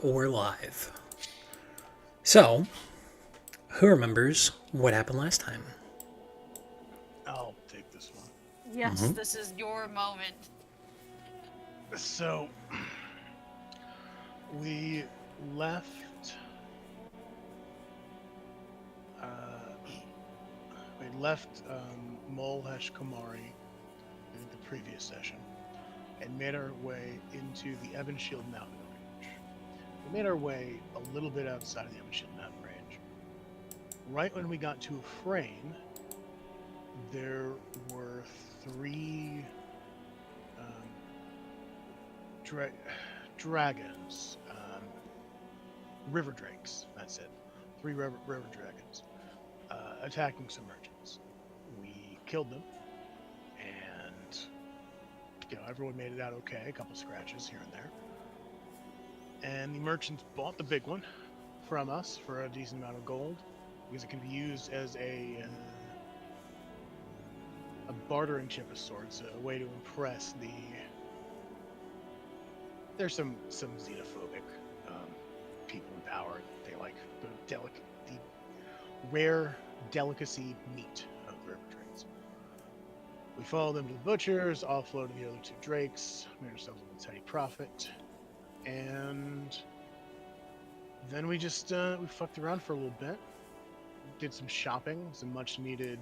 or live. So, who remembers what happened last time? I'll take this one. Yes, this is your moment. So, we left. Molhesh Kamari in the previous session and made our way into the Evanshield mountain range. We made our way a little bit outside of the Evanshield mountain range. Right when we got to a frame, there were three dragons, river drakes, that's it. Three river dragons attacking some merchants. We killed them, and everyone made it out okay. A couple scratches here and there. And the merchants bought the big one from us for a decent amount of gold, because it can be used as a bartering chip of sorts, a way to impress the. There's some xenophobic people in power. They like the rare delicacy meat of the river drakes. We followed them to the butchers, offloaded the other two drakes, made ourselves a little tiny profit, and then we just we fucked around for a little bit, did some shopping, some much needed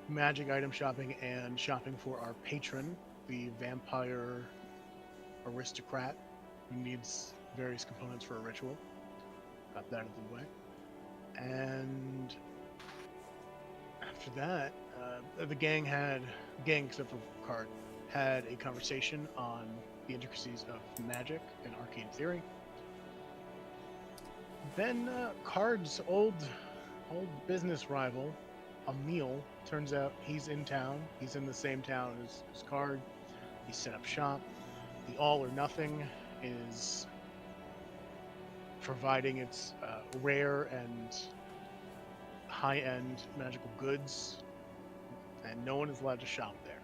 magic item shopping, and shopping for our patron, the vampire aristocrat, who needs various components for a ritual. Got that out of the way. And after that, the gang except for Card, had a conversation on the intricacies of magic and arcane theory. Then Card's old business rival, Emil, turns out he's in town. He's in the same town as Card. He set up shop. The All or Nothing is providing its rare and high-end magical goods, and no one is allowed to shop there.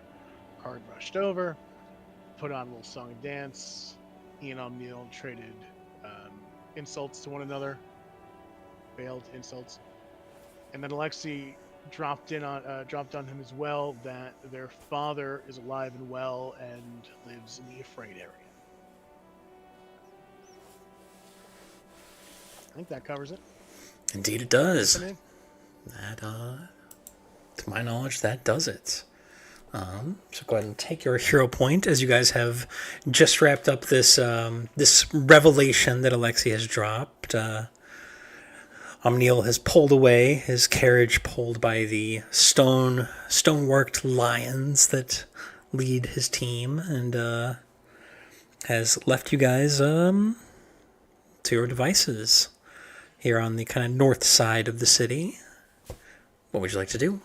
Card rushed over, put on a little song and dance. He and Emil traded insults to one another, veiled insults, and then Alexei dropped on him as well that their father is alive and well and lives in the Afraid area. I think that covers it. Indeed it does. That, to my knowledge, that does it. So go ahead and take your hero point, as you guys have just wrapped up this this revelation that Alexei has dropped. Amniel has pulled away, his carriage pulled by the stoneworked lions that lead his team, and has left you guys to your devices here on the kind of north side of the city. What would you like to do?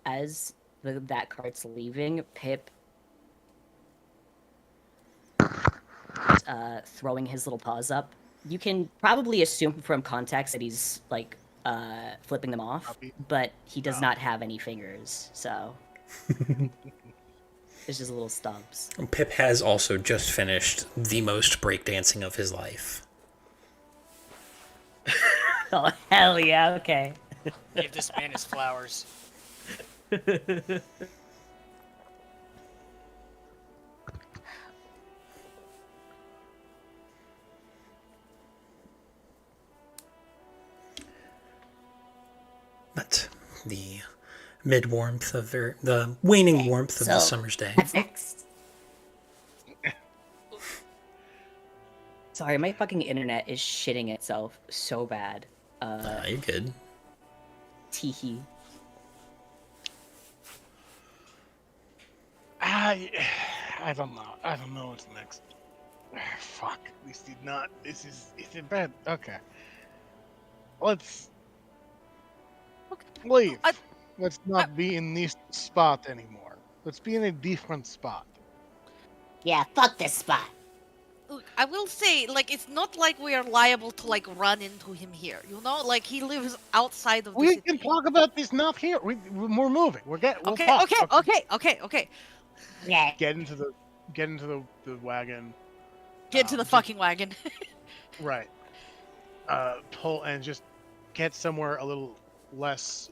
As that cart's leaving, Pip throwing his little paws up. You can probably assume from context that he's like flipping them off, but he does not have any fingers, so it's just little stubs. Pip has also just finished the most breakdancing of his life. Oh, hell yeah, okay. Give this man his flowers. But the mid-warmth of the waning warmth of the summer's day. Sorry, my fucking internet is shitting itself so bad. You're good. Teehee. I don't know. I don't know what's next. Fuck. This is not. This is. It's in bed. Okay. Let's leave. Let's not be in this spot anymore. Let's be in a different spot. Yeah, fuck this spot. Look, I will say, like, it's not like we are liable to, like, run into him here, you know? Like, he lives outside of the We city. can talk about this not here. We're moving. We'll Okay. talk. Okay. Yeah. Get into the get into the wagon. Get to the just- fucking wagon. Right. Pull and just get somewhere a little less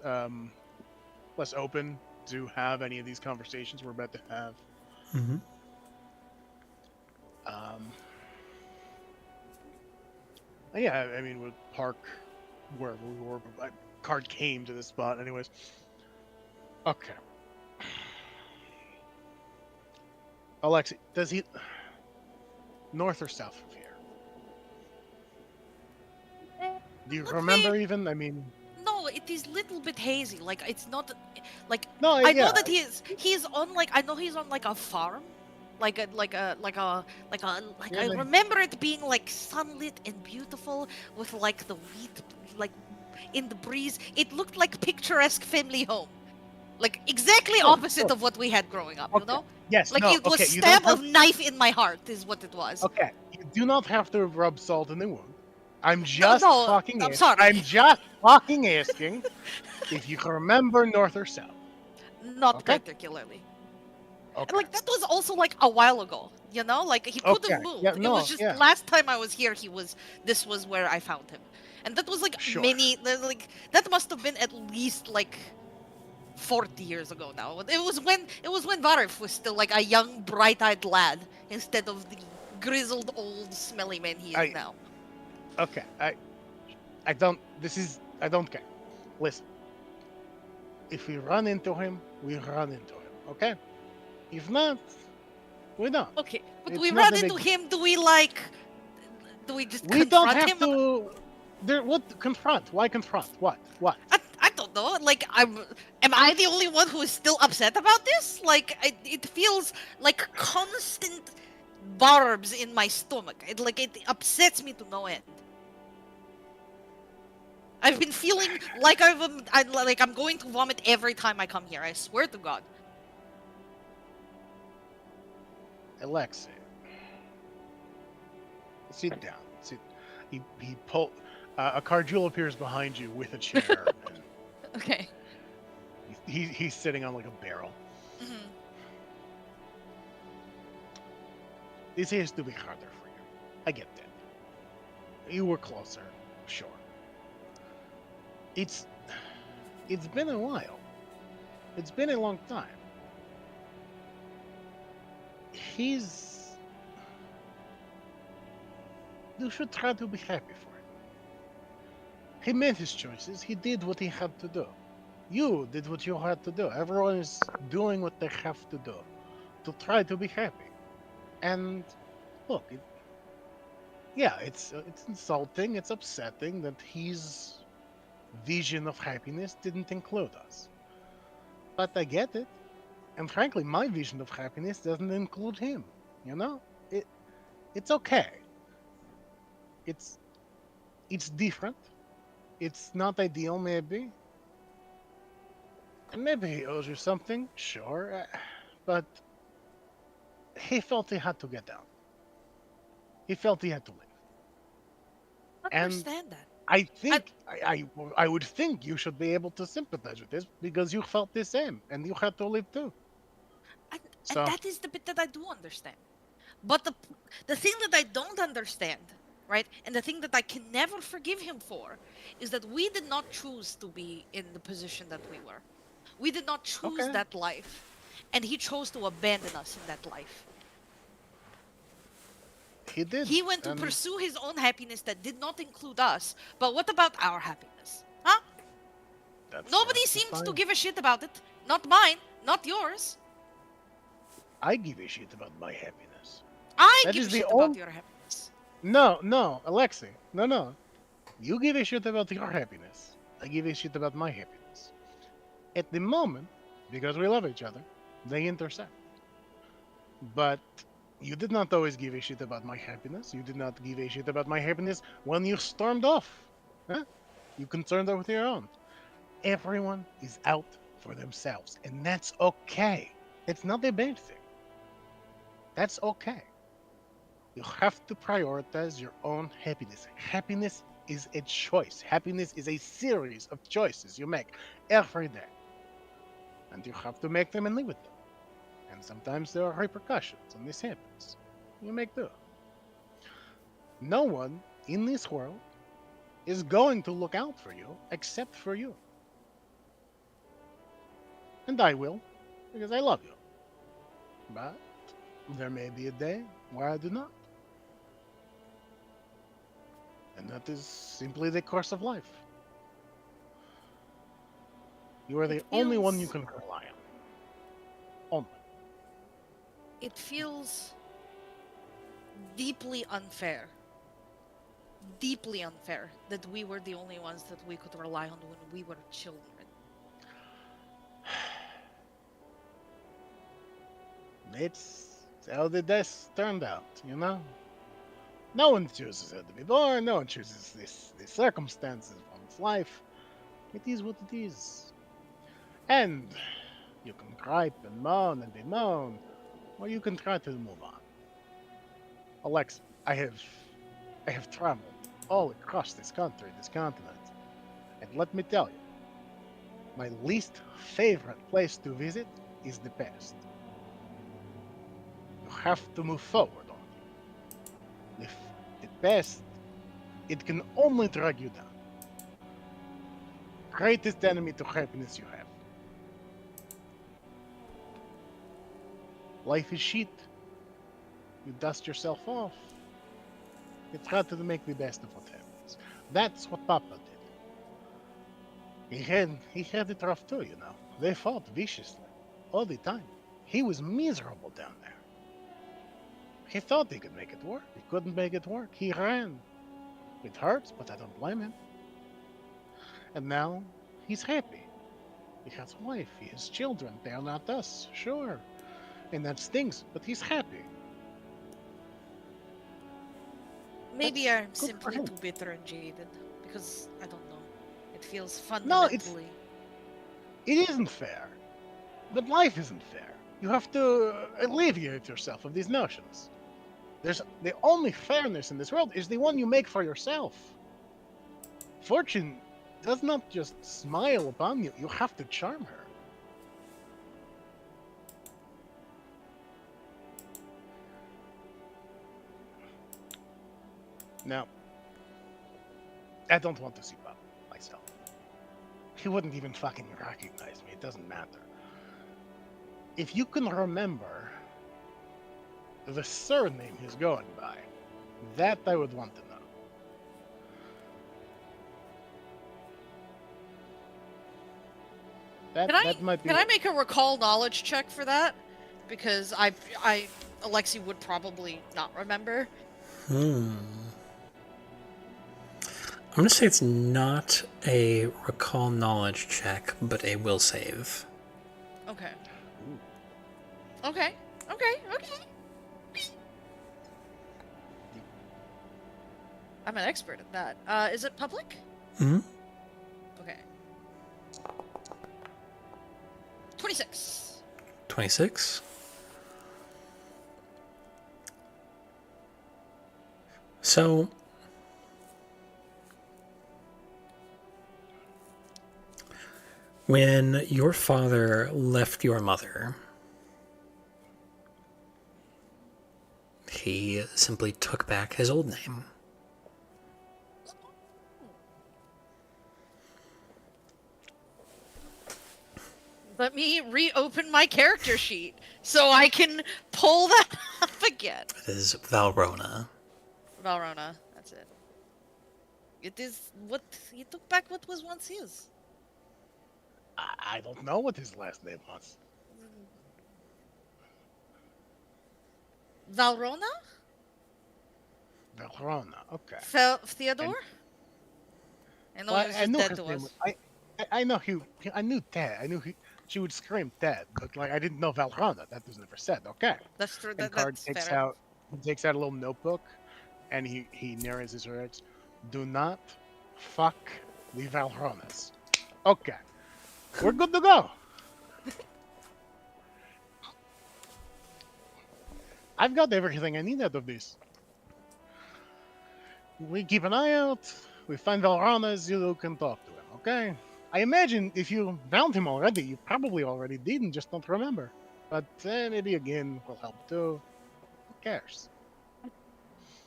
less open to have any of these conversations we're about to have. Mm-hmm. Yeah, I mean, we'll park wherever we were. But my card came to this spot, anyways. Okay. Alexi, does he north or south of here? Do you Not remember really. even? I mean, No, it is little bit hazy. Like it's not like no, I yeah. know that he's on like I know he's on like a farm. Like Yeah, I like- remember it being like sunlit and beautiful with like the wheat like in the breeze. It looked like picturesque family home. Like exactly Sure, opposite sure. of what we had growing up, Okay. you know? Yes, Like no, it was okay, you don't stab have- of knife in my heart is what it was. Okay, you do not have to rub salt in the wound. I'm just no, fucking. I'm sorry. I'm just fucking asking if you can remember north or south. Not Okay. particularly. Okay. And like that was also like a while ago, you know? Like he could have Okay, moved. yeah, It no, was just yeah. last time I was here this was where I found him. And that was like Sure. like that must have been at least like 40 years ago now. It was when Varif was still like a young bright-eyed lad instead of the grizzled old smelly man he is now. Okay, I don't. I don't care. Listen, if we run into him, we run into him. Okay. If not, we don't. Okay, but It's we not run a big into him, do we just We don't confront have him? to. There. What confront? Why confront? What? What? I don't know. Like, am I the only one who is still upset about this? Like, it feels like constant barbs in my stomach. It upsets me to no end. I've been feeling like I'm going to vomit every time I come here. I swear to God. Alexei, sit down. Sit. He pull. A Cardjul appears behind you with a chair. And Okay. he's sitting on like a barrel. Mhm. This has to be harder for you. I get that. You were closer, sure. It's been a while. It's been a long time. You should try to be happy for him. He made his choices. He did what he had to do. You did what you had to do. Everyone is doing what they have to do to try to be happy. And look, it's insulting. It's upsetting that his vision of happiness didn't include us. But I get it. And frankly, my vision of happiness doesn't include him. You know, it's okay. It's different. It's not ideal, maybe. And maybe he owes you something, sure. But he felt he had to get down. He felt he had to live. I And- understand that. I think I would think you should be able to sympathize with this because you felt the same and you had to live too. And, So- and that is the bit that I do understand. But the thing that I don't understand, right, and the thing that I can never forgive him for, is that we did not choose to be in the position that we were. We did not choose Okay. that life, and he chose to abandon us in that life. He did. He went to and pursue his own happiness that did not include us. But what about our happiness? Huh? Nobody that's seems to fine. give a shit about it. Not mine, not yours. I give a shit about my happiness. I That give is a the shit only- about your happiness. No, Alexei. No. You give a shit about your happiness. I give a shit about my happiness. At the moment, because we love each other, they intersect. But you did not always give a shit about my happiness. You did not give a shit about my happiness when you stormed off. Huh? You concerned with your own. Everyone is out for themselves, and that's okay. It's not a bad thing. That's okay. You have to prioritize your own happiness. Happiness is a choice. Happiness is a series of choices you make every day. And you have to make them and live with them. And sometimes there are repercussions, and this happens. You make do. No one in this world is going to look out for you except for you. And I will, because I love you. But there may be a day where I do not. And that is simply the course of life. You are the only one you can rely on. Only. It feels deeply unfair. Deeply unfair that we were the only ones that we could rely on when we were children. It's how the dice turned out, you know? No one chooses how to be born, no one chooses these circumstances of one's life. It is what it is. And you can gripe and moan and bemoan, or you can try to move on. Alexa, I have traveled all across this country, this continent, and let me tell you, my least favorite place to visit is the past. You have to move forward on it. If the past, it can only drag you down. Greatest enemy to happiness you have. Life is shit. You dust yourself off. You try to make the best of what happens. That's what Papa did. He had it rough too, you know. They fought viciously all the time. He was miserable down there. He thought he could make it work. He couldn't make it work. He ran. It hurts, but I don't blame him. And now he's happy. He has a wife. He has children. They are not us, sure. And that stings, but he's happy. Maybe That's I'm good for simply him. too bitter and jaded. Because, I don't know. It feels No, it's- fundamentally... It isn't fair. But life isn't fair. You have to alleviate yourself of these notions. There's the only fairness in this world is the one you make for yourself. Fortune does not just smile upon you. You have to charm her. Now, I don't want to see Bob myself. He wouldn't even fucking recognize me. It doesn't matter. If you can remember the surname he's going by, that I would want to know. That might be. Can I make a recall knowledge check for that? Because Alexi would probably not remember. I'm going to say it's not a recall knowledge check, but a will save. Okay. Ooh. Okay. I'm an expert at that. Is it public? Hmm? Okay. 26. 26. So, when your father left your mother, he simply took back his old name. Let me reopen my character sheet so I can pull that up again. It is Valrona. Valrona, that's it. It is what he took back what was once his. I don't know what his last name was. Valrona? Valrona. Okay. Theodore? I know Well, he was I just knew dead his to name us. was- I know I knew Ted. I knew she would scream Ted, but like I didn't know Valrona. That was never said. Okay. That's true. And Card That's takes fair. out a little notebook, and he narrates his words. Do not fuck the Valronas. Okay. We're good to go. I've got everything I need out of this. We keep an eye out. We find Valronas, you can talk to him, okay? I imagine if you found him already, you probably already did and just don't remember. But maybe again will help too. Who cares?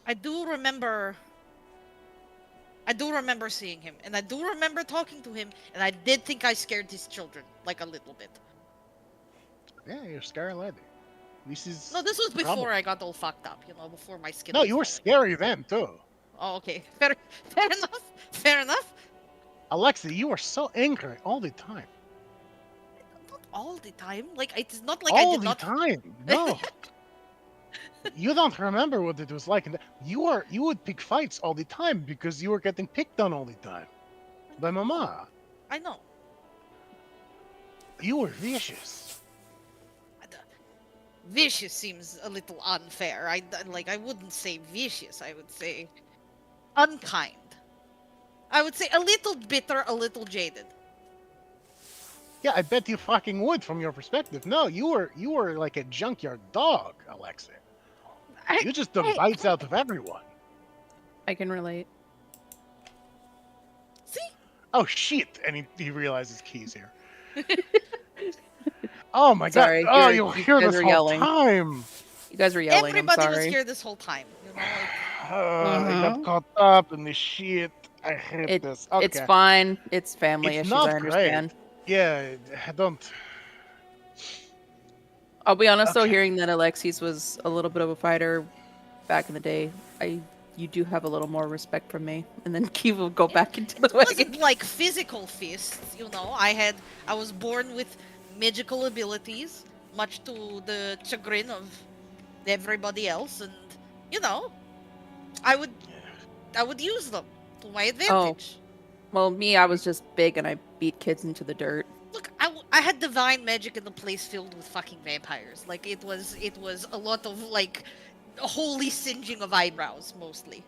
I do remember seeing him, and I do remember talking to him, and I did think I scared his children, like a little bit. Yeah, you're scary lady. This is No, this was the problem. before I got all fucked up, before my skin. No, was you were falling. scary then too. Oh, okay. Fair enough. Fair enough. Alexi, you were so angry all the time. Not all the time. Like, it's not like all I did the not. time. No. You don't remember what it was like. You would pick fights all the time because you were getting picked on all the time by Mama. I know. You were vicious. Vicious seems a little unfair. I wouldn't say vicious. I would say unkind. I would say a little bitter, a little jaded. Yeah, I bet you fucking would from your perspective. No, you were like a junkyard dog, Alexi. You just took bites out of everyone. I can relate. See? Oh shit! And he realizes Key's here. Oh my Sorry, god! Oh, you you'll hear guys this are whole yelling. time. You guys were yelling. Everybody I'm was sorry. here this whole time. I got caught up in this shit. I hate this. Okay. It's fine. It's family It's issues. not I understand. great. Yeah, I don't. I'll be honest though, Okay. hearing that Alexis was a little bit of a fighter back in the day, you do have a little more respect from me. And then Key will go back into the It wasn't wagon. like physical fists. I was born with magical abilities, much to the chagrin of everybody else, and I would use them to my advantage. Well, me, I was just big and I beat kids into the dirt. Look, I had divine magic in a place filled with fucking vampires. Like it was a lot of like holy singeing of eyebrows mostly.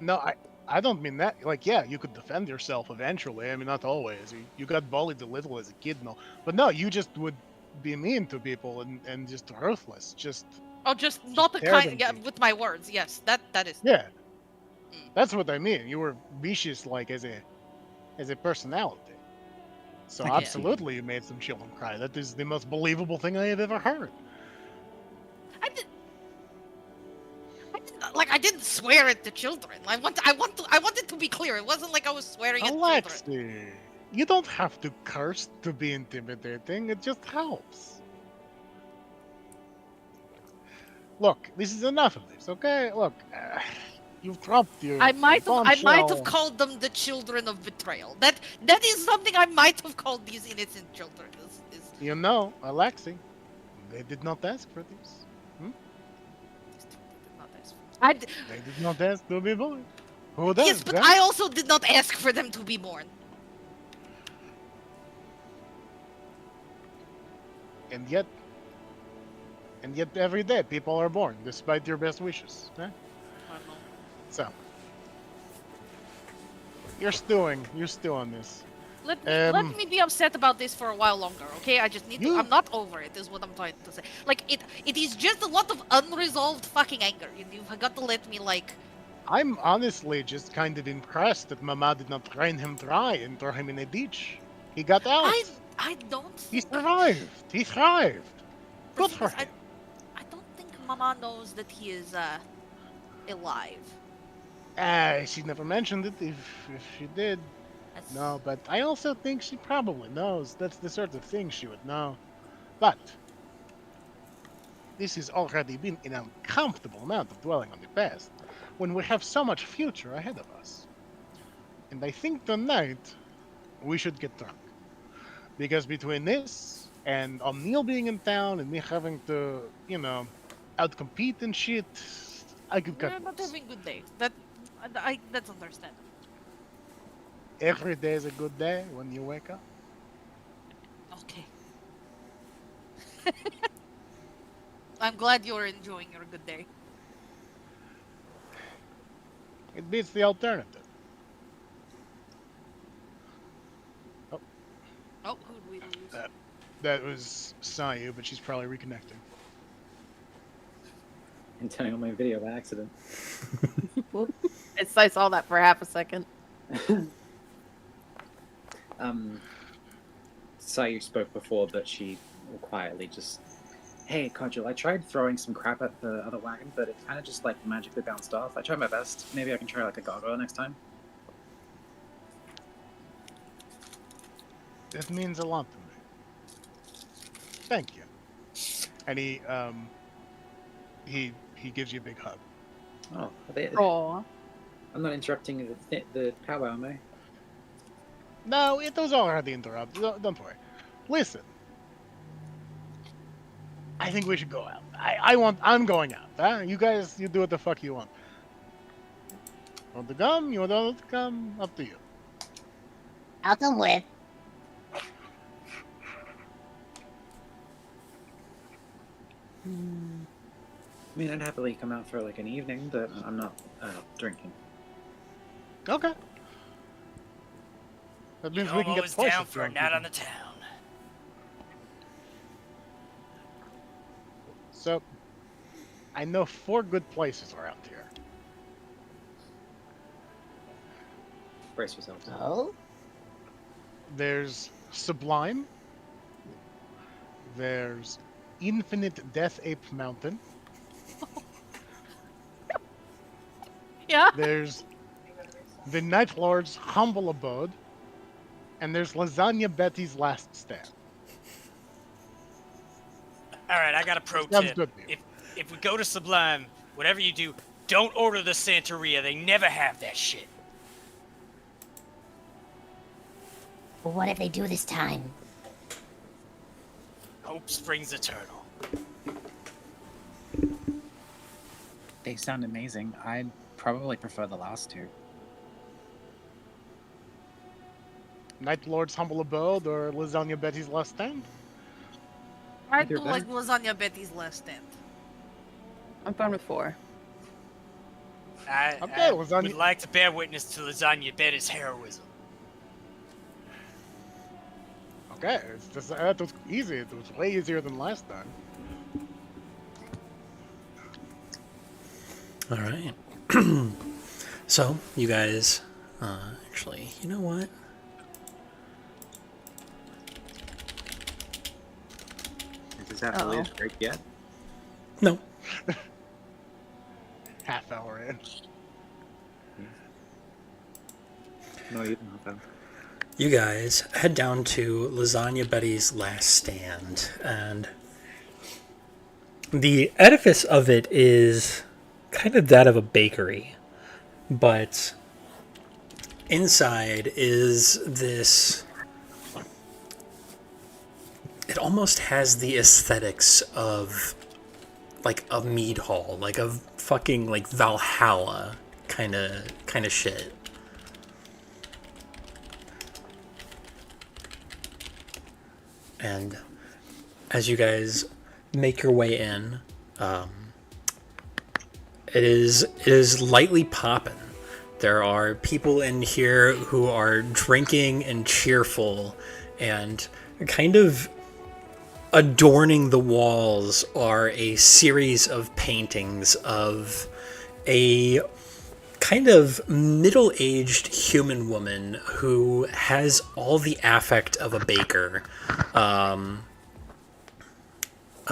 No, I don't mean that. Like, yeah, you could defend yourself eventually. I mean, not always. You got bullied a little as a kid, no. But no, you just would be mean to people and just ruthless. Just Not the tear kind. them Yeah, to- with my words. Yes, that is. yeah. That's what I mean. You were vicious, like as a personality. So Yeah. absolutely, you made some children cry. That is the most believable thing I have ever heard. I didn't swear at the children. I wanted to be clear. It wasn't like I was swearing at children. Alexi, you don't have to curse to be intimidating. It just helps. Look, this is enough of this, okay? Look, you've dropped your I might have bombshell. called them the children of betrayal. That is something I might have called these innocent children. You know, Alexi, they did not ask for this. They did not ask to be born. Who does? Yes, but huh? I also did not ask for them to be born. And yet every day people are born, despite your best wishes. Huh? So, you're stewing on this. Let me be upset about this for a while longer, okay? I just need to. I'm not over it, is what I'm trying to say. Like it is just a lot of unresolved fucking anger. You've got to let me like. I'm honestly just kind of impressed that Mama did not drain him dry and throw him in a ditch. He got out. I don't. He survived. He thrived. The Good thing for is, him. I don't think Mama knows that he is alive. She never mentioned it. If she did, That's- no. But I also think she probably knows. That's the sort of thing she would know. But this has already been an uncomfortable amount of dwelling on the past, when we have so much future ahead of us. And I think tonight we should get drunk, because between this and O'Neill being in town and me having to, outcompete and shit, I could We're cut not loose. having good days. That's understandable. Every day is a good day when you wake up. Okay. I'm glad you're enjoying your good day. It beats the alternative. Oh, who'd we lose? That was Sayu, but she's probably reconnecting. And turning on my video by accident. I saw that for half a second. Sayu spoke before, but she will quietly just Hey, Kajul, I tried throwing some crap at the other wagon, but it kind of just like magically bounced off. I tried my best. Maybe I can try like a gargoyle next time. This means a lot to me. Thank you. And he gives you a big hug. Oh, Aw. I'm not interrupting the powwow, am I? No, those all are the interrupts. Don't worry. Listen. I think we should go out. I'm going out. Huh? You guys, you do what the fuck you want. Want to come? You want to come? Up to you. I'll come with. I mean, I'd happily come out for like an evening, but I'm not drinking. Okay. That means we can get always twice down as for a drunk. night on the town. So, I know 4 good places around here. Brace yourselves. Oh? There's Sublime. There's Infinite Death Ape Mountain. Yeah. There's the Night Lord's Humble Abode. And there's Lasagna Betty's Last Stand. All right, I got a pro Sounds tip. good to me. If we go to Sublime, whatever you do, don't order the Santeria. They never have that shit. Well, what if they do this time? Hope springs eternal. They sound amazing. I'd probably prefer the last two. Night Lord's Humble Abode or Lasagna Betty's Last Stand? I do Either like Lasagna Betty's Last Stand. I'm fine with 4. I lasagna. would like to bear witness to Lasagna Betty's heroism. Okay, it's just, that was easy. It was way easier than last time. All right. So, you guys, actually, you know what? Does that really break yet? No. Half hour in. No, you don't have You guys head down to Lasagna Betty's Last Stand, and the edifice of it is kind of that of a bakery, but inside is this. It almost has the aesthetics of like a mead hall, like a fucking like Valhalla kind of shit. And as you guys make your way in, it is lightly popping. There are people in here who are drinking and cheerful, and kind of adorning the walls are a series of paintings of a kind of middle-aged human woman who has all the affect of a baker, of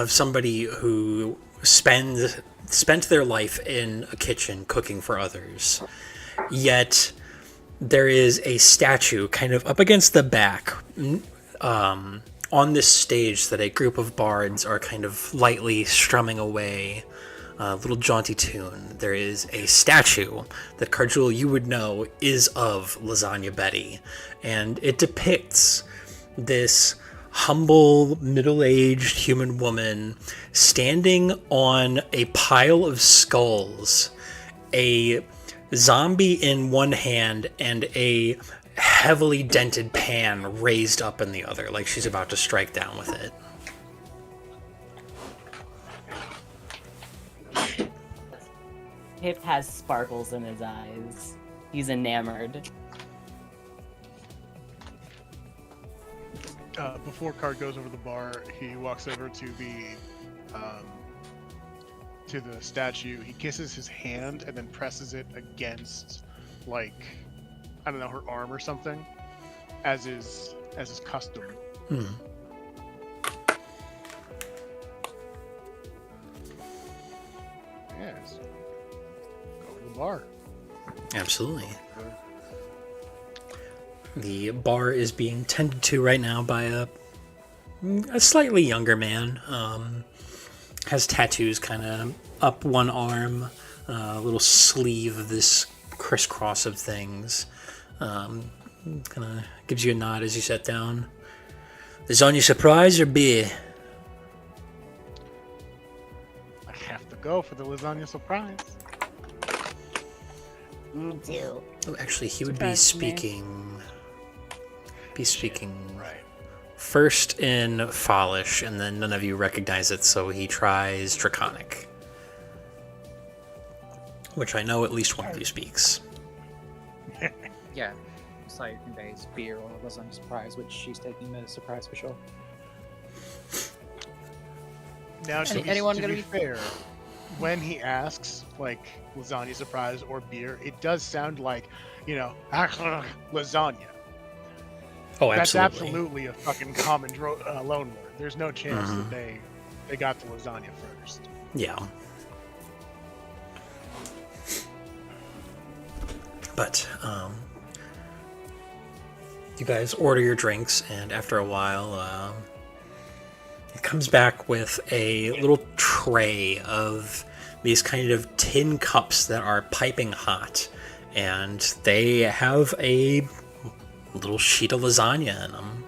somebody who spent their life in a kitchen cooking for others. Yet there is a statue kind of up against the back on this stage that a group of bards are kind of lightly strumming away a little jaunty tune. There is a statue that Carjul, you would know, is of Lasagna Betty, and it depicts this humble, middle-aged human woman standing on a pile of skulls, a zombie in one hand and a heavily dented pan raised up in the other, like she's about to strike down with it. Pip has sparkles in his eyes. He's enamored. Before Card goes over the bar, he walks over to the statue. He kisses his hand and then presses it against, like, I don't know, her arm or something, as is custom. bar. Absolutely. The bar is being tended to right now by a slightly younger man. Has tattoos kind of up one arm, a little sleeve of this crisscross of things. Kind of gives you a nod as you sit down. Lasagna surprise or beer? I have to go for the lasagna surprise. Me too. Oh, actually, he would Surprise be me. speaking Right. first in Fallish, and then none of you recognize it, so he tries Draconic. Which I know at least one of you speaks. Yeah. Slight conveys beer or lasagna surprise, which she's taking the surprise for sure. Now, to Anyone be gonna be fair, when he asks, like, lasagna surprise or beer, it does sound like, lasagna. Oh, That's absolutely. absolutely a fucking common loan word. There's no chance that they got the lasagna first. Yeah. But, you guys order your drinks, and after a while, it comes back with a little tray of these kind of tin cups that are piping hot, and they have a little sheet of lasagna in them.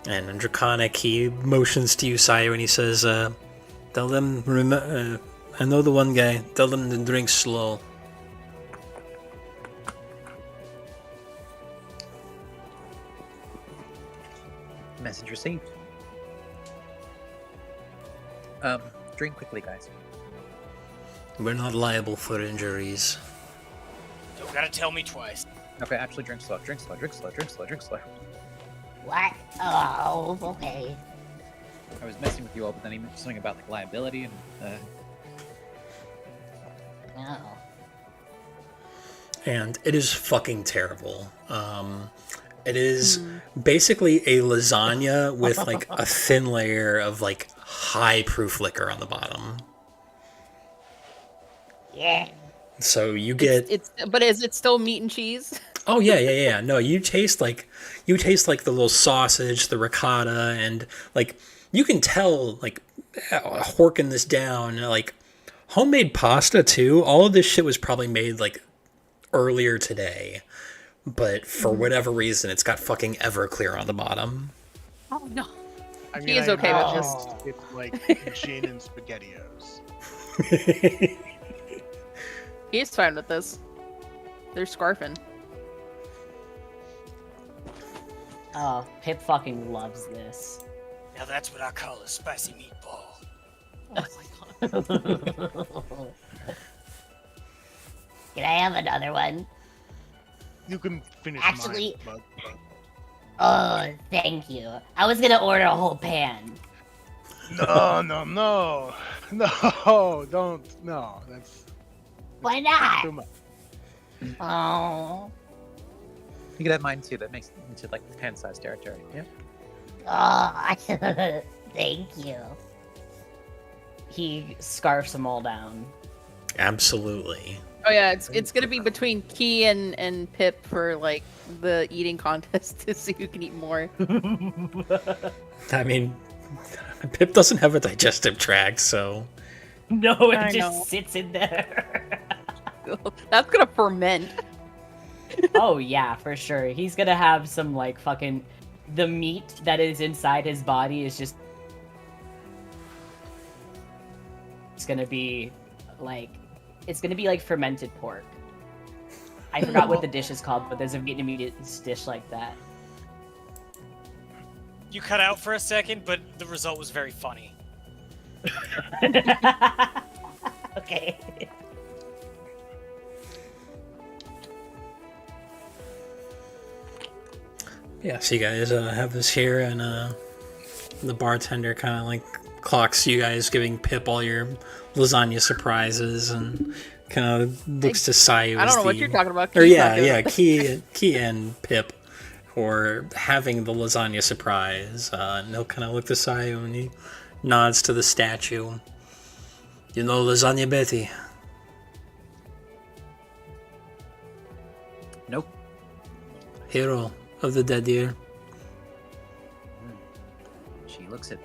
And in Draconic, he motions to you, Sayu, and he says, tell them, I know the one guy, tell them to drink slow. Message received. Drink quickly, guys. We're not liable for injuries. Don't gotta tell me twice. Okay, actually drink slow, drink slow, drink slow, drink slow, drink slow. What? Oh, okay. I was messing with you all, but then he mentioned something about like liability and No. And it is fucking terrible. It is basically a lasagna with like a thin layer of like high proof liquor on the bottom. Yeah. So you get But is it still meat and cheese? oh yeah. No, you taste like the little sausage, the ricotta, and like you can tell like horking this down, like homemade pasta too. All of this shit was probably made like earlier today, but for whatever reason, it's got fucking Everclear on the bottom. Oh no. I mean, He is I okay with imagine this. It's like gin and SpaghettiOs. He's fine with this. They're scarfing. Oh, Pip fucking loves this. Now that's what I call a spicy meatball. Can I have another one? You can finish Actually- mine, but Oh, thank you. I was gonna order a whole pan. no, don't, no. That's Why not? too much. Oh. you could have mine too. That makes it into like pan-sized territory. Yeah. Oh, thank you. He scarfs them all down. Absolutely. Oh yeah, it's gonna be between Key and Pip for like the eating contest to see who can eat more. I mean, Pip doesn't have a digestive tract, so No, it I just know. sits in there. That's gonna ferment. Oh yeah, for sure. He's gonna have some like fucking the meat that is inside his body is just it's gonna be like fermented pork. I forgot what the dish is called, but there's a Vietnamese dish like that. You cut out for a second, but the result was very funny. Okay. yeah. So you guys have this here, and the bartender kind of like clocks you guys giving Pip all your lasagna surprises, and kind of looks to Sayu. I as don't know what the- you're talking about. Or Key's not doing yeah, it. Key and Pip for having the lasagna surprise. And he'll kind of look to Sayu and he nods to the statue. You know Lasagna Betty? hero of the dead year. She looks it.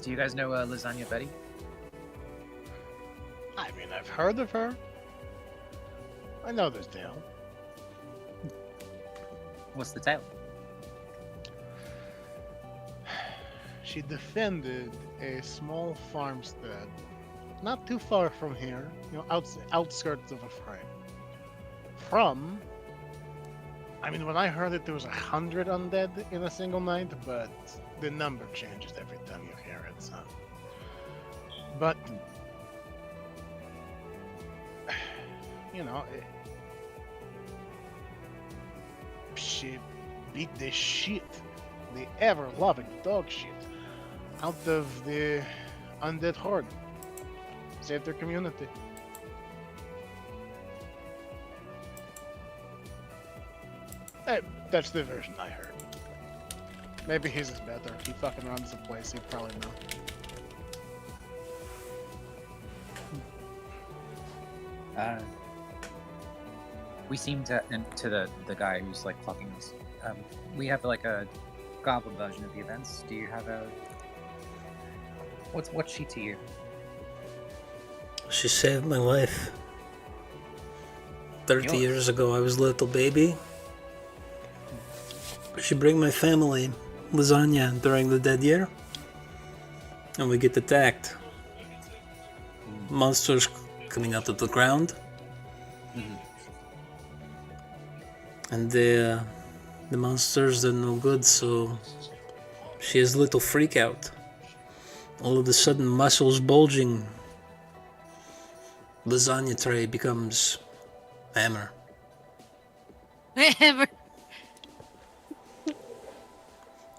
Do you guys know Lasagna Betty? I mean, I've heard of her. I know this tale. What's the tale? She defended a small farmstead not too far from here, outskirts of a frame. I mean, when I heard it, there was 100 undead in a single night, but the number changes every time you hear it, so. But, she beat the shit, the ever-loving dog shit, out of the undead horde. Saved their community. That's the version I heard. Maybe his is better. He fucking runs the place, he'd probably know. We seem to, and to the guy who's like plucking us. We have like a goblin version of the events. Do you have a? What's she to you? She saved my life. 30 years ago, I was a little baby. She bring my family lasagna during the dead year, and we get attacked. Monsters coming out of the ground, and the monsters, they're no good. So she has a little freak out. All of a sudden, muscles bulging. Lasagna tray becomes hammer. Hammer.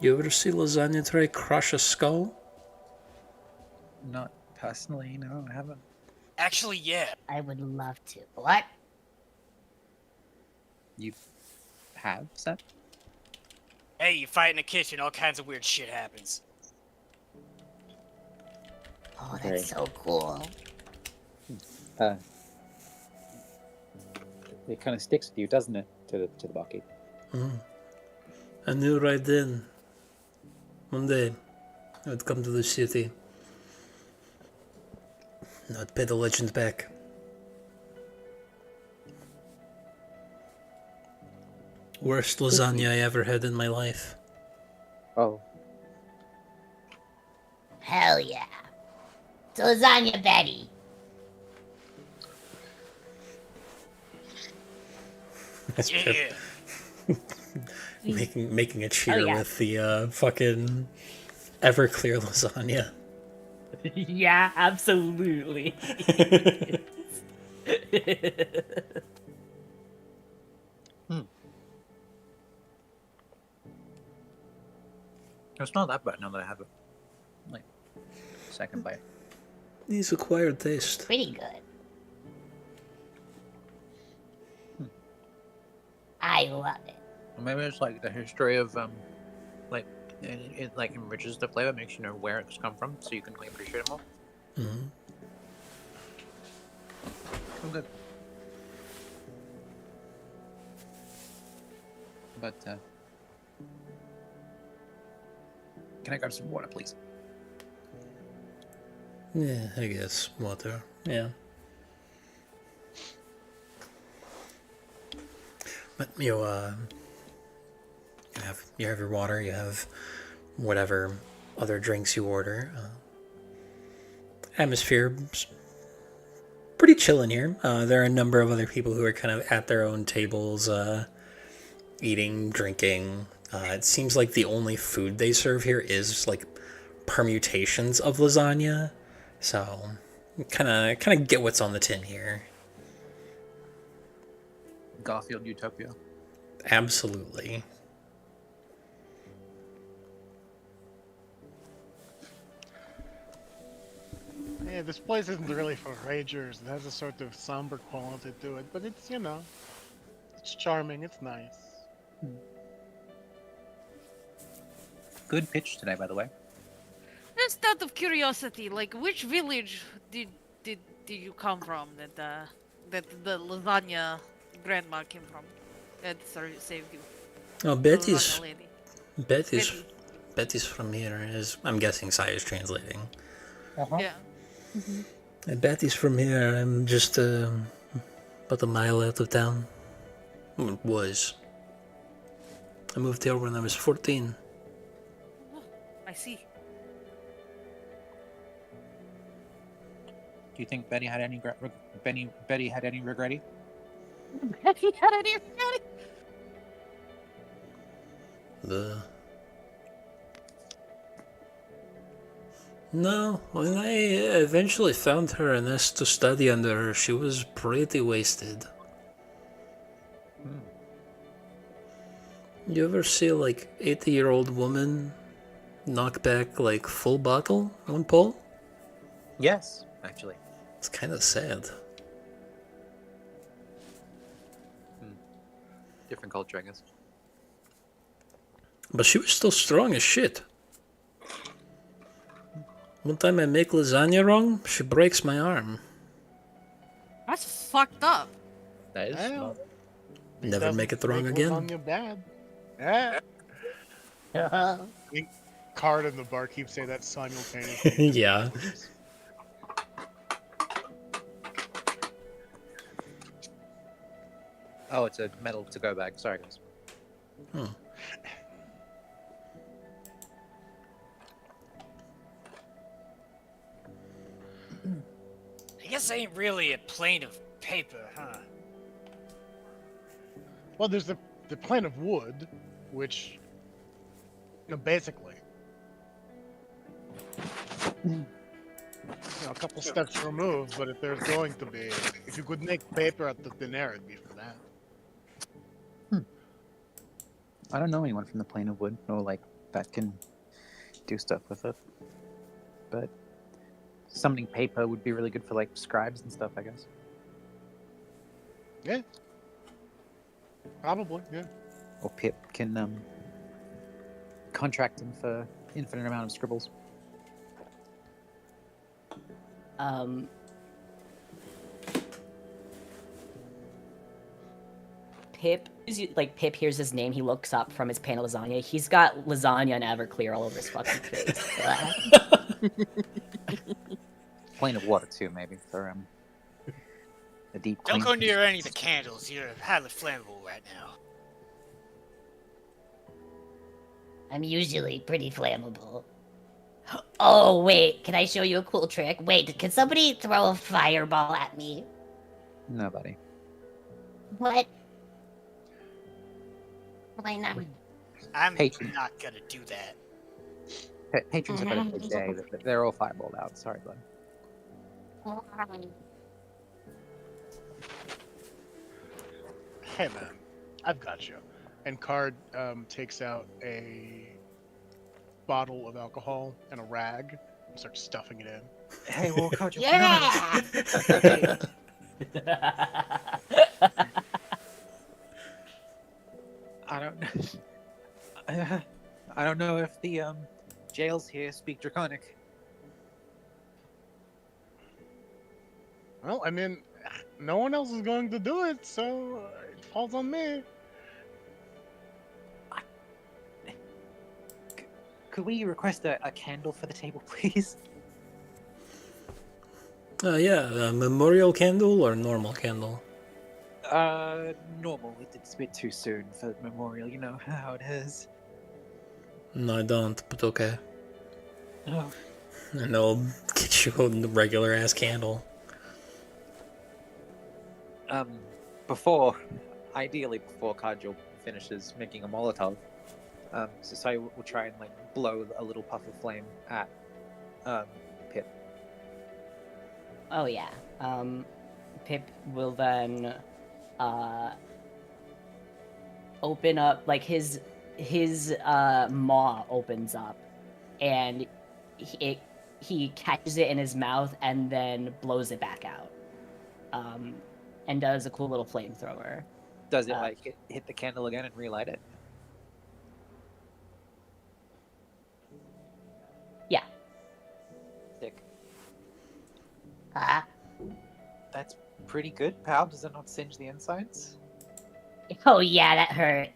You ever see lasagna tray crush a skull? Not personally, no, I haven't. Actually, yeah. I would love to. What? You have, Seth? Hey, you fight in the kitchen, all kinds of weird shit happens. Oh, that's so cool. It kind of sticks with you, doesn't it? To the bucket. I knew right then. One day, I would come to the city. And I'd pay the legend back. Worst lasagna I ever had in my life. Oh. Hell yeah. It's Lasagna Betty. That's Yeah. making a cheer Oh, yeah. with the fucking Everclear lasagna. Yeah, absolutely. It's not that bad now that I have a second bite. These acquired taste. Pretty good. I love it. Maybe it's like the history of it like enriches the flavor, makes you know where it's come from, so you can like appreciate it more. Mm-hmm. Oh, good. But can I grab some water, please? Yeah, I guess water. Yeah. But you have your water. You have whatever other drinks you order. Atmosphere's pretty chill in here. There are a number of other people who are kind of at their own tables, eating, drinking. It seems like the only food they serve here is like permutations of lasagna. So, kind of get what's on the tin here. Garfield Utopia. Absolutely. Yeah, this place isn't really for ragers. It has a sort of somber quality to it, but it's, it's charming, it's nice. Good pitch today, by the way. Just out of curiosity, like which village did you come from that the lasagna grandma came from? saved you. Oh, Lasagna lady. Betty's Betty. Betty's from here. I'm guessing Sai is translating. Yeah. Betty's from here. I'm just about a mile out of town. Well, was. I moved here when I was 14. Oh, I see. Do you think Betty had any Betty had any regretty? Betty had any regret? No, when I eventually found her and asked to study under her, she was pretty wasted. You ever see like 80-year-old woman knock back like full bottle on pole? Yes, actually. It's kind of sad. Different culture, I guess. But she was still strong as shit. One time I make lasagna wrong, she breaks my arm. That's fucked up. That is. Well, Never make it wrong again. Lasagna bad. Yeah. Card and the barkeep say that simultaneously. Yeah. Oh, it's a metal to-go bag. Sorry, guys. I guess I ain't really a plane of paper, huh? Well, there's the plane of wood, which, basically, a couple steps removed. But if there's going to be, if you could make paper out of thin air, it'd be for that. I don't know anyone from the plane of wood, or like that can do stuff with it. But summoning paper would be really good for like scribes and stuff, I guess. Yeah. Probably, yeah. Or Pip can contract him for infinite amount of scribbles. Pip hears his name, he looks up from his pan of lasagna. He's got lasagna and Everclear all over his fucking face. Plane of water too, maybe for a deep. Don't clean. go near any of the candles. You're highly flammable right now. I'm usually pretty flammable. Oh, wait, can I show you a cool trick? Wait, can somebody throw a fireball at me? Nobody. What? Why not? I'm Patron. not gonna do that. Patrons are better for the day. They're all fireballed out. Sorry, bud. Hey, man, I've got you. And Card takes out a bottle of alcohol and a rag and starts stuffing it in. Hey, we'll coach. Yeah! I don't know if the jails here speak Draconic. Well, I mean, no one else is going to do it, so it falls on me. Could we request a candle for the table, please? Yeah, a memorial candle or normal candle? Normal. It's a bit too soon for memorial. You know how it is. No, I don't, but okay. Oh. And I'll get you a regular ass candle. Ideally before Kajal finishes making a Molotov, so we'll try and like blow a little puff of flame at Pip. Oh yeah. Pip will then open up, like his maw opens up, and he catches it in his mouth and then blows it back out. And does a cool little flamethrower. Does it hit the candle again and relight it? Yeah. Sick. Huh? That's pretty good, pal. Does it not singe the insides? Oh yeah, that hurt.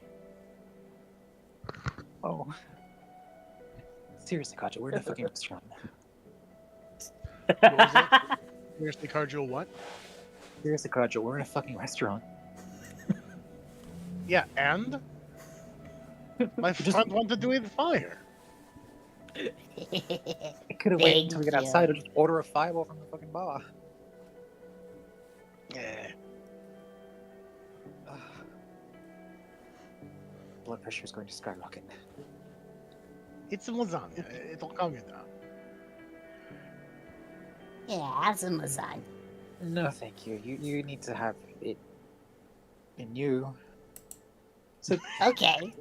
Oh. Seriously, Kaja, we're in a fucking restaurant. What was it? Seriously, Cardinal, what? Seriously, Kaja, we're in a fucking restaurant. Yeah, and? My friend wanted to do it fire. I could have waited until we get outside or just order a 5-0 from the fucking bar. Yeah. Blood pressure is going to skyrocket. It's a lasagna. It'll calm you down. Yeah, have some lasagna. No, thank you. You need to have it in you. So Okay.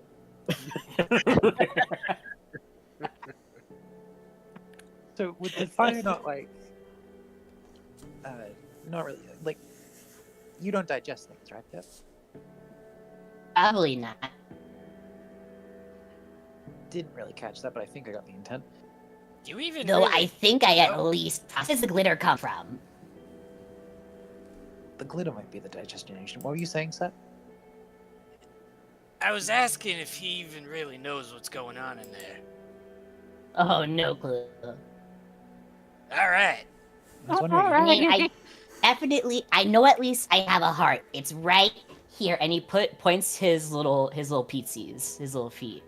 So would the fire not not really like you don't digest things, right? Yep. Probably not. Didn't really catch that, but I think I got the intent. Do you even Though really... I think I at least. Where does the glitter come from? The glitter might be the digestion agent. What were you saying, Seth? I was asking if he even really knows what's going on in there. Oh, no clue. All right. I was wondering. I mean, I definitely. I know at least I have a heart. It's right here, and he points his little peetsies, his little feet.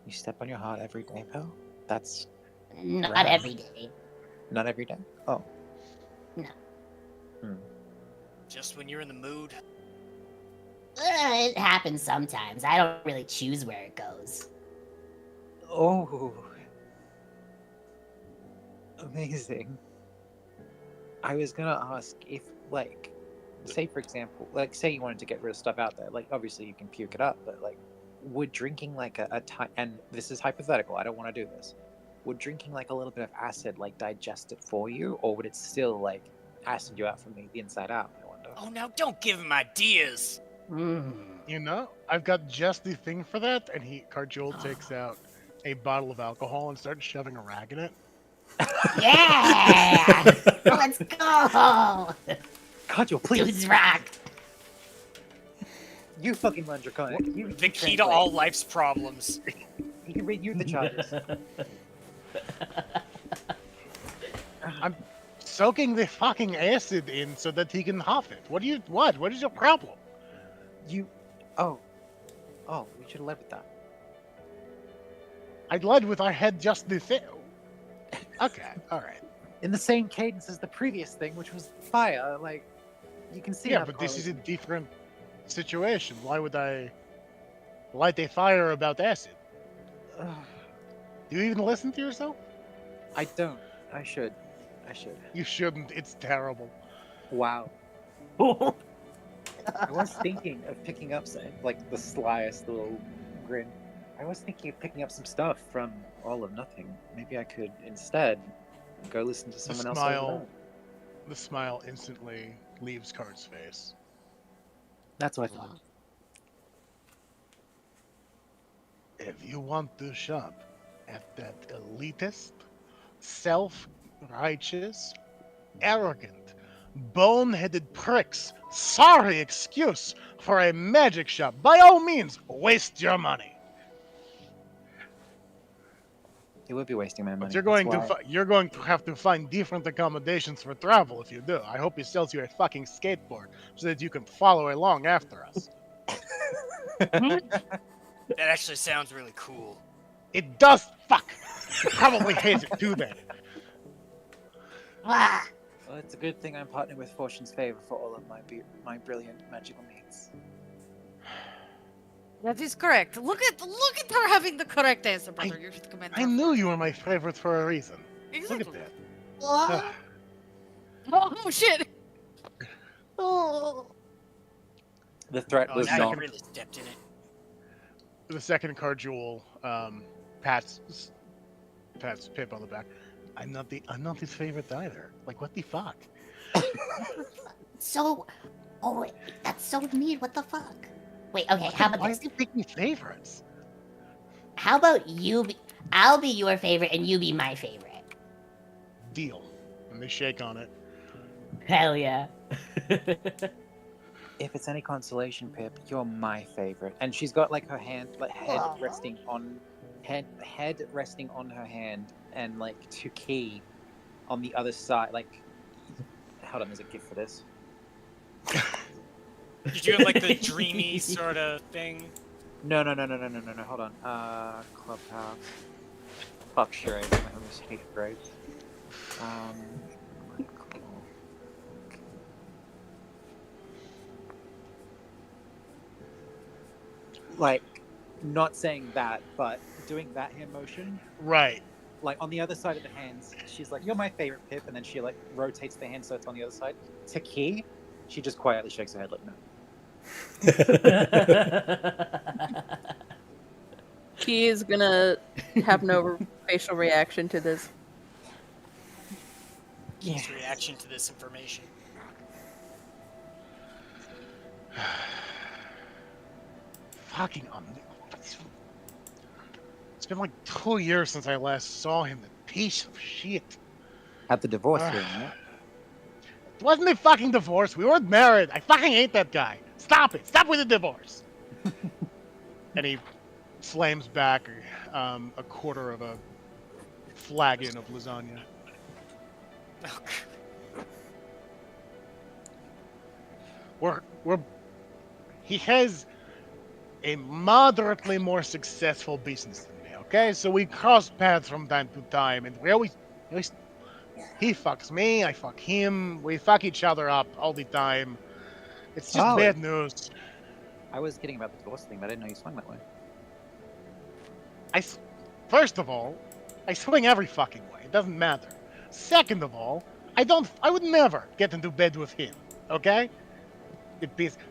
You step on your heart every day, pal? That's Not Right. every day. not every day? Oh. No. Just when you're in the mood. It happens sometimes. I don't really choose where it goes. Oh. Amazing. I was gonna ask if, say for example, say you wanted to get rid of stuff out there, obviously you can puke it up, but would drinking and this is hypothetical, I don't want to do this, would drinking a little bit of acid digest it for you, or would it still acid you out from the inside out, I wonder? Oh, now don't give him ideas. You know, I've got just the thing for that. And Cardjul takes out a bottle of alcohol and starts shoving a rag in it. Yeah! Let's go! Kajo, please! Dude's rock! You fucking run Draconic. The key to all life's problems. You can read you the charges. I'm soaking the fucking acid in so that he can huff it. What is your problem? Oh, we should have led with that. I led with I had just the thing. Okay, alright. In the same cadence as the previous thing, which was fire, you can see. Yeah, how but the this is a correlation- different situation. Why would I light a fire about acid? Ugh, Do you even listen to yourself? I don't. I should. You shouldn't. It's terrible. Wow. I was thinking of picking up the slyest little grin. I was thinking of picking up some stuff from All of Nothing. Maybe I could instead go listen to someone else. The smile instantly leaves Card's face. That's what I thought. If you want to shop at that elitist, self-righteous, arrogant, bone-headed prick's sorry excuse for a magic shop, by all means, waste your money. It would be wasting my money. But you're going to have to find different accommodations for travel if you do. I hope he sells you a fucking skateboard so that you can follow along after us. That actually sounds really cool. It does. Fuck. You probably hate it too then. Ah, Well, it's a good thing I'm partnered with Fortune's Favor for all of my brilliant magical needs. That is correct. Look at her having the correct answer, brother. You should commend I her. knew you were my favorite for a reason. Exactly. Look at that. what? Oh shit! Oh. The threat Oh, was now not. you really stepped in it. The second Cardjul pats Pip on the back. I'm not his favorite either. What the fuck? So, wait, that's so mean. What the fuck? Wait, okay. How Why about are this? you picking favorites? How about you? I'll be your favorite, and you be my favorite. Deal. And they shake on it. Hell yeah. If it's any consolation, Pip, you're my favorite. And she's got like her hand, like head Aw. resting on head resting on her hand, and like to key on the other side. Like, hold on, there's a gift for this. Did you have like the dreamy sort of thing? No. Hold on. Clubhouse. Fuck charades. I almost hate charades. Like, not saying that, but doing that hand motion. Right. Like on the other side of the hands, she's like, "You're my favorite, Pip," and then she like rotates the hand so it's on the other side. To key, she just quietly shakes her head like, "No." He is gonna have no facial reaction to this. His reaction to this information. Fucking It's been like 2 years since I last saw him. That piece of shit. At the divorce hearing, right? It wasn't a fucking divorce. We weren't married. I fucking hate that guy. Stop it. Stop with the divorce. And he slams back a quarter of a flagon of lasagna. He has a moderately more successful business than me, okay? So we cross paths from time to time, and we always he fucks me, I fuck him, we fuck each other up all the time. It's just bad news. I was kidding about the divorce thing, but I didn't know you swung that way. First of all, I swing every fucking way. It doesn't matter. Second of all, I would never get into bed with him, okay?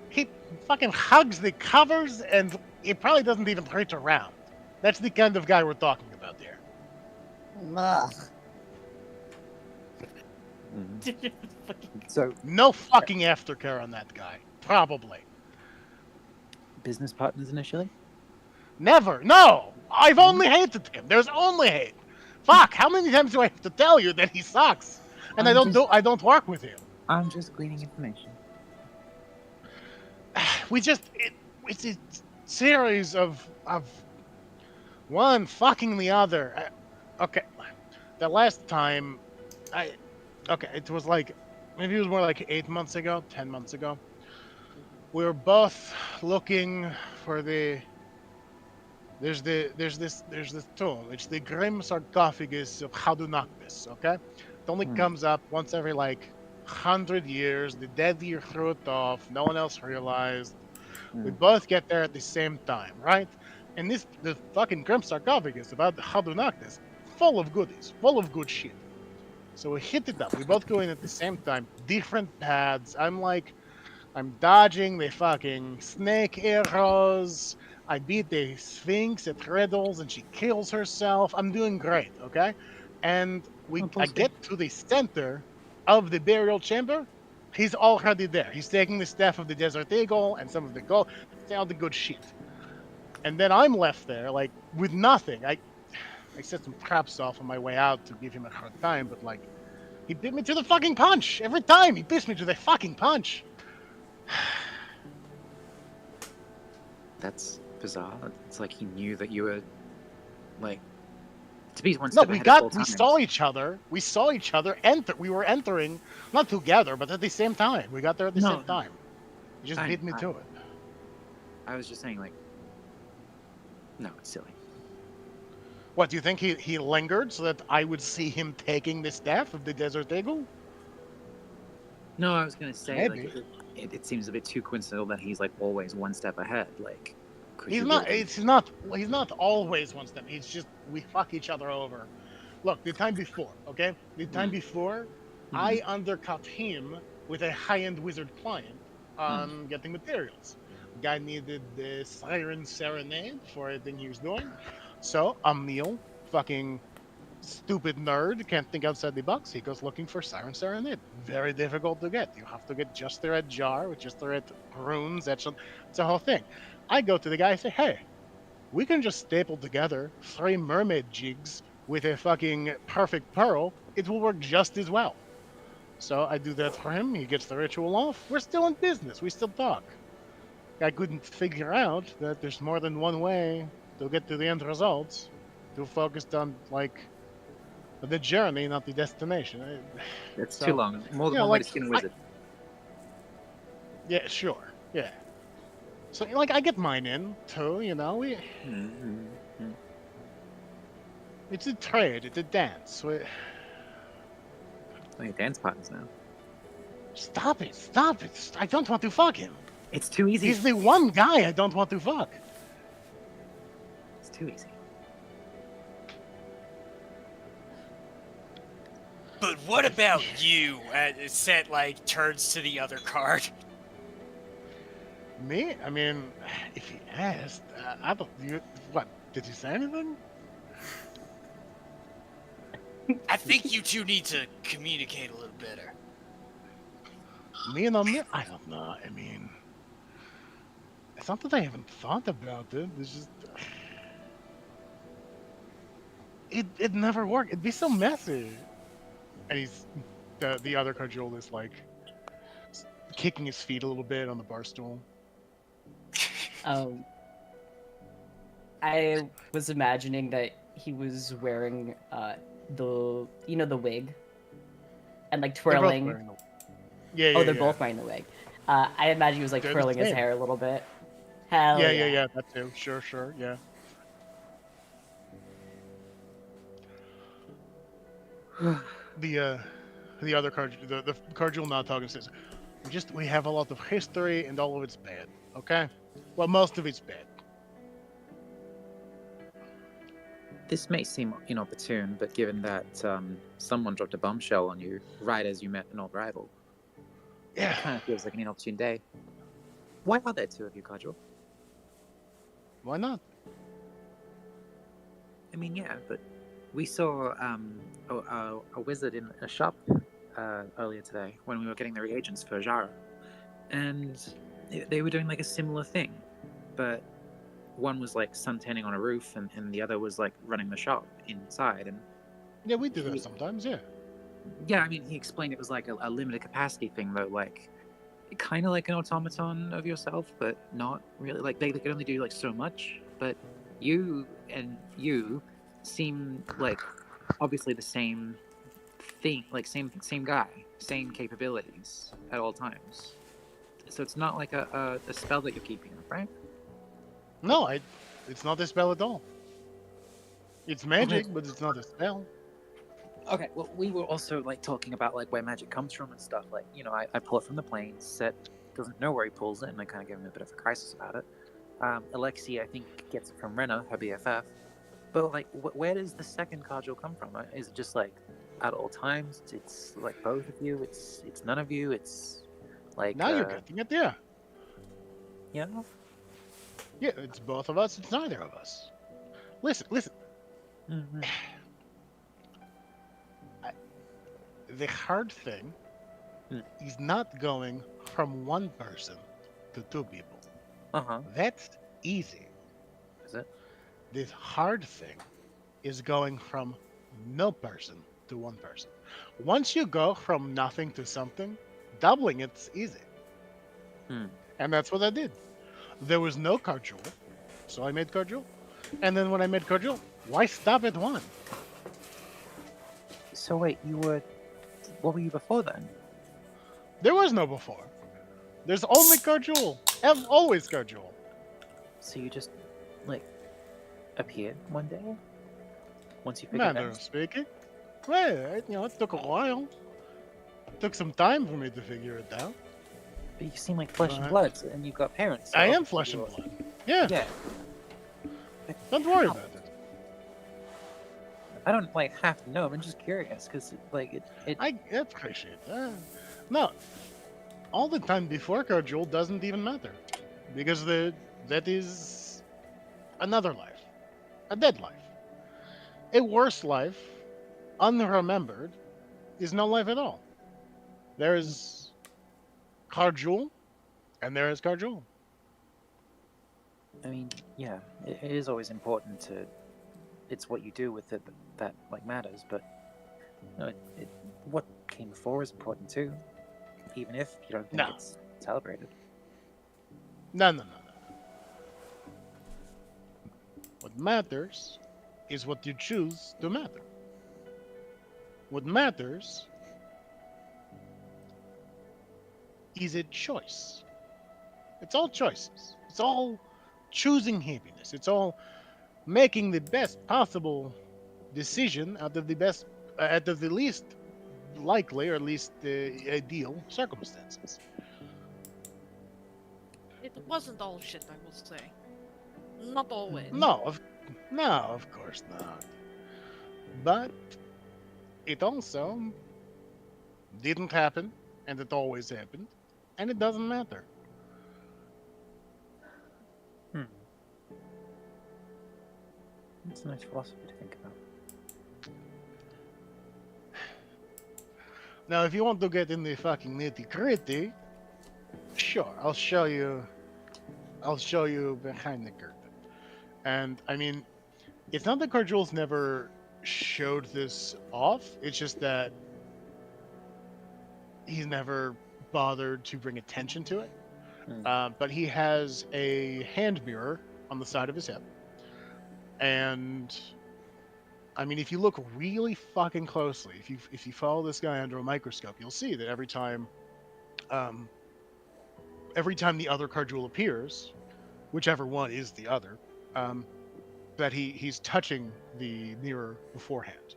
He fucking hugs the covers, and he probably doesn't even reach around. That's the kind of guy we're talking about there. Ugh. So, No fucking aftercare on that guy. Probably. business partners initially? Never. No! I've only hated him. There's only hate. Fuck, how many times do I have to tell you that he sucks? And I don't work with him. I'm just gleaning information. It's a series of one fucking the other. Okay, the last time it was like, maybe it was more like 8 months ago, 10 months ago. We were both looking for there's this tomb. It's the grim sarcophagus of Hadunakis, okay? It only comes up once every like 100 years. The dead year threw it off. No one else realized. We both get there at the same time, right? And the fucking grim sarcophagus about Hadunakis, full of goodies, full of good shit. So we hit it up. We both go in at the same time, different paths. I'm dodging the fucking snake arrows. I beat the Sphinx at riddles, and she kills herself. I'm doing great, okay? And I get to the center of the burial chamber. He's already there. He's taking the staff of the Desert Eagle and some of the gold, all the good shit. And then I'm left there, like, with nothing. I set some traps off on my way out to give him a hard time, but, like, he beat me to the fucking punch. Every time he beats me to the fucking punch. That's bizarre. It's like he knew that you were, like, to be one step ahead of all we saw each other. We saw each other enter. We were entering, not together, but at the same time. We got there at the same time. He just beat me to it. I was just saying, like, no, it's silly. What, do you think he lingered so that I would see him taking the staff of the Desert Eagle? No, I was gonna say, Maybe. like, it seems a bit too coincidental that he's like always one step ahead. Like, He's not always one step. It's just we fuck each other over. Look, the time before, okay? The time before, I undercut him with a high-end wizard client on getting materials. The guy needed the Siren Serenade for everything he was doing. So, Emil, fucking stupid nerd, can't think outside the box. He goes looking for Siren Serenade. Very difficult to get. You have to get just the right jar with just the right runes. It's a whole thing. I go to the guy and say, hey, we can just staple together 3 mermaid jigs with a fucking perfect pearl. It will work just as well. So I do that for him. He gets the ritual off. We're still in business. We still talk. I couldn't figure out that there's more than one way to get to the end results. Too focused on the journey, not the destination. It's So, too long. More than you know, one way like, to skin a wizard. Yeah, sure. Yeah. So I get mine in too. It's a trade. It's a dance. Oh, your dance partners now. Stop it! Stop it! I don't want to fuck him. It's too easy. He's the one guy I don't want to fuck. It's too easy. But what about you? Set turns to the other card. Me? I mean, if he asked, I don't. What? Did he say anything? I think you two need to communicate a little better. Me and Amir? I don't know. I mean, it's not that I haven't thought about it. It's just it never worked. It'd be so messy. And he's the other cajole is kicking his feet a little bit on the bar stool. I was imagining that he was wearing the wig and twirling. They're both wearing the wig. I imagine he was They're the twirling his same. hair a little bit. Hell Yeah, that too. Sure, yeah. The other card, the cardinal not talking says, we have a lot of history and all of it's bad. Okay, well, most of it's bad. This may seem inopportune, but given that someone dropped a bombshell on you right as you met an old rival, Yeah. it kind of feels like an inopportune day. Why are there two of you, Cardinal? Why not? I mean, yeah, but we saw a wizard in a shop earlier today when we were getting the reagents for Jara, and they were doing a similar thing, but one was suntanning on a roof, and the other was running the shop inside. And Yeah, we do that sometimes. Yeah. yeah, I mean, he explained it was a limited capacity thing, though, kind of like an automaton of yourself, but not really. They could only do so much, but you seem obviously the same thing, same guy, same capabilities at all times. So it's not a spell that you're keeping up, right? No, it's not a spell at all. It's magic, but it's not a spell. Okay, well, we were also talking about where magic comes from and stuff. I pull it from the plains. Set doesn't know where he pulls it, and I kind of give him a bit of a crisis about it. Alexi, I think, gets it from Rena, her BFF. But where does the second cardinal come from? Is it just at all times? It's both of you. It's none of you. It's Now you're getting it. Yeah. Yeah. Yeah, it's both of us. It's neither of us. Listen. Mm-hmm. The hard thing is not going from one person to two people. That's easy. Is it? The hard thing is going from no person to one person. Once you go from nothing to something, doubling it's easy. And that's what I did. There was no cardinal, so I made cardinal. And then when I made cardinal, why stop at one? So wait, what were you before then? There was no before. There's only cardinal. Always cardinal. So you just appeared one day once you figured it Manner out? of speaking. Well, it took a while. It took some time for me to figure it out. But you seem like flesh and blood, and you've got parents. So I am flesh and blood. Yeah. Yeah. Don't worry about it. I don't have to know. I'm just curious because I appreciate that. No, all the time before cardinal doesn't even matter, because that is another life, a dead life. A worse life, unremembered, is no life at all. There is cardinal, and there is cardinal. I mean, yeah, it is always important to. It's what you do with it that matters. But what came before is important too, even if you don't think No. it's celebrated. No. What matters is what you choose to matter. What matters is a choice. It's all choices. It's all choosing happiness. It's all making the best possible decision out of the least likely or least ideal circumstances. It wasn't all shit, I will say. Not always. No, of course not. But it also didn't happen, and it always happened, and it doesn't matter. It's a nice philosophy to think about. Now, if you want to get in the fucking nitty gritty, sure, I'll show you behind the curtain. And I mean, it's not that Cardjul's never showed this off. It's just that he's never bothered to bring attention to it. But he has a hand mirror on the side of his hip. And I mean, if you look really fucking closely, if you follow this guy under a microscope, you'll see that every time the other Cardjul appears, whichever one is the other, that he's touching the mirror beforehand,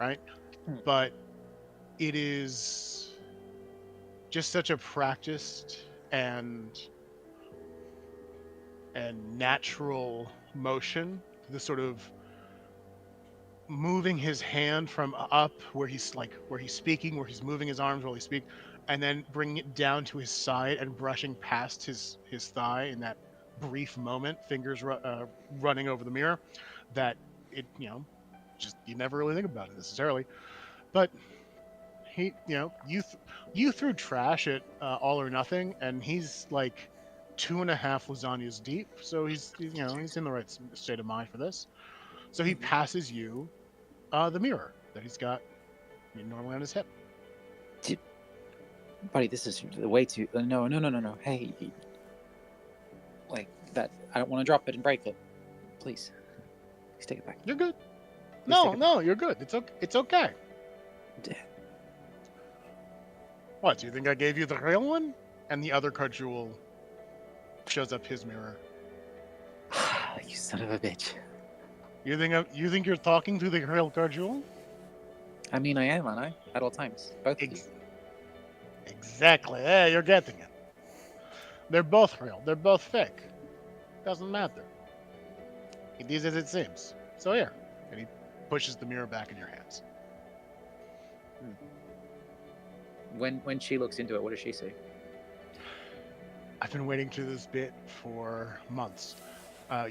right? But it is just such a practiced and natural motion, the sort of moving his hand from up where he's speaking, where he's moving his arms while he speaks, and then bringing it down to his side and brushing past his thigh in that brief moment, fingers running over the mirror, that it, just you never really think about it necessarily. But he, you threw trash at All or Nothing, and he's like 2.5 lasagnas deep, so he's in the right state of mind for this. So he passes you the mirror that he's got normally on his hip. Buddy, this is way too... No. Hey. Like, that... I don't want to drop it and break it. Please. Please take it back. You're good. Please take it No, you're good. It's okay. What, do you think I gave you the real one? And the other Cardjul shows up his mirror. You son of a bitch. You think you're talking to the real Cardjul? I mean, I am, aren't I? At all times. Both of you. Exactly. Yeah, you're getting it. They're both real. They're both fake. Doesn't matter. It is as it seems. So here. And he pushes the mirror back in your hands. When she looks into it, what does she see? I've been waiting to this bit for months.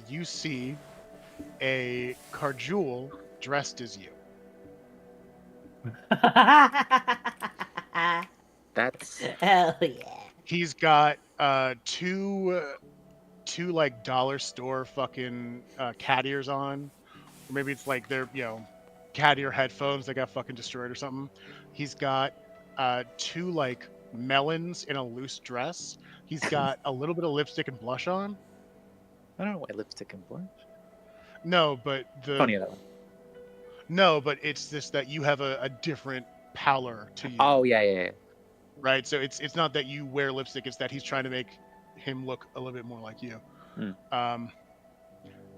You see a Cardjul dressed as you. That's... Hell yeah. He's got two like dollar store fucking cat ears on. Or maybe it's like they're, cat ear headphones that got fucking destroyed or something. He's got 2 like melons in a loose dress. He's got a little bit of lipstick and blush on. I don't know why lipstick and blush. No, but Funny that one. No, but it's just that you have a different pallor to you. Oh, yeah. Right? So it's not that you wear lipstick, it's that he's trying to make him look a little bit more like you.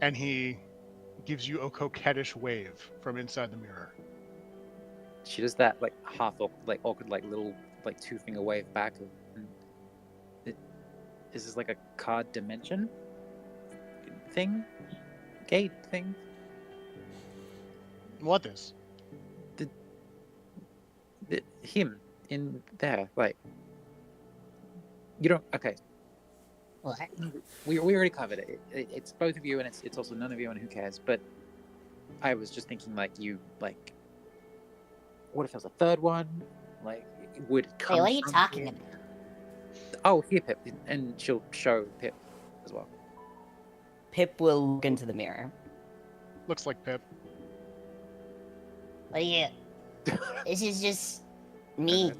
And he gives you a coquettish wave from inside the mirror. She does that like half awkward like little like 2-finger wave back. Is this like a card dimension thing? Gate thing? What is? Him in there, like, you don't. Okay, What? we already covered it. It's both of you, and it's also none of you, and who cares? But I was just thinking, like, what if there was a third one? Like, would it come? Wait, what are you from talking here? about? Oh, here, Pip, and she'll show Pip as well. Pip will look into the mirror. Looks like Pip. What are you? This is just me.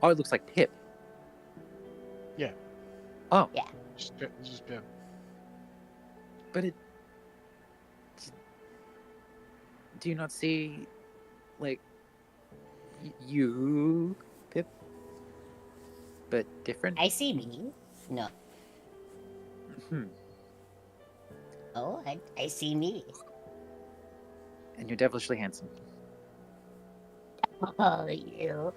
Oh, it looks like Pip. Yeah. Oh. Yeah. Just Pip. But it. Do you not see, like, you, Pip? But different? I see me. No. Oh, I see me. And you're devilishly handsome. Oh, you.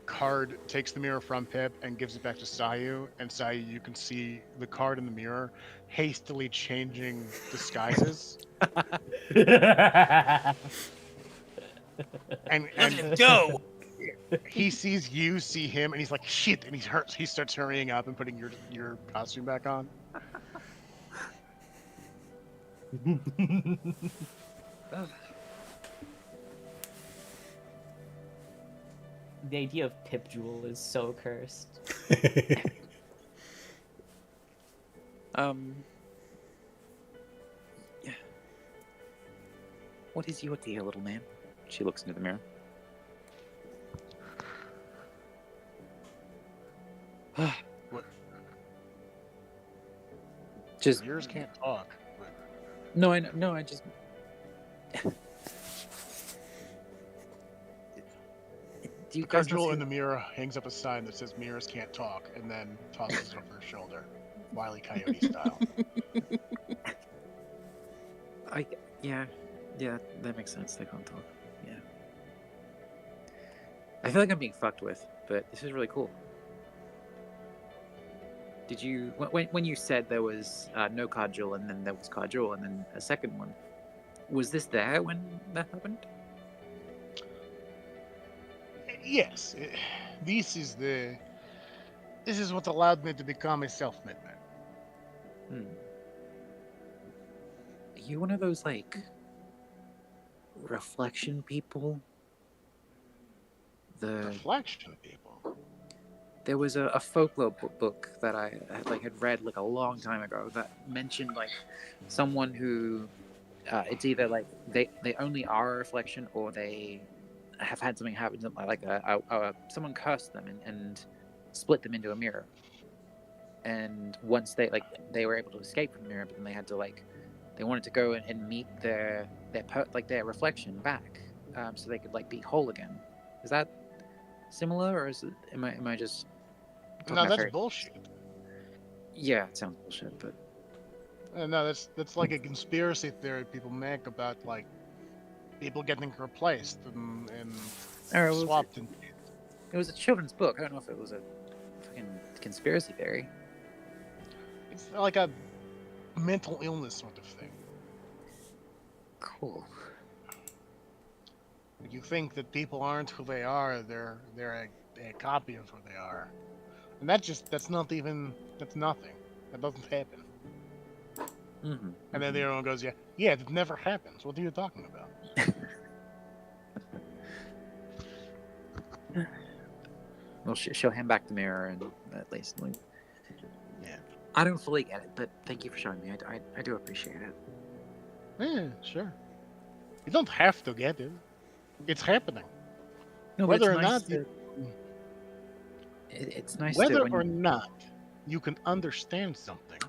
Card takes the mirror from Pip and gives it back to Sayu, and Sayu, you can see the card in the mirror hastily changing disguises. and Look at him go! he sees you, see him, and he's like, shit, and he starts hurrying up and putting your costume back on. The idea of Pip Jewel is so cursed. Yeah. What is your deal, little man? She looks into the mirror. What? Just Yours can't talk. But... no, I just. Do you guys Cardjewel in the mirror hangs up a sign that says "Mirrors can't talk," and then tosses it over his shoulder, Wile E. Coyote style. Yeah, that makes sense. They can't talk. Yeah. I feel like I'm being fucked with, but this is really cool. Did you when you said there was no Cardjewel and then there was Cardjewel and then a second one? Was this there when that happened? Yes, this is what allowed me to become a self-made man. Are you one of those like reflection people? Reflection people. There was a folklore book that I had read like a long time ago that mentioned like someone who it's either like they only are a reflection or they have had something happen to them, like someone cursed them and split them into a mirror. And once they were able to escape from the mirror, but then they had to they wanted to go and meet their reflection back, so they could be whole again. Is that similar, or is it? Am I just? No, that's bullshit. Yeah, it sounds bullshit, but. No, that's like a conspiracy theory people make about people getting replaced and swapped. It was a children's book. I don't know if it was a fucking conspiracy theory. It's like a mental illness sort of thing. Cool. You think that people aren't who they are; they're a copy of who they are, and that's nothing. That doesn't happen. Mm-hmm. And then the other one goes, yeah, it never happens. What are you talking about? Well, she'll hand back the mirror and at least. Yeah. I don't fully get it, but thank you for showing me. I do appreciate it. Yeah, sure. You don't have to get it. It's happening. No, whether it's or nice not it's nice whether to, or not you can understand something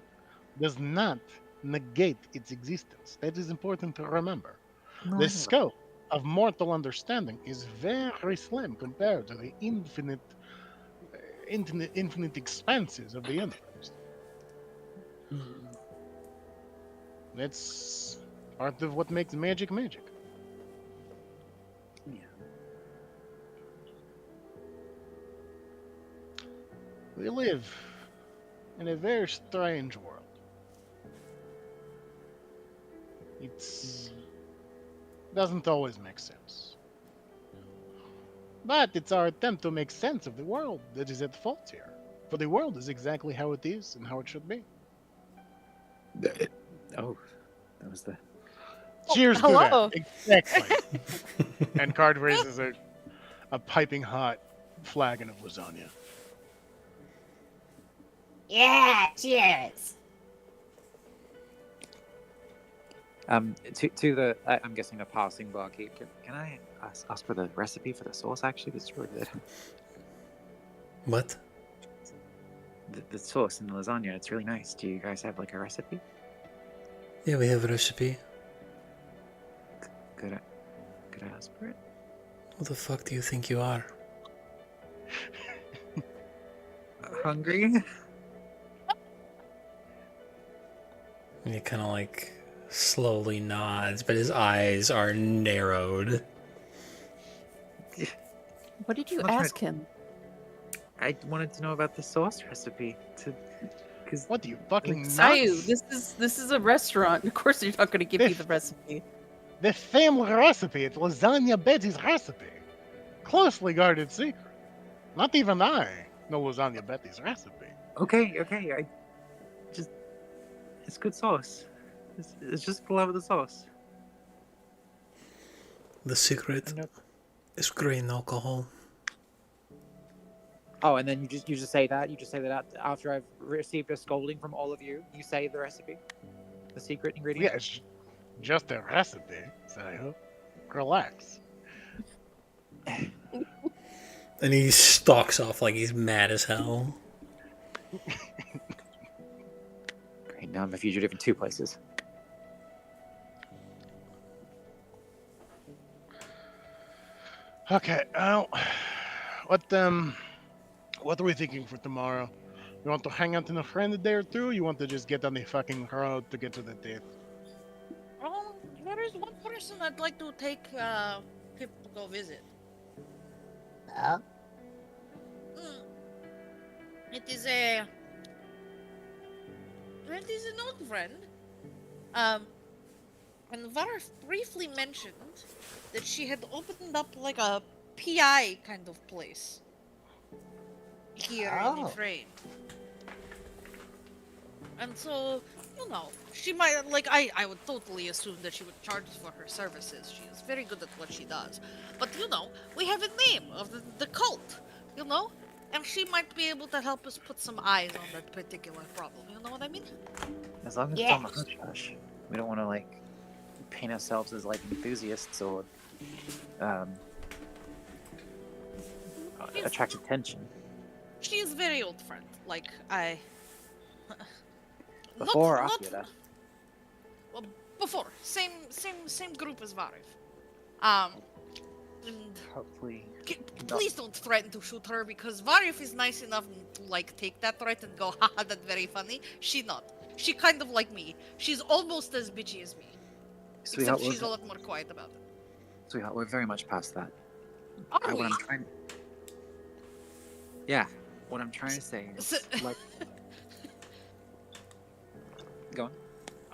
does not negate its existence. That is important to remember. The scope of mortal understanding is very slim compared to the infinite expanses of the universe. That's part of what makes magic magic. Yeah. We live in a very strange world. It doesn't always make sense. But it's our attempt to make sense of the world that is at fault here. For the world is exactly how it is and how it should be. Oh, that was the... Cheers to hello. that. Exactly. And Card raises a piping hot flagon of lasagna. Yeah, cheers. To the I'm guessing a passing barkeep. Can I ask for the recipe for the sauce? Actually, this is really good. What? The sauce in the lasagna, it's really nice. Do you guys have like a recipe? Yeah, we have a recipe. Could I ask for it? Who the fuck do you think you are? Hungry? And he kind of like slowly nods, but his eyes are narrowed. What did you What's ask him? I wanted to know about the sauce recipe. Because What do you fucking Sayu, nuts? this is a restaurant. Of course, you're not going to give you the recipe. The family recipe. It's Lasagna Betty's recipe. Closely guarded secret. Not even I know Lasagna Betty's recipe. okay, it's good sauce. It's just the love of the sauce. The secret is grain alcohol. Oh, and then you just say that. You just say that after I've received a scolding from all of you. You say the recipe, the secret ingredient. Yeah, it's just a recipe, Sayu. Relax. And he stalks off like he's mad as hell. Great. Now I'm a fugitive in two places. Okay, what are we thinking for tomorrow? You want to hang out in a friend a day or two? You want to just get on the fucking road to get to the date? There is one person I'd like to take people to go visit. Oh, It is an old friend. And Varf briefly mentioned that she had opened up like a PI kind of place here in the Oh. train. And so, she might, I would totally assume that she would charge for her services. She is very good at what she does. But, we have a name of the cult, And she might be able to help us put some eyes on that particular problem. You know what I mean? As long as it's on the hush hush. We don't want to paint ourselves as enthusiasts or attract attention. She is very old friend. Before or after that? Well, before. Same group as Varif. And Hopefully. please don't threaten to shoot her because Varif is nice enough to take that threat and go, haha, that's very funny. She not. She kind of like me. She's almost as bitchy as me. Sweetheart, Except she's a lot more quiet about it. Sweetheart, we're very much past that. Are we? Yeah, what I'm trying to say is, Go on.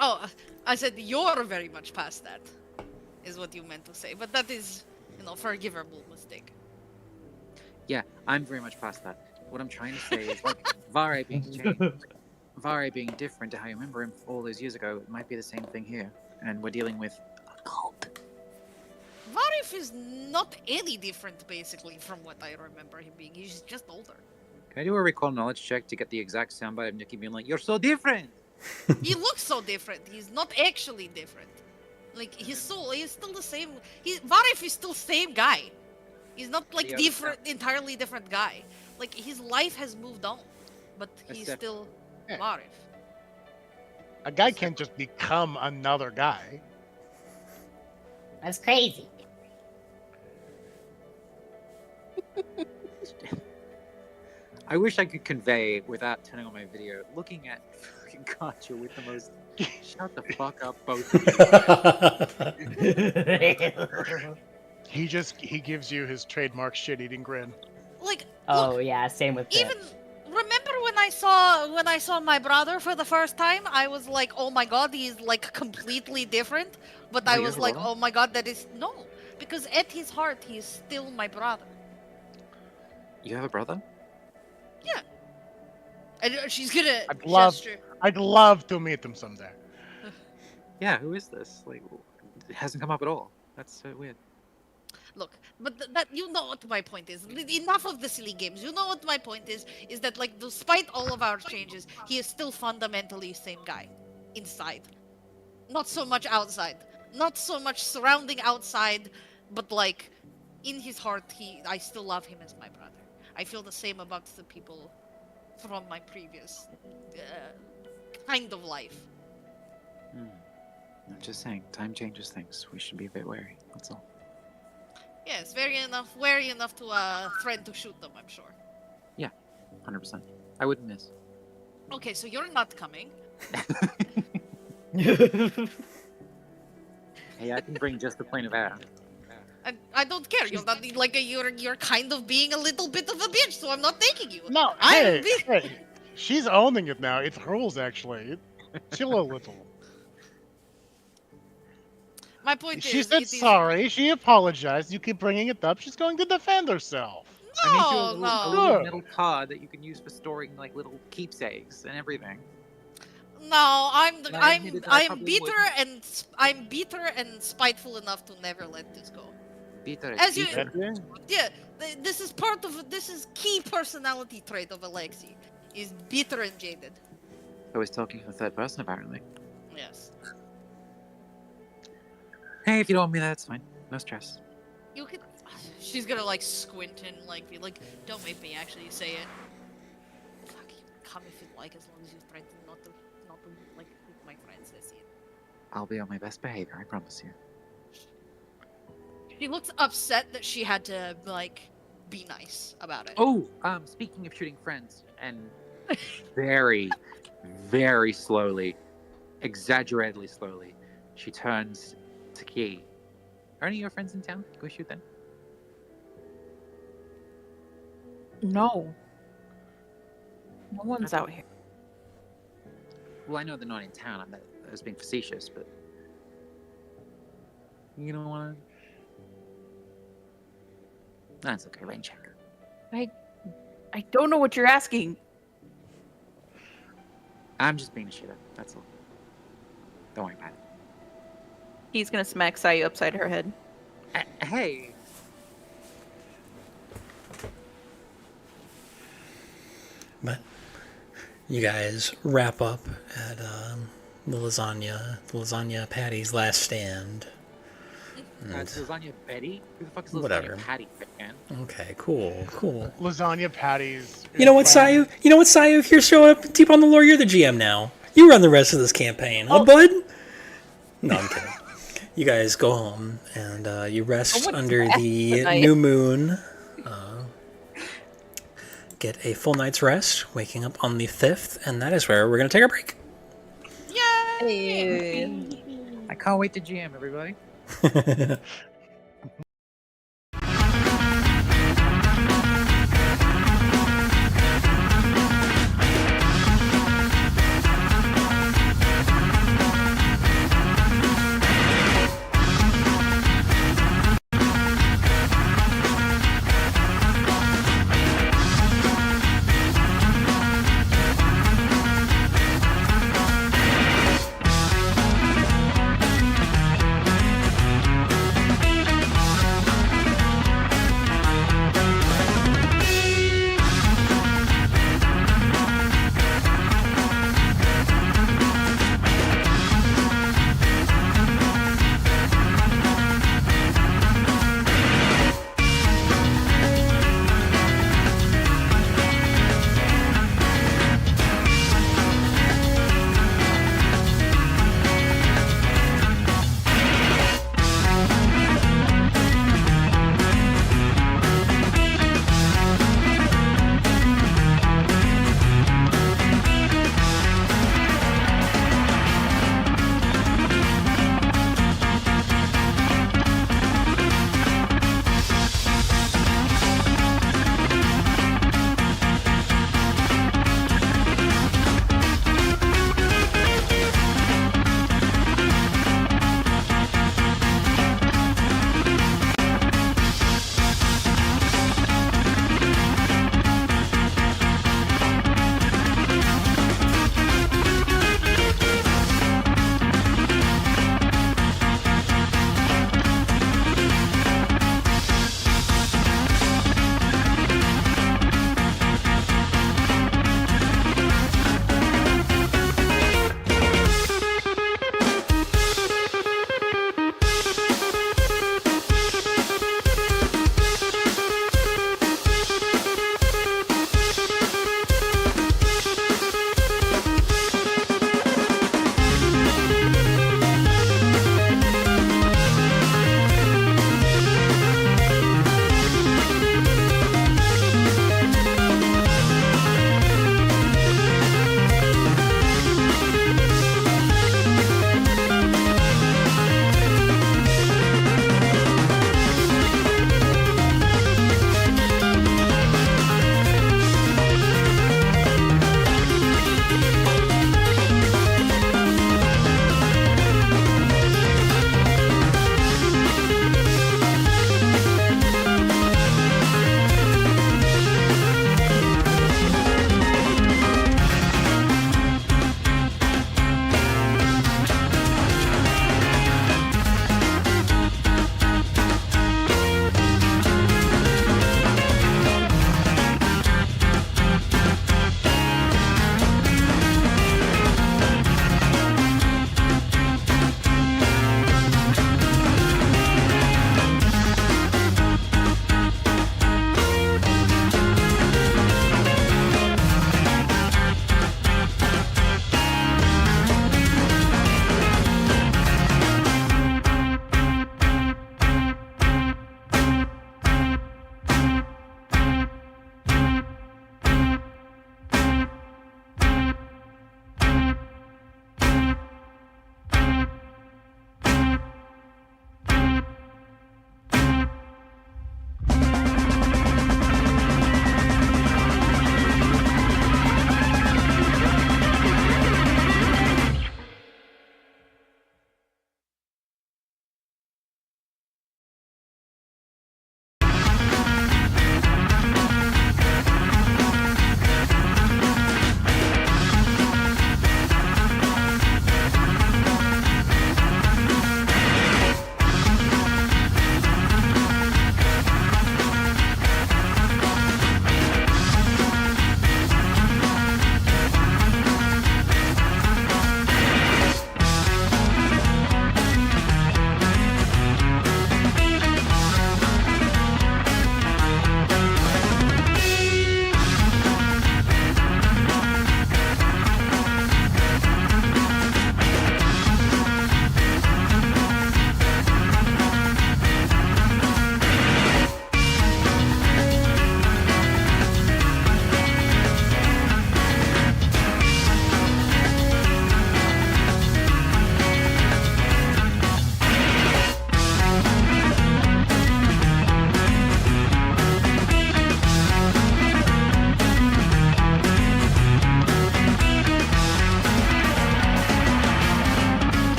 Oh, I said you're very much past that, is what you meant to say. But that is, forgivable mistake. Yeah, I'm very much past that. What I'm trying to say is, Vare being changed, Vare being different to how you remember him all those years ago, it might be the same thing here. And we're dealing with a cult. Varif is not any different, basically, from what I remember him being. He's just older. Can I do a recall knowledge check to get the exact soundbite of Nikki being like, "You're so different"? He looks so different. He's not actually different. He's still the same. Varif is still same guy. He's not entirely different guy. His life has moved on, but he's still Varif. A guy can't just become another guy. that's crazy. I wish I could convey without turning on my video, looking at fucking Katya with the most shut the fuck up both of you. He gives you his trademark shit-eating grin. Oh Look, yeah, same with even Pip. remember when I saw my brother for the first time, I was like, oh my god, he's completely different. But I was like, oh my god, that is no, because at his heart, he is still my brother. You have a brother? Yeah. And she's gonna I'd love to meet him someday. Yeah, who is this? It hasn't come up at all. That's so weird. Look, but that you know what my point is. Enough of the silly games. You know what my point is that despite all of our changes, he is still fundamentally the same guy inside. Not so much outside. Not so much surrounding outside, but like in his heart, I still love him as my brother. I feel the same about the people from my previous kind of life. I'm just saying, time changes things. We should be a bit wary. That's all. Yes, wary enough to threaten to shoot them, I'm sure. 100%. I wouldn't miss. Okay, so you're not coming. Hey, I can bring just a plane of air. I don't care. You're not like you're kind of being a little bit of a bitch, so I'm not taking you. No, I'm hey, she's owning it now. It's rules, actually. Chill a little. My point She is, said it is- sorry. She apologized. You keep bringing it up. She's going to defend herself. I made you No, a no, little Sure. metal card that you can use for storing like little keepsakes and everything. no. And I admitted that I I'm probably I'm bitter and spiteful enough to never let this go. Peter, As you- Peter. Yeah, this is key personality trait of Alexei, is bitter and jaded. I was talking in the third person, apparently. Yes. Hey, if you don't want me, that's fine. No stress. You could. She's gonna like squint and like be like, "Don't make me actually say it." Fuck, you can come if you like, as long as you try to not to like with my friends. That's it. I'll be on my best behavior, I promise you. She looks upset that she had to like be nice about it. Oh, speaking of shooting friends, and very, very slowly, exaggeratedly slowly, she turns to Key. Are any of your friends in town? Can we shoot them? No. No one's out here. Well, I know they're not in town. I was being facetious, but you don't want to. That's okay. Rain check. I don't know what you're asking. I'm just being a shooter. That's all. Don't worry about it. He's gonna smack Sayu upside her head. Hey. But you guys wrap up at the lasagna Patty's last stand. And- Lasagna Betty? Who the fuck is Whatever. Lasagna Patty, man? okay, cool. Lasagna patties. You know what, Sayu? If you're showing up deep on the lore, you're the GM now. You run the rest of this campaign, huh, bud? No, I'm kidding. You guys go home and you rest went under fast the tonight. new moon. Get a full night's rest, waking up on the 5th, and that is where we're going to take our break. Yay! I can't wait to GM, everybody.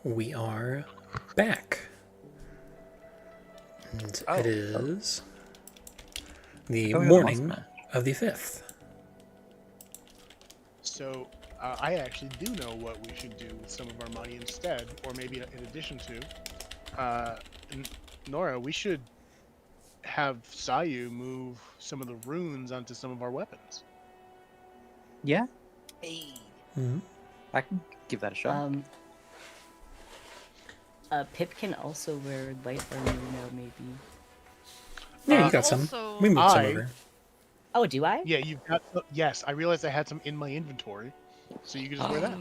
we are back. And it is the Oh, yeah, morning awesome. of the 5th. So I actually do know what we should do with some of our money instead, or maybe in addition to. Nora, we should have Sayu move some of the runes onto some of our weapons. Yeah, Hey. Mm-hmm. I can give that a shot. Pip can also wear light armor now, maybe. Yeah, you Uh, got some. also- We moved some I- over. Oh, do I? Yeah, you've got. Yes, I realized I had some in my inventory, so you can just wear that.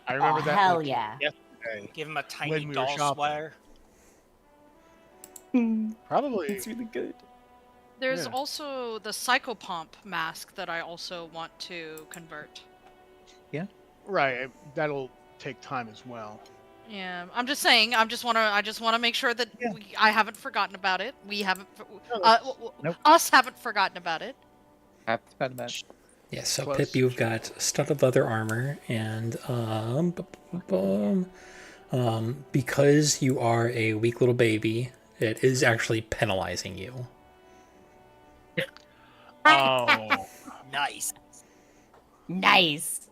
I remember Oh, that. hell like, yeah. Yesterday, Give him a tiny When we were doll shopping. sweater. probably. It's really good. There's Yeah. also the psychopomp mask that I also want to convert. Right. That'll take time as well. Yeah, I'm just saying. I just want to make sure that Yeah. I haven't forgotten about it. We haven't. Nope. Us haven't forgotten about it. Happy about that. Yeah, so Close. Pip, you've got studded leather armor, and because you are a weak little baby, it is actually penalizing you. Oh. Nice. Nice.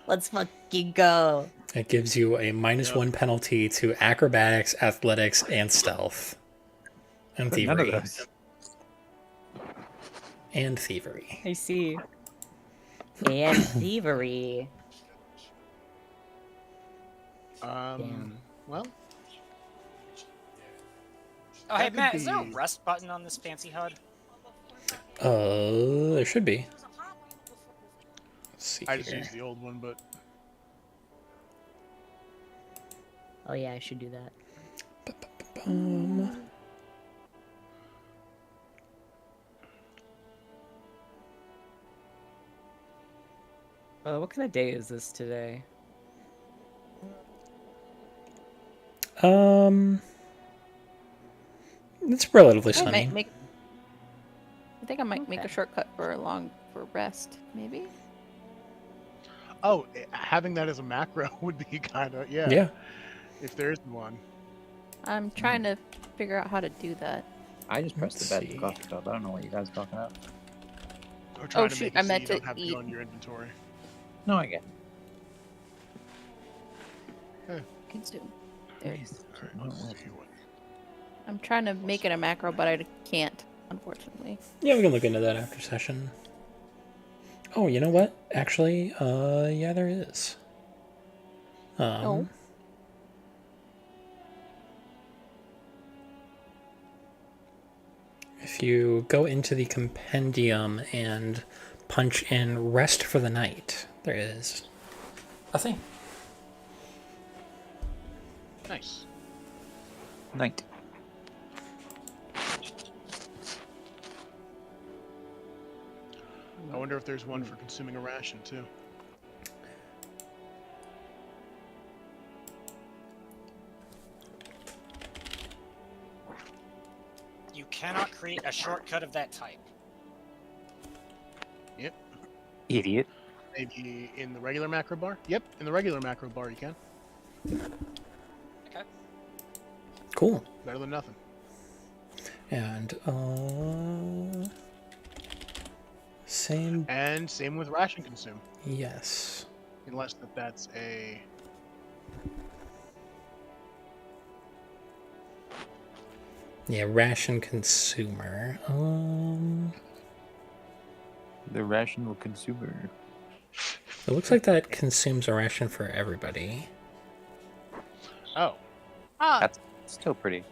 Let's fucking go. It gives you a -1 penalty to acrobatics, athletics, and stealth. And But none of thievery. those. And thievery. I see. And thievery. Damn. Well, Oh, hey That could Matt, is there a be- rest button on this fancy HUD? There should be. Let's see I just here. used the old one, but Oh yeah, I should do that. What kind of day is this today? It's relatively I sunny. think I might make a Okay. shortcut for rest, maybe. having that as a macro would be kind of Yeah. If there is one. I'm trying to figure out how to do that. I just pressed Let's the bed see. to coffee cup. I don't know what you guys are talking about. Or trying to shoot, make it I so meant you to don't have to eat. go in your inventory. No, I get Consume. it. Alright, let's see what. I'm trying to make it a macro, but I can't, unfortunately. Yeah, we can look into that after session. Oh, you know what? Actually, yeah, there is. Oh. If you go into the compendium and punch in rest for the night, there is a thing. Nice. Night. I wonder if there's one for consuming a ration too. You cannot create a shortcut of that type. Idiot. Maybe in the regular macro bar? Yep, in the regular macro bar you can. Okay. Cool. Better than nothing. And same. And same with ration consume. Yes. Unless that's a Yeah, ration consumer. The rational consumer. It looks like that consumes a ration for everybody. Oh. Ah, That's still pretty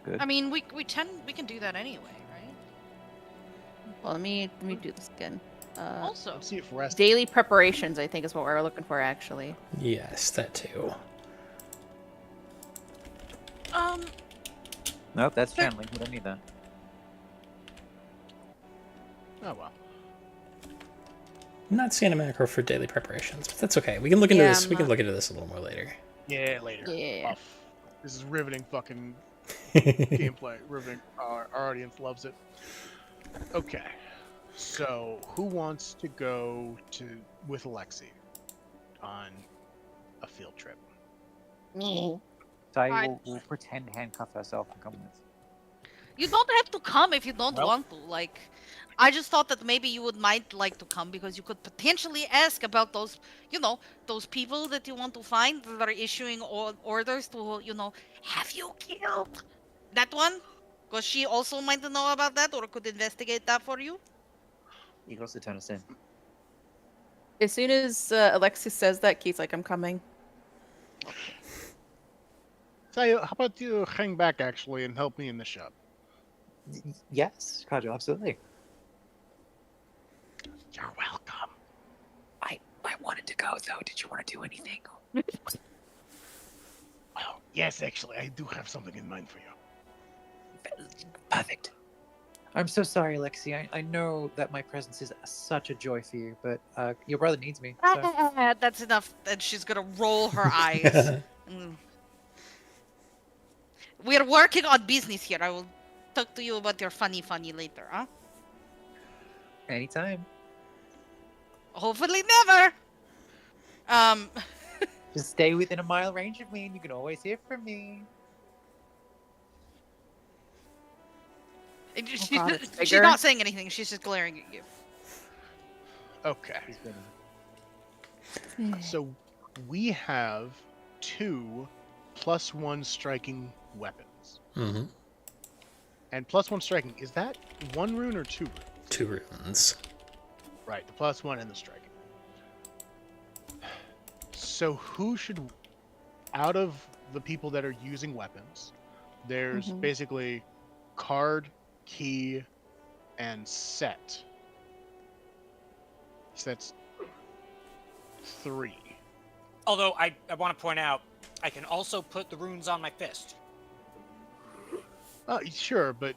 good. I mean, we can do that anyway, right? Well, let me do this again. Also, Let's see if rest Daily preparations, I think, is what we're looking for, actually. Yes, that too. Nope, that's channeling. We don't need that. Oh well. I'm not seeing a macro for daily preparations, but that's okay. We can look into Yeah, this. I'm We can not- look into this a little more later. Yeah, later. Yeah. Buff. This is riveting fucking gameplay. Riveting. Our audience loves it. Okay. So, who wants to go with Alexi on a field trip. Me. Sai Alright. will pretend handcuff herself and come with. You don't have to come if you don't Well- want to. Like, I just thought that maybe you might like to come because you could potentially ask about those, those people that you want to find that are issuing orders to, have you killed that one? Because she also might know about that or could investigate that for you. You can also turn us in. As soon as Alexis says that, Keith's like, I'm coming. So how about you hang back actually and help me in the shop? Yes, Kajo, absolutely. You're welcome. I wanted to go though. Did you want to do anything? Well, yes, actually, I do have something in mind for you. Perfect. I'm so sorry, Lexi. I know that my presence is such a joy for you, but your brother needs me. So. That's enough. And she's gonna roll her eyes. Mm. We are working on business here. I will talk to you about your funny later, huh? Anytime. Hopefully never. Just stay within a mile range of me, and you can always hear from me. She's not saying anything. She's just glaring at you. Okay. So we have 2 +1 striking weapons. Mm-hmm. And +1 striking, is that 1 rune or 2 runes? 2 runes. Right, the +1 and the striking. So who should, out of the people that are using weapons, there's basically card, key, and set. So that's 3. Although I want to point out, I can also put the runes on my fist. Sure, but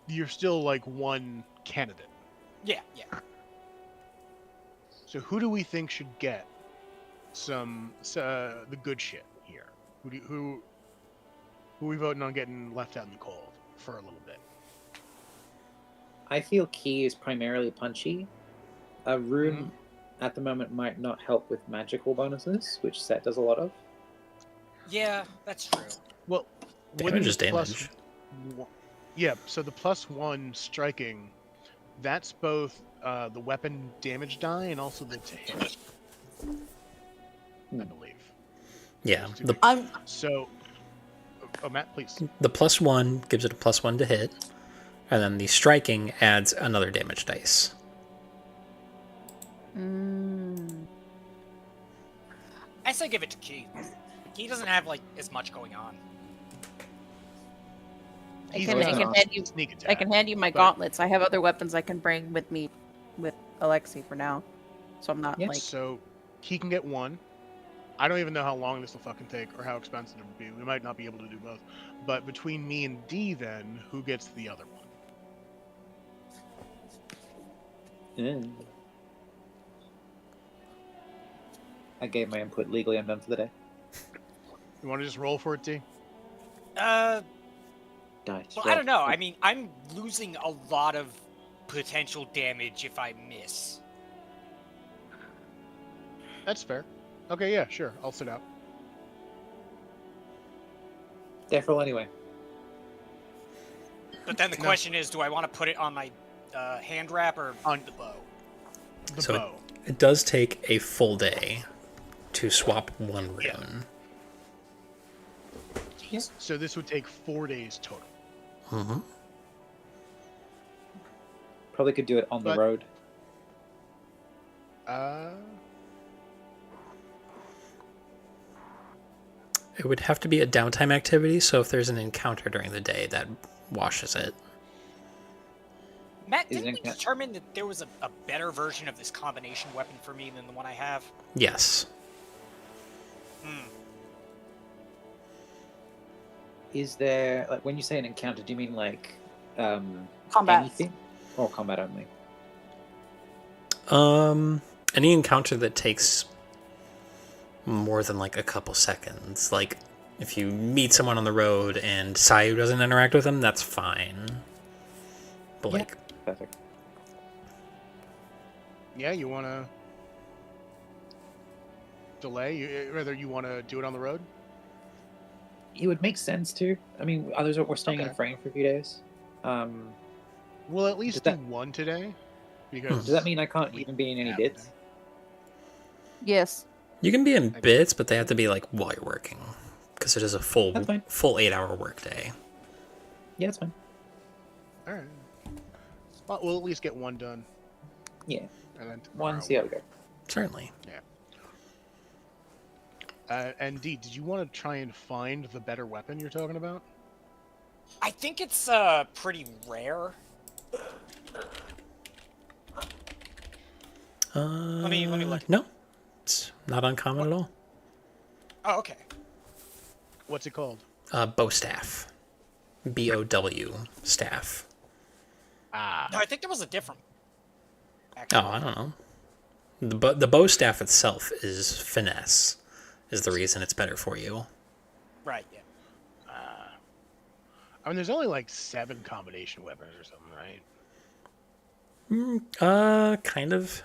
you're still like 1 candidate. Yeah. So who do we think should get the good shit here? Who we voting on getting left out in the cold for a little bit? I feel Key is primarily punchy. A rune at the moment might not help with magical bonuses, which Set does a lot of. Yeah, that's true. Well, Damage is wouldn't damage. Yeah, so the +1 striking, that's both the weapon damage die and also the to hit, I believe. Yeah. So, Matt, please. The +1 gives it a +1 to hit, and then the striking adds another damage dice. I say give it to Key. Key doesn't have as much going on. I He's can got hand you sneak attack. I can hand you my but- gauntlets. I have other weapons I can bring with me with Alexi for now. So I'm not like So he can get 1. I don't even know how long this will fucking take or how expensive it would be. We might not be able to do both. But between me and D, then who gets the other one? I gave my input legally. I'm done for the day. You want to just roll for it, D? Dice. Well, I don't know. I mean, I'm losing a lot of potential damage if I miss. That's fair. Okay, yeah, sure. I'll sit out. Therefore, anyway. But then the No. question is, do I want to put it on my hand wrap or on the bow? The So bow. it does take a full day to swap 1 rune. Yeah. So this would take 4 days total. Mm-hmm. Probably could do it on the But- road. It would have to be a downtime activity, so if there's an encounter during the day, that washes it. Matt, Is didn't it we a- determine that there was a better version of this combination weapon for me than the one I have? Yes. Is there, like, when you say an encounter, do you mean combat. anything? Or combat only? Any encounter that takes more than a couple seconds, like if you meet someone on the road and Sayu doesn't interact with them, that's fine. But Yeah. Perfect. Yeah, you want to... delay? Whether you want to do it on the road? It would make sense to. I mean, others we're staying in Okay. a frame for a few days. We'll at least Does do that- one today. Because Does that mean I can't we even be in any have bits? to. Yes. You can be in bits, but they have to be like while you're working, because it is a full That's fine. 8-hour workday. Yeah, it's fine. All right. Well, we'll at least get one done. Yeah, And then one. tomorrow See how we go. Certainly. And Dee, did you want to try and find the better weapon you're talking about? I think it's pretty rare. Let me look. No, it's not uncommon at all. Oh, okay. What's it called? Bow staff. BOW staff. Ah. No, I think there was a different. Oh, Actually. I don't know. The bow staff itself is finesse, is the reason it's better for you. Right. Yeah. I mean, there's only like 7 combination weapons or something, right? Kind of.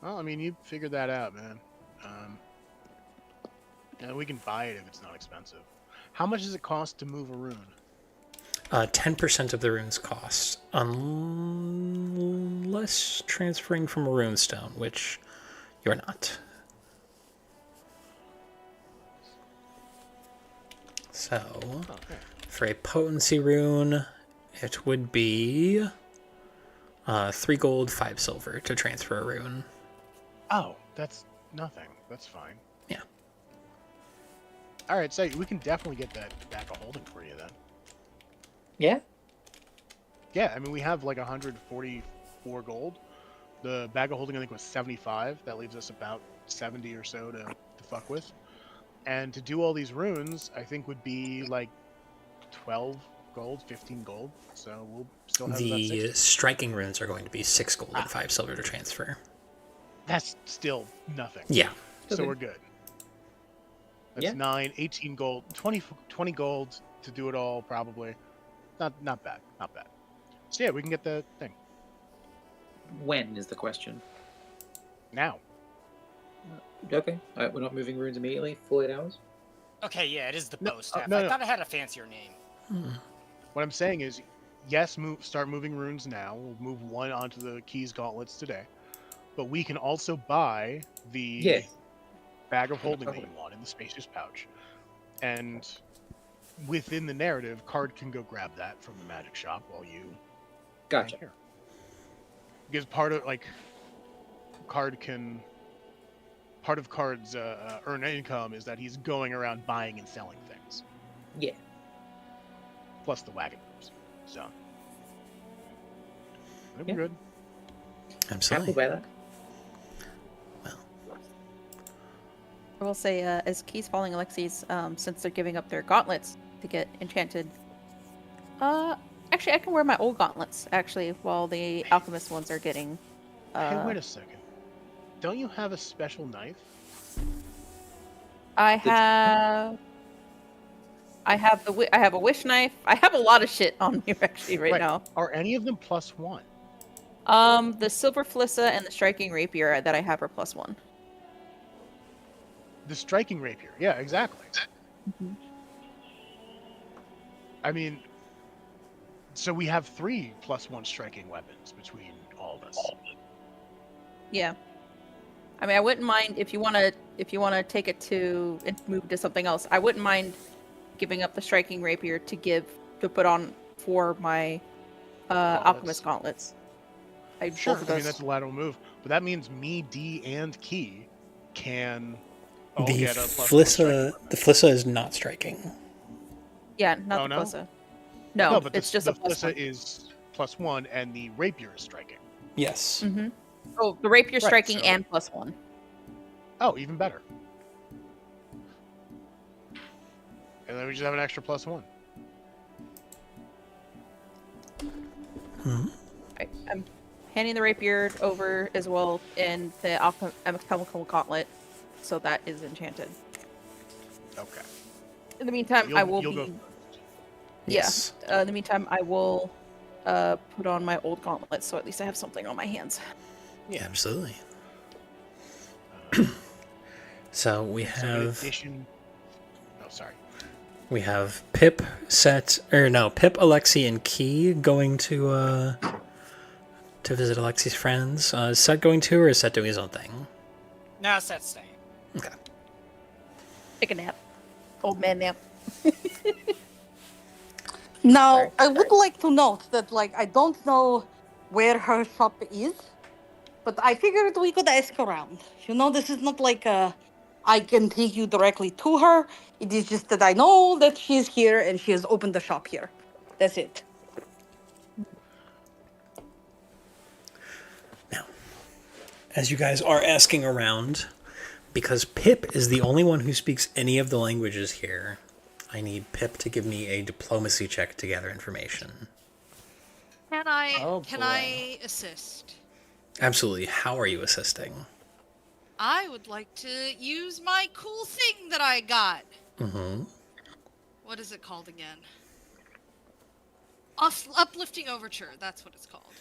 Well, I mean, you figured that out, man. And we can buy it if it's not expensive. How much does it cost to move a rune? 10% of the rune's cost, unless transferring from a rune stone, which you're not. So, Okay. for a potency rune, it would be 3 gold, 5 silver to transfer a rune. Oh, that's nothing. That's fine. Yeah. All right, so we can definitely get that back a holding for you then. Yeah. Yeah, I mean, we have like 144 gold. The bag of holding, I think, was 75. That leaves us about 70 or so to fuck with. And to do all these runes, I think would be like 12 gold, 15 gold. So we'll still have about 60. The striking runes are going to be 6 gold and 5 silver to transfer. That's still nothing. Yeah. So Okay. we're good. That's Yeah. 9, 18 gold, 20 gold to do it all, probably. Not bad. Not bad. So yeah, we can get the thing. When is the question? Now. Okay. We're not moving runes immediately. Full 8 hours. Okay. Yeah, it is the No, bow staff. no, I no. thought it had a fancier name. What I'm saying is, yes, start moving runes now. We'll move one onto the keys gauntlets today. But we can also buy the Yeah. bag of holding that you want in the spacious pouch. And within the narrative, Card can go grab that from the magic shop while you Gotcha. here. Because part of Card's earn income is that he's going around buying and selling things, Yeah. plus the wagon moves. So I think Yeah. we're good. Absolutely. Happy by that. I will say, as Keys following Alexi's, since they're giving up their gauntlets to get enchanted, actually, I can wear my old gauntlets, actually, while the alchemist ones are getting, Hey, wait a second. Don't you have a special knife? I have a wish knife. I have a lot of shit on me actually right now. Are any of them +1? The silver flissa and the striking rapier that I have are +1. The striking rapier. Yeah, exactly. Mhm. I mean, so we have 3 +1 striking weapons between all of us. Yeah. I mean, I wouldn't mind if you wanna take it to and move to something else. I wouldn't mind giving up the striking rapier to put on for my alchemist gauntlets. Sure, Both of I mean, those. that's a lateral move. But that means me, D, and Key can all The get a +1 striking weapon. Flissa is not striking. Yeah, not Oh, the no? flissa. No, No, but it's just the a plus Flissa one. is +1, and the rapier is striking. Yes. Mm-hmm. Oh, the rapier Right, striking so- and +1. Oh, even better. And then we just have an extra +1. I'm handing the rapier over as well in the alchemical gauntlet, so that is enchanted. Okay. In the meantime, You'll- I will you'll be go Yes. Yeah. In the meantime, I will put on my old gauntlets, so at least I have something on my hands. Yeah, absolutely. So we So in have addition, oh sorry. we have Pip, Alexi, and Key going to visit Alexi's friends. Is Set going to, or is Set doing his own thing? No, Seth's staying. Okay. Take a nap. Old man nap. Now, Sorry. I would like to note that, like, I don't know where her shop is, but I figured we could ask around. You know, this is not like I can take you directly to her. It is just that I know that she is here and she has opened the shop here. That's it. Now, as you guys are asking around, because Pip is the only one who speaks any of the languages here, I need Pip to give me a diplomacy check to gather information. Can I assist? Absolutely. How are you assisting? I would like to use my cool thing that I got. Mm-hmm. What is it called again? Uplifting Overture, that's what it's called.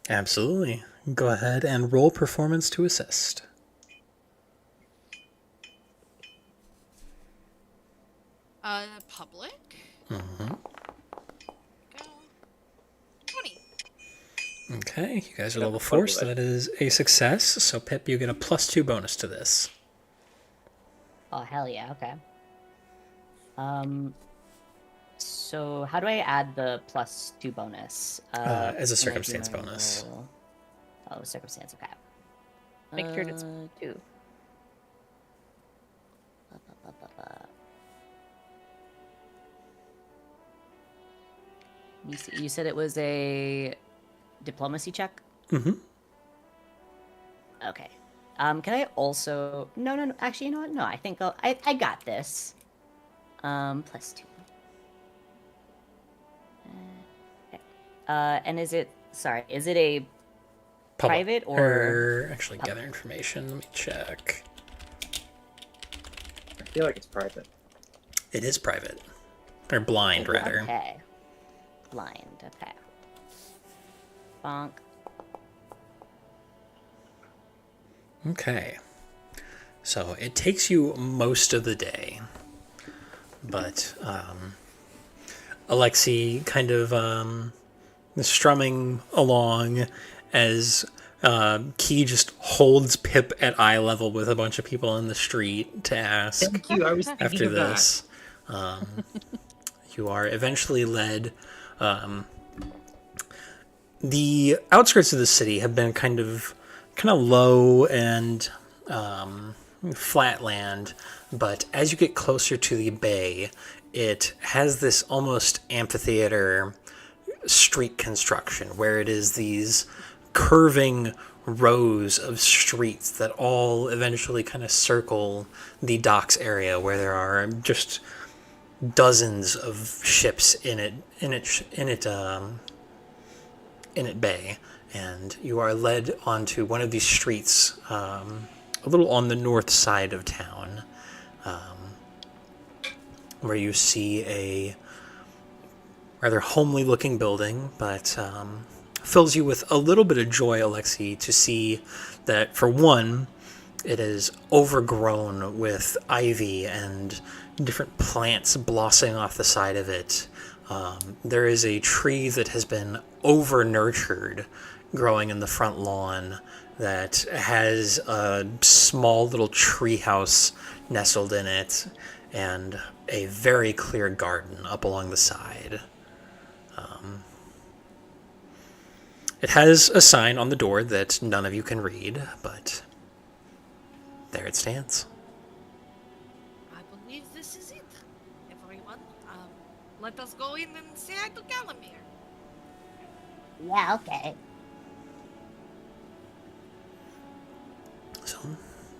Absolutely. Go ahead and roll performance to assist. Public. Mm-hmm. Go. 20. Okay, you guys are level 4, so that is a success. So Pip, you get a +2 bonus to this. Oh, hell yeah, okay. So how do I add the +2 bonus? As a can I do circumstance my bonus. roll? Oh, circumstance, okay. Make sure it's 2. You said it was a diplomacy check? Mm-hmm. Okay. Can I also... No. Actually, you know what? No, I think I got this. +2. Okay. And is it... Sorry, is it a private or... Actually, gather information. Let me check. I feel like it's private. It is private. Or blind, rather. Okay. Blind, okay. Bonk. Okay. So it takes you most of the day. But Alexi kind of strumming along as Key just holds Pip at eye level with a bunch of people in the street to ask. Thank you. I was thinking After of this, you are eventually led. The outskirts of the city have been kind of low and flat land, but as you get closer to the bay, it has this almost amphitheater street construction where it is these curving rows of streets that all eventually kind of circle the docks area where there are just dozens of ships in it bay, and you are led onto one of these streets a little on the north side of town, where you see a rather homely looking building, but fills you with a little bit of joy, Alexi, to see that, for one, it is overgrown with ivy and different plants blossoming off the side of it. There is a tree that has been over-nurtured growing in the front lawn that has a small little tree house nestled in it and a very clear garden up along the side. It has a sign on the door that none of you can read, but there it stands. I believe this is it, everyone. Let us go in and say hi to Calamir. Yeah, okay. So,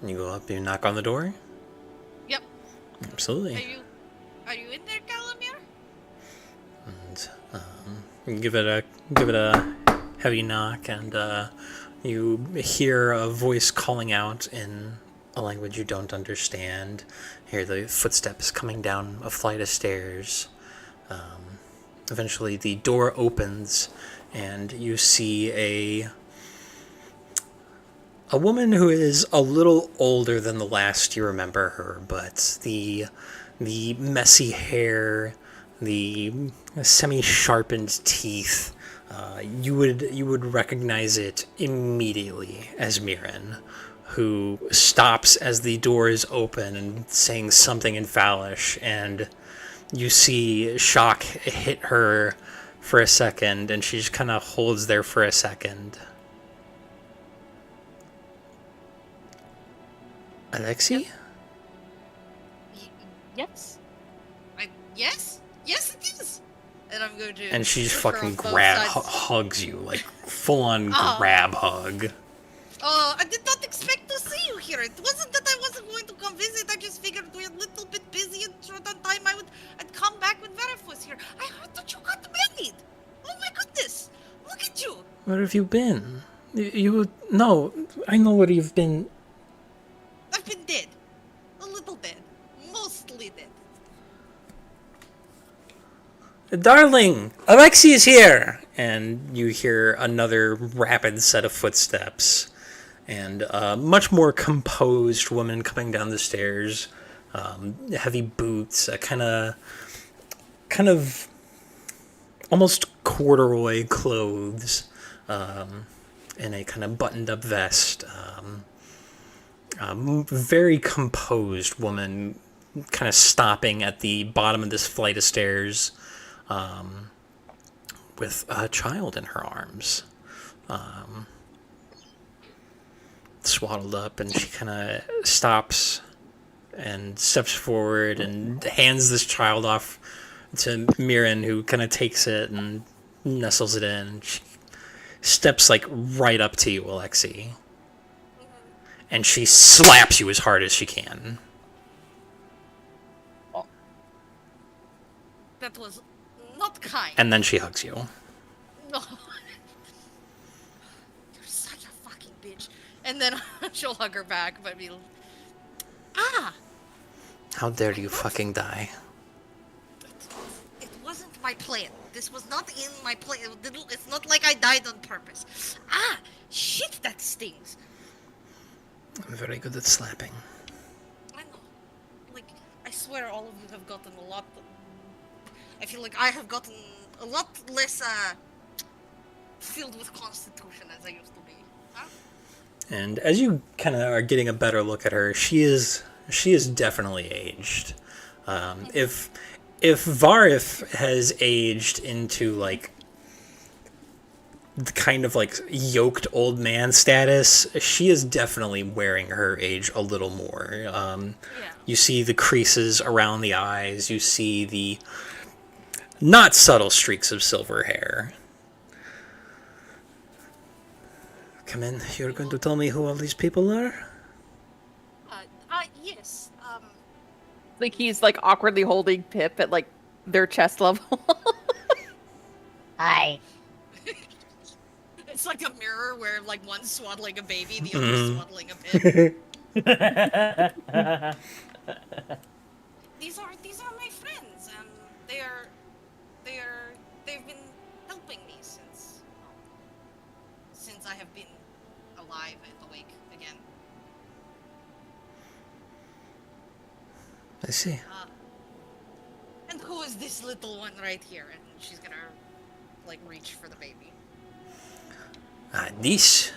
you go up, you knock on the door? Yep. Absolutely. Are you in there, Calamir? And you give it a heavy knock, and you hear a voice calling out in a language you don't understand. Hear the footsteps coming down a flight of stairs. eventually the door opens and you see a woman who is a little older than the last you remember her, but the messy hair, the semi-sharpened teeth, you would recognize it immediately as Mirren, who stops as the door is open and saying something in Valish, and you see shock hit her for a second, and she just kind of holds there for a second. Alexi? Yes. Yes? Yes, it is! And I'm going to... And she just push her fucking on both sides. hugs you, like, full-on grab hug. I did not expect to see you here. It wasn't that I wasn't going to come visit. I just figured we're a little bit busy and short on time. I'd come back when Verifus here. I heard that you got married. Oh my goodness. Look at you. Where have you been? No, I know where you've been. I've been dead. A little dead. Mostly dead. Darling, Alexi is here! And you hear another rapid set of footsteps. And a much more composed woman coming down the stairs. Heavy boots, a kind of almost corduroy clothes, and a kind of buttoned up vest. Very composed woman kind of stopping at the bottom of this flight of stairs, with a child in her arms, swaddled up, and she kind of stops and steps forward and hands this child off to Mirren, who kind of takes it and nestles it in. She steps like right up to you, Alexi, and she slaps you as hard as she can. That was not kind. And then she hugs you. No. You're such a fucking bitch. And then she'll hug her back, but be How dare you fucking die? It wasn't my plan. This was not in my plan. It's not like I died on purpose. Shit, that stings. I'm very good at slapping. I know. Like, I swear all of you have gotten a lot... I feel like I have gotten a lot less, filled with constitution as I used to be. Huh? And as you kind of are getting a better look at her, she is definitely aged. If Varif has aged into like the kind of like yoked old man status, she is definitely wearing her age a little more. You see the creases around the eyes. You see the not subtle streaks of silver hair. Come in. You're going to tell me who all these people are? Yes. Like he's like awkwardly holding Pip at like their chest level. Hi. It's like a mirror where like one's swaddling a baby, the other's swaddling a pit. These are my friends, and they've been helping me since I have been alive and awake again. I see. And who is this little one right here? And she's gonna like reach for the baby. This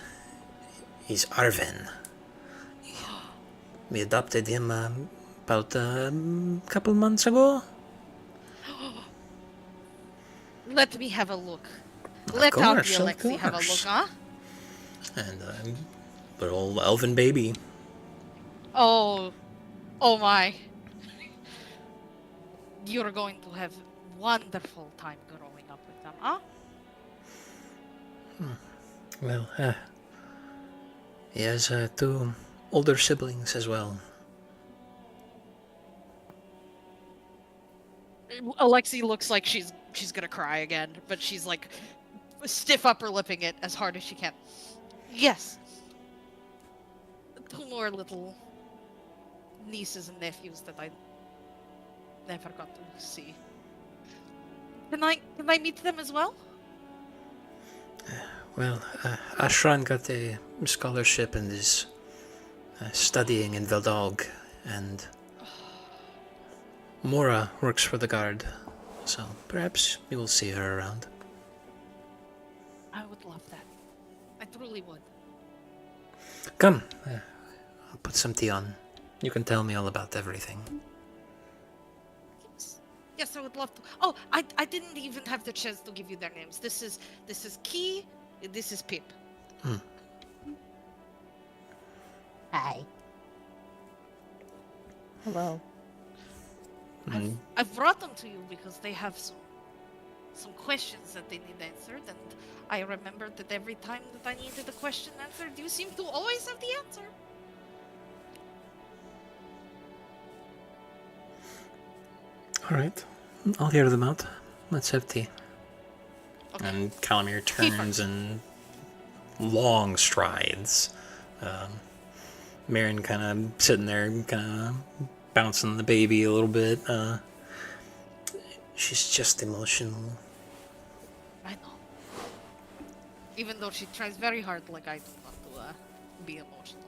is Arven. We adopted him about a couple months ago. Let me have a look. Let out the Alexi have a look, huh? And little elven baby. Oh my. You're going to have wonderful time growing up with them, huh? Well, he has two older siblings as well. Alexi looks like she's gonna cry again, but she's like stiff upper lipping it as hard as she can. Yes. Two more little nieces and nephews that I never got to see. Can I meet them as well? Well, Ashran got a scholarship and is studying in Veldalg, and Mora works for the guard, so perhaps you will see her around. I would love that. I truly would. Come, I'll put some tea on. You can tell me all about everything. Yes, I would love to. Oh, I didn't even have the chance to give you their names. This is Key. This is Pip. Hi. Hello. I've brought them to you because they have some questions that they need answered, and I remembered that every time that I needed a question answered, you seem to always have the answer. Alright, I'll hear them out. Let's have tea. Okay. And Calamir turns in long strides. Marion kind of sitting there, kind of bouncing the baby a little bit. She's just emotional. I know. Even though she tries very hard, like I do not to be emotional.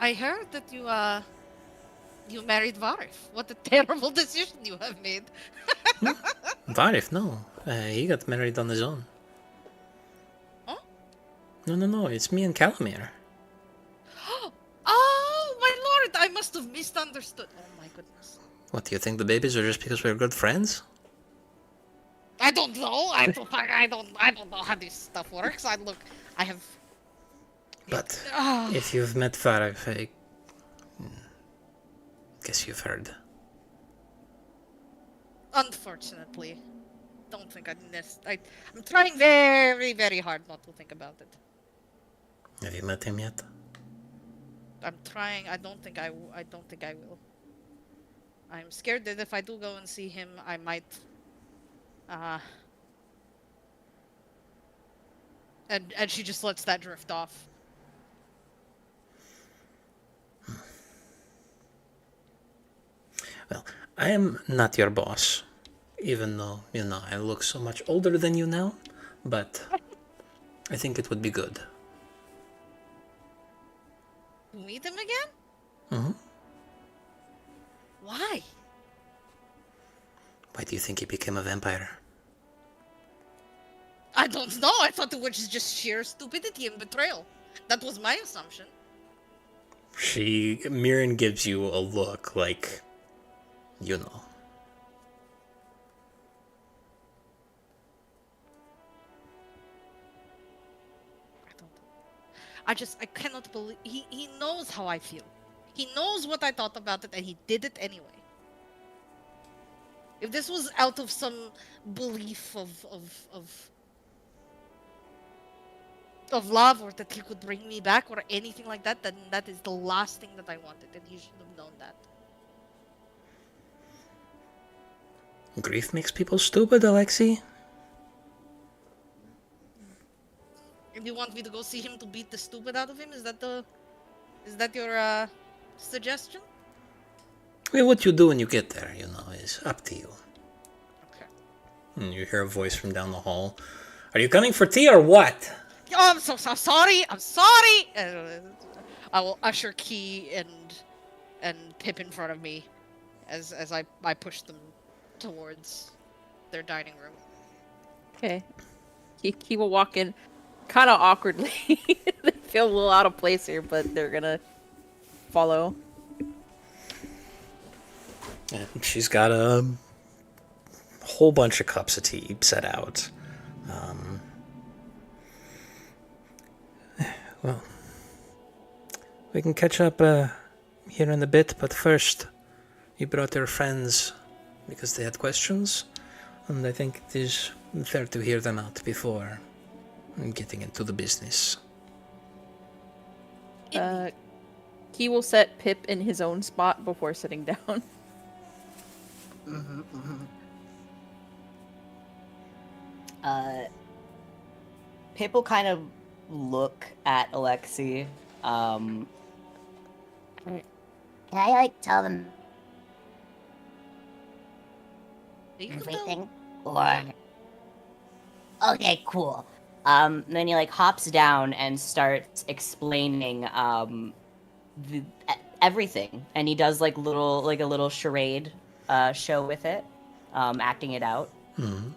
I heard that you married Varif. What a terrible decision you have made. Varif, no. He got married on his own. Huh? No, it's me and Calamir. Oh, my lord! I must have misunderstood. Oh my goodness. What, do you think the babies are just because we're good friends? I don't know. I don't know how this stuff works. I have. But if you've met Varif, I guess you've heard. Unfortunately, don't think I'm trying very, very hard not to think about it. Have you met him yet? I'm trying. I don't think I will. I'm scared that if I do go and see him, I might. And she just lets that drift off. Well, I am not your boss, even though, I look so much older than you now, but I think it would be good. Meet him again? Mm-hmm. Why? Why do you think he became a vampire? I don't know. I thought it was just sheer stupidity and betrayal. That was my assumption. Mirren gives you a look like, you know. I cannot believe he knows how I feel. He knows what I thought about it, and he did it anyway. If this was out of some belief of love, or that he could bring me back, or anything like that, then that is the last thing that I wanted, and he should have known that. Grief makes people stupid, Alexei. And you want me to go see him to beat the stupid out of him? Is that your suggestion? Well, what you do when you get there, is up to you. Okay. And you hear a voice from down the hall. Are you coming for tea or what? Oh, I'm so sorry. I'm sorry. I will usher Key and Pip in front of me as I push them towards their dining room. Okay. He will walk in kind of awkwardly. They feel a little out of place here, but they're gonna follow. And she's got a whole bunch of cups of tea set out. Well, we can catch up here in a bit, but first, you brought your friends because they had questions, and I think it is fair to hear them out before getting into the business. He will set Pip in his own spot before sitting down. Pip will kind of look at Alexei. Can I tell them? You can tell. everything? Or... Okay, cool. Then he like hops down and starts explaining everything, and he does like a little charade show with it, acting it out. Hmm.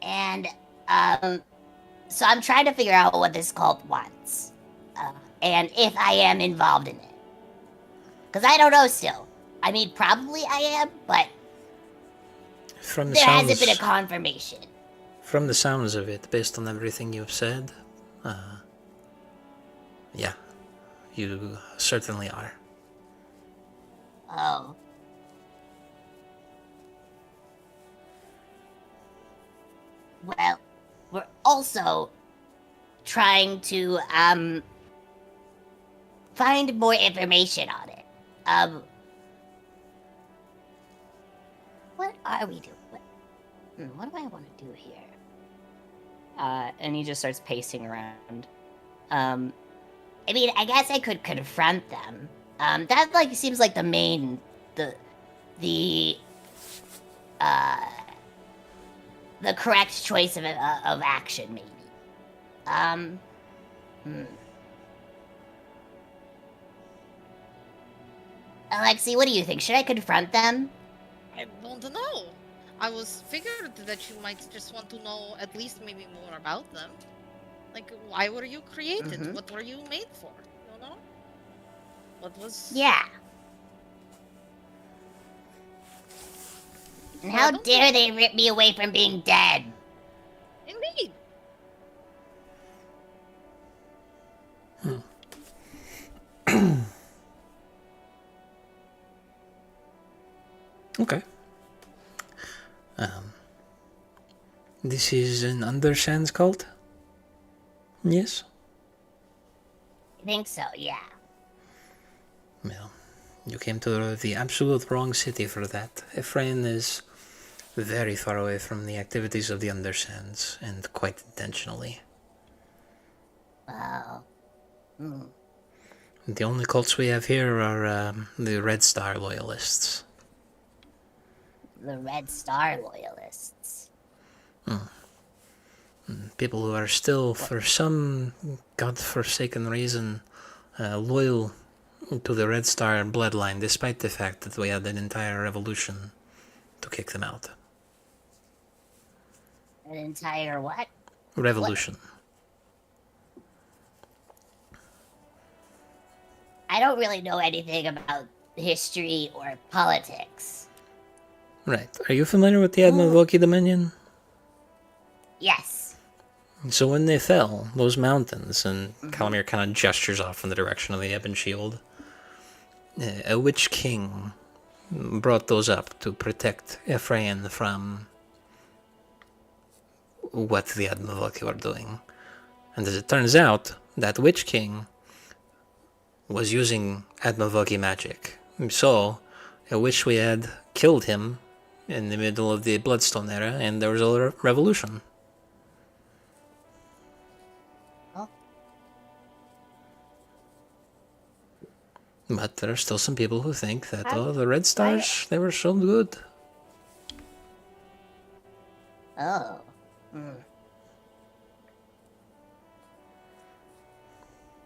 And, so I'm trying to figure out what this cult wants. And if I am involved in it. Because I don't know still. I mean, probably I am, but From the there sounds, hasn't been a confirmation. from the sounds of it, based on everything you've said, yeah, you certainly are. Oh. Well, we're also trying to, find more information on it. What are we doing? What do I want to do here? And he just starts pacing around. I mean, I guess I could confront them. That like seems like the main, the correct choice of action, maybe. Alexi, what do you think? Should I confront them? I don't know. I was figured that you might just want to know at least maybe more about them. Like, why were you created? Mhm. What were you made for? You know? What was... Yeah. And Well, I how don't dare they rip me away from being dead? Indeed. Okay. This is an Undersands cult? Yes? I think so, yeah. Well, you came to the absolute wrong city for that. Ephraim is very far away from the activities of the Undersands, and quite intentionally. Wow. The only cults we have here are the Red Star Loyalists. The Red Star Loyalists. People who are still, for some godforsaken reason, loyal to the Red Star bloodline, despite the fact that we had an entire revolution to kick them out. An entire what? Revolution. I don't really know anything about history or politics. Right. Are you familiar with the Admavoki Dominion? Yes. So when they fell, those mountains, and Calamir kind of gestures off in the direction of the Ebon Shield, a witch king brought those up to protect Ephraim from what the Admavoki were doing. And as it turns out, that witch king was using Admavoki magic. So, I wish we had killed him in the middle of the Bloodstone era, and there was a revolution. Oh. But there are still some people who think that, the Red Stars, they were so good. Oh.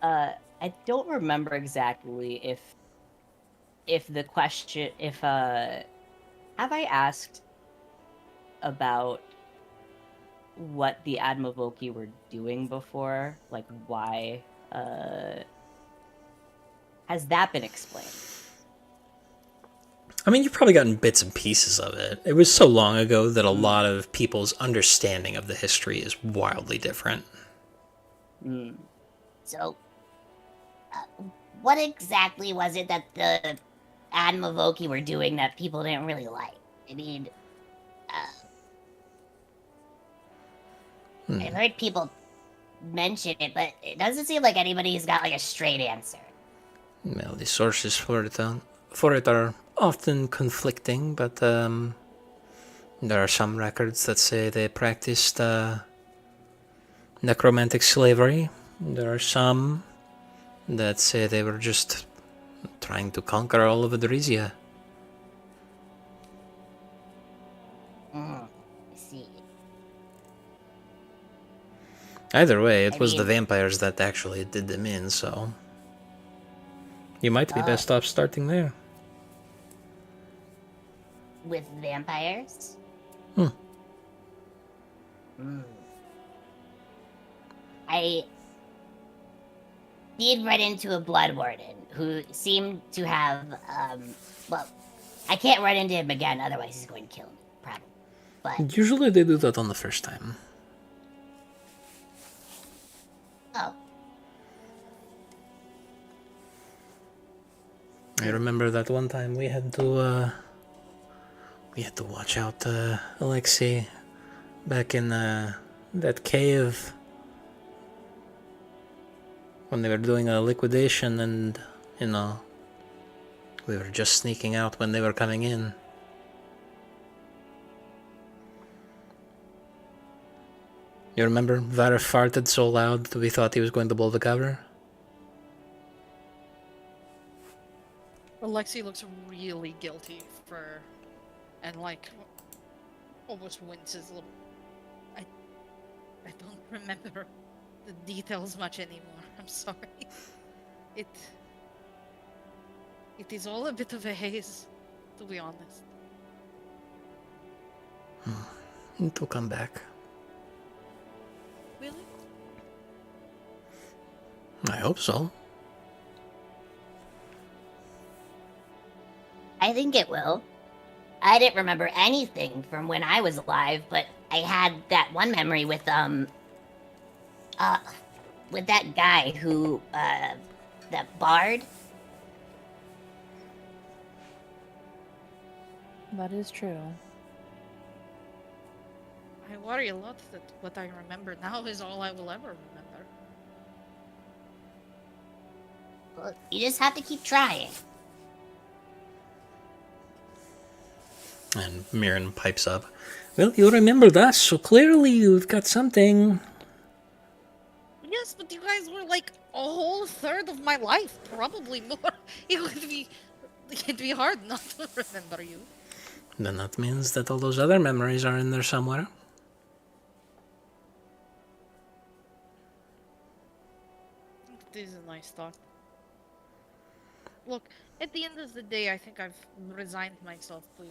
I don't remember exactly if the question have I asked about what the Admavoki were doing before? Like why has that been explained? I mean, you've probably gotten bits and pieces of it. It was so long ago that a lot of people's understanding of the history is wildly different. So, what exactly was it that the Admavoki were doing that people didn't really like? I mean, I've heard people mention it, but it doesn't seem like anybody's got like a straight answer. Well, the sources for it are often conflicting, but there are some records that say they practiced necromantic slavery. There are some that say they were just trying to conquer all of Adresia. I see. Either way, it I was the mean- vampires that actually did them in, so you might be best off starting there. With vampires? Hmm. I did run into a blood warden who seemed to have, well, I can't run into him again, otherwise he's going to kill me, probably. But, Usually they do that on the first time. oh, I remember that one time we had to watch out Alexei back in that cave when they were doing a liquidation, and we were just sneaking out when they were coming in. You remember Vara farted so loud that we thought he was going to blow the cover? Alexei looks really guilty and like almost winces a little. I don't remember the details much anymore. I'm sorry. It is all a bit of a haze, to be honest. It will come back. Really? I hope so. I think it will. I didn't remember anything from when I was alive, but I had that one memory with that guy who, that bard. That is true. I worry a lot that what I remember now is all I will ever remember. Well, you just have to keep trying. And Mirren pipes up. Well, you remembered us, so clearly you've got something. Yes, but you guys were like a whole third of my life, probably more. It'd be hard not to remember you. Then that means that all those other memories are in there somewhere. It is a nice thought. Look, at the end of the day, I think I've resigned myself to,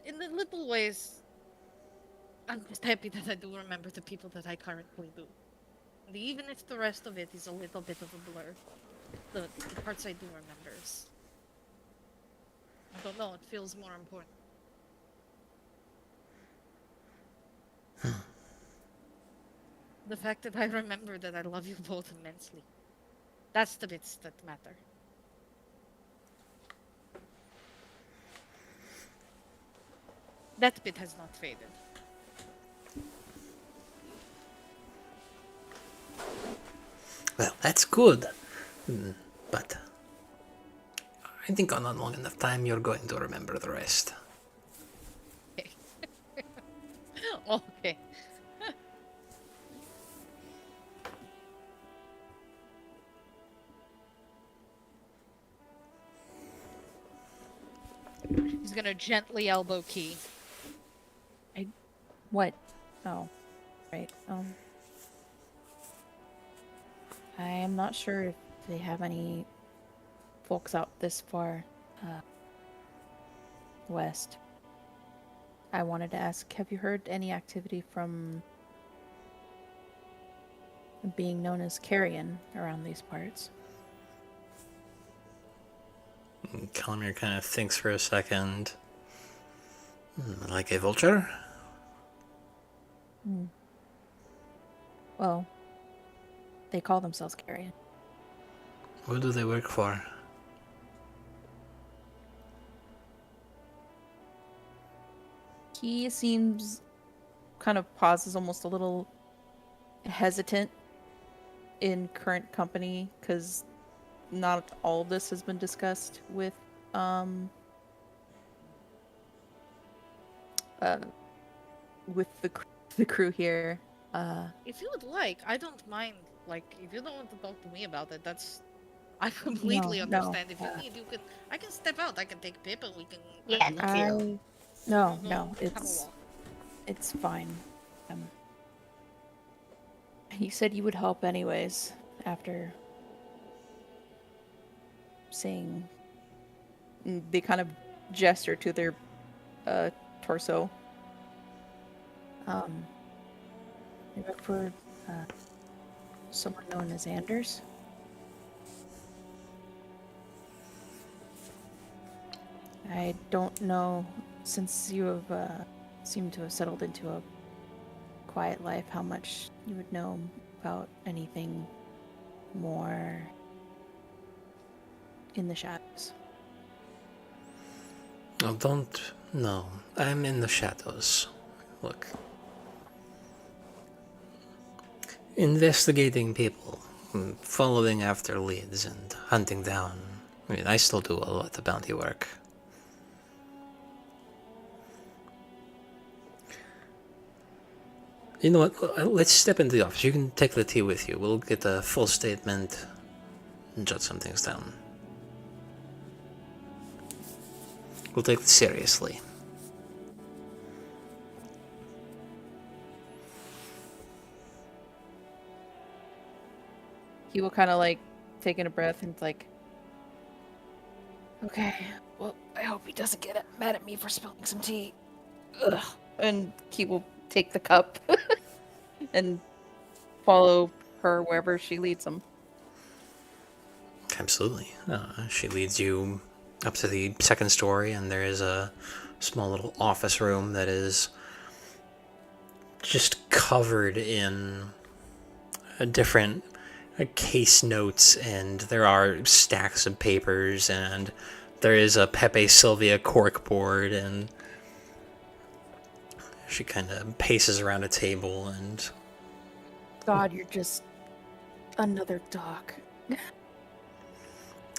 in the little ways, I'm just happy that I do remember the people that I currently do. And even if the rest of it is a little bit of a blur, the parts I do remember is... I don't know, it feels more important. The fact that I remember that I love you both immensely. That's the bits that matter. That bit has not faded. Well, that's good. But I think on a long enough time you're going to remember the rest. Okay. Okay. He's gonna gently elbow Key. What? Oh, right. I am not sure if they have any folks out this far west. I wanted to ask, have you heard any activity from being known as carrion around these parts? Calamir kind of thinks for a second. Like a vulture? Well, they call themselves carrion. Who do they work for? He seems kind of pauses, almost a little hesitant in current company, because not all of this has been discussed with the crew here. If you would like, I don't mind Like, if you don't want to talk to me about it, that's I completely No, understand. If you need, you can. I can step out. I can take Pip, and we can. Yeah, I me can too. No, go no, have a walk. it's fine. You said you would help anyways after seeing. They kind of gesture to their torso. They look for someone known as Anders. I don't know, since you have seemed to have settled into a quiet life, how much you would know about anything more in the shadows. Oh, don't. No, I'm in the shadows. Look. Investigating people, following after leads, and hunting down. I mean, I still do a lot of bounty work. You know what? Let's step into the office. You can take the tea with you. We'll get a full statement and jot some things down. We'll take this seriously. He will kind of like take in a breath and like, okay, well, I hope he doesn't get mad at me for spilling some tea. Ugh. And he will take the cup and follow her wherever she leads him. Absolutely. She leads you up to the second story, and there is a small little office room that is just covered in different case notes, and there are stacks of papers, and there is a Pepe Sylvia corkboard, and she kind of paces around a table and... God, you're just another doc.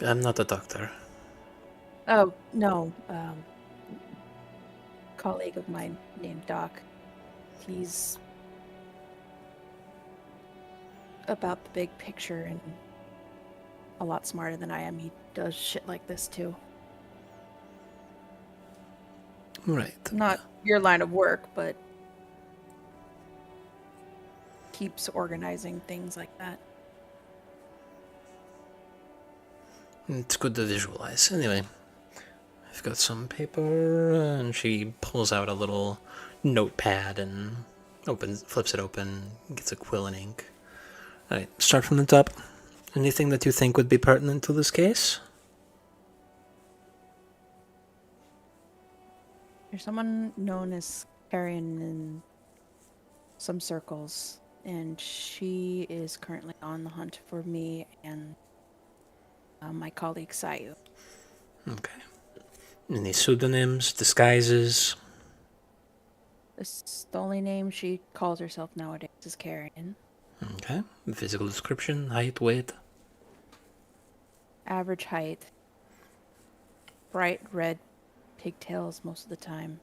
I'm not a doctor. Oh, no. Colleague of mine named Doc. He's about the big picture and a lot smarter than I am. He does shit like this too. Right. Not your line of work, but keeps organizing things like that. It's good to visualize. Anyway, I've got some paper, and she pulls out a little notepad and flips it open, gets a quill and ink. Alright, start from the top. Anything that you think would be pertinent to this case? There's someone known as Carrion in some circles, and she is currently on the hunt for me and my colleague Sayu. Okay. Any pseudonyms, disguises? The only name she calls herself nowadays is Carrion. Okay. Physical description, height, weight? Average height. Bright red pigtails most of the time.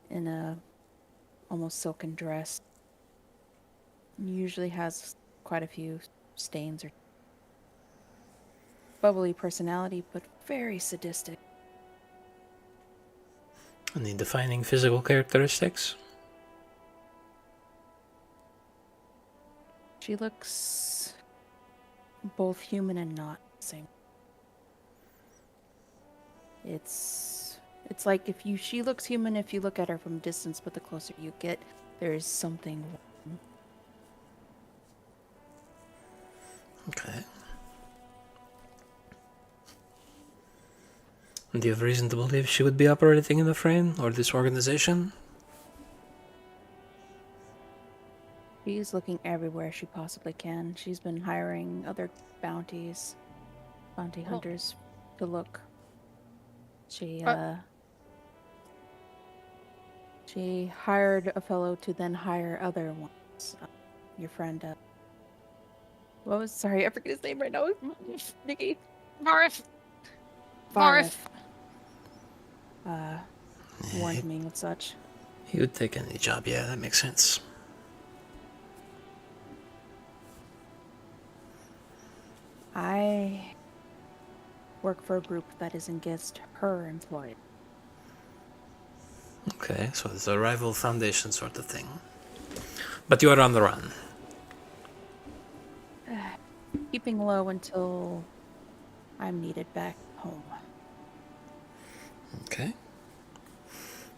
In a almost silken dress. Usually has quite a few stains or bubbly personality, but very sadistic. Any defining physical characteristics? She looks both human and not the same. It's like she looks human if you look at her from a distance, but the closer you get, there is something wrong. Okay. Do you have reason to believe she would be operating in the frame or this organization? She's looking everywhere she possibly can. She's been hiring other bounty hunters to look. She hired a fellow to then hire other ones. Your friend, sorry, I forget his name right now. Nikki. Varif. Warned me of such. He would take any job, yeah, that makes sense. I work for a group that is against her employed. Okay, so it's a rival foundation sort of thing. But you are on the run. Keeping low until I'm needed back home. Okay.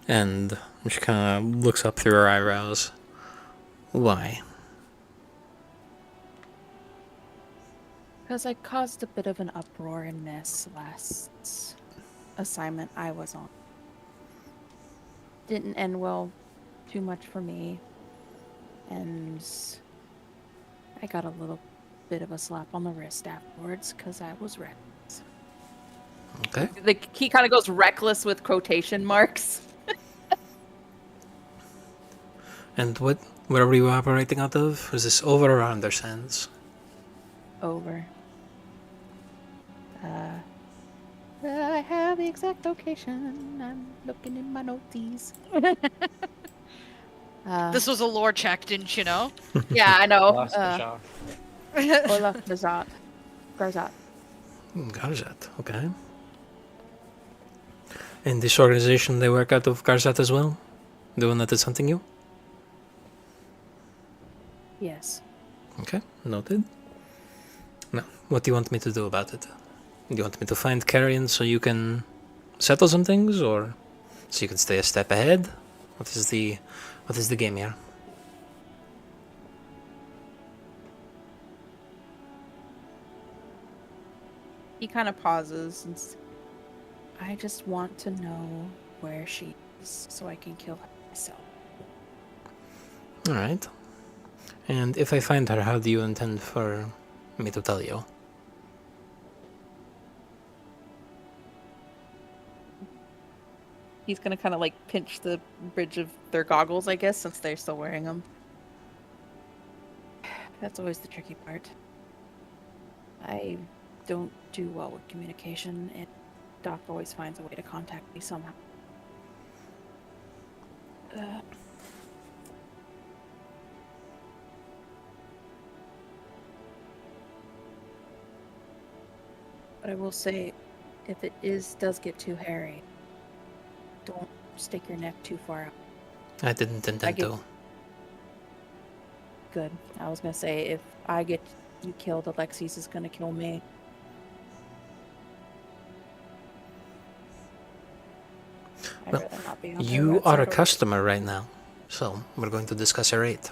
And she kind of looks up through her eyebrows. Why? Because I caused a bit of an uproar in this last assignment I was on. Didn't end well too much for me. And I got a little bit of a slap on the wrist afterwards because I was reckless. Okay. He kind of goes reckless with quotation marks. And where were you operating out of? Was this over or under sands? Over. I have the exact location. I'm looking in my noties. This was a lore check, didn't you know? Yeah, I know. Last shot. Olaf Garzat. Garzat, okay. And this organization, they work out of Garzat as well? The one that is hunting you? Yes. Okay, noted. Now, what do you want me to do about it? Do you want me to find Carrion so you can settle some things, or so you can stay a step ahead? What is the game here? He kind of pauses and I just want to know where she is so I can kill her myself. Alright. And if I find her, how do you intend for me to tell you? He's gonna kind of like pinch the bridge of their goggles, I guess, since they're still wearing them. That's always the tricky part. I don't do well with communication, and Doc always finds a way to contact me somehow. But I will say, if it does get too hairy, don't stick your neck too far out. I didn't intend to. Good. I was gonna say, if I get you killed, Alexis is gonna kill me. I'd Well, rather not be on you Herat are a side. customer right now, so we're going to discuss a rate.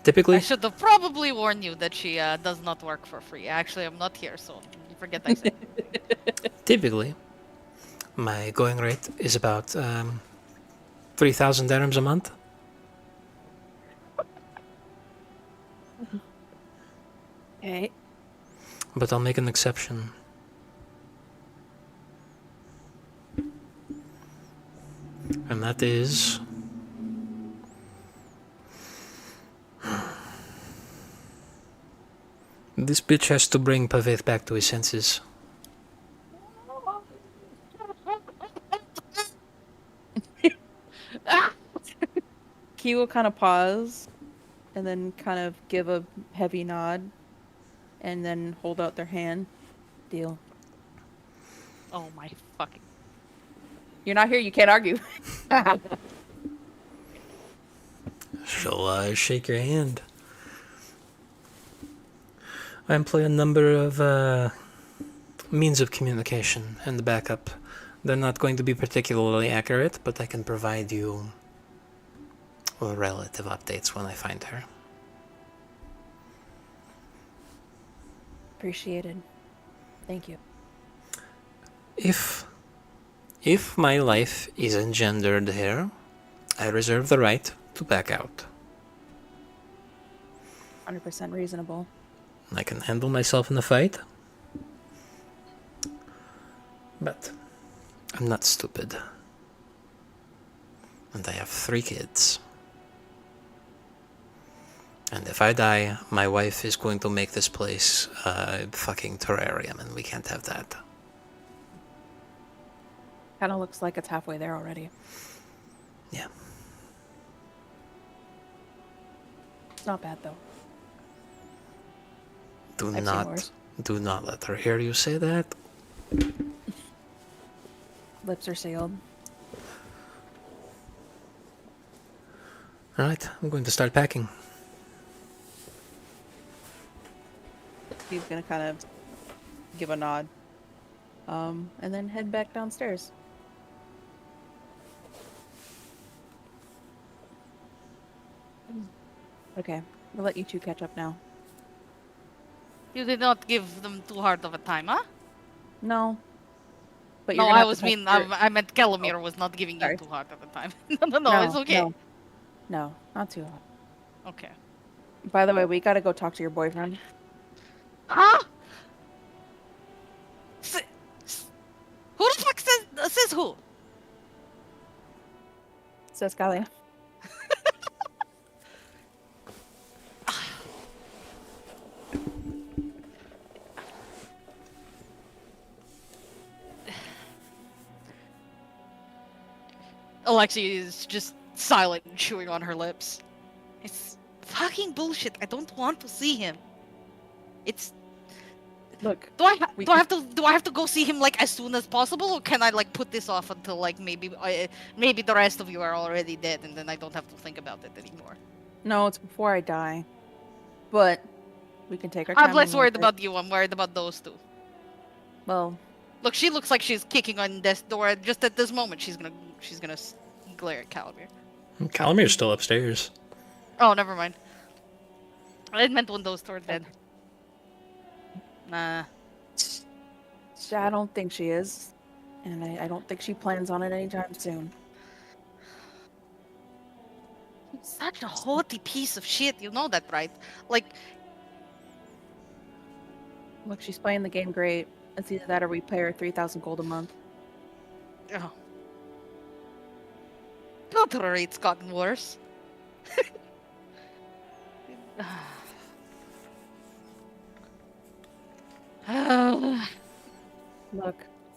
Typically, I should have probably warned you that she does not work for free. Actually, I'm not here, so you forget I said. typically, my going rate is about 3,000 dirhams a month. Okay. But I'll make an exception. And that is... This bitch has to bring Paveth back to his senses. Key will kind of pause and then kind of give a heavy nod and then hold out their hand. Deal. Oh my fucking. You're not here, you can't argue. She'll shake your hand. I employ a number of means of communication and backup. They're not going to be particularly accurate, but I can provide you with relative updates when I find her. Appreciated. Thank you. If my life is engendered here, I reserve the right to back out. 100% reasonable. I can handle myself in a fight. But I'm not stupid. And I have 3 kids. And if I die, my wife is going to make this place a fucking terrarium, and we can't have that. Kind of looks like it's halfway there already. Yeah. It's not bad though. Do I've seen worse. not let her hear you say that. Lips are sealed. Alright, I'm going to start packing. He's gonna kind of give a nod. And then head back downstairs. Okay, we'll let you two catch up now. You did not give them too hard of a time, huh? No. But No, you're gonna I have was to mean. talk to I meant Calamir was not giving you Sorry. too hard of a time. No, it's okay. No, not too hard. Okay. By the way, we gotta go talk to your boyfriend. Huh? Who the fuck says who? Says Kalia. Alexi is just silent and chewing on her lips. It's fucking bullshit. I don't want to see him. It's. Look. Do I have to go see him like as soon as possible, or can I like put this off until like maybe the rest of you are already dead and then I don't have to think about it anymore? No, it's before I die. But we can take our time. I'm less and worried look at- about you. I'm worried about those two. Well, Look, she looks like she's kicking on death's door. Just at this moment, she's gonna glare at Calamir. Calamir's still upstairs. Oh, never mind. I meant when those two are dead. Nah. I don't think she is. And I don't think she plans on it anytime soon. Such a haughty piece of shit, you know that, right? Like, Look, she's playing the game great. It's either that or we pay her 3,000 gold a month. oh. Not worry, it's gotten worse. Look,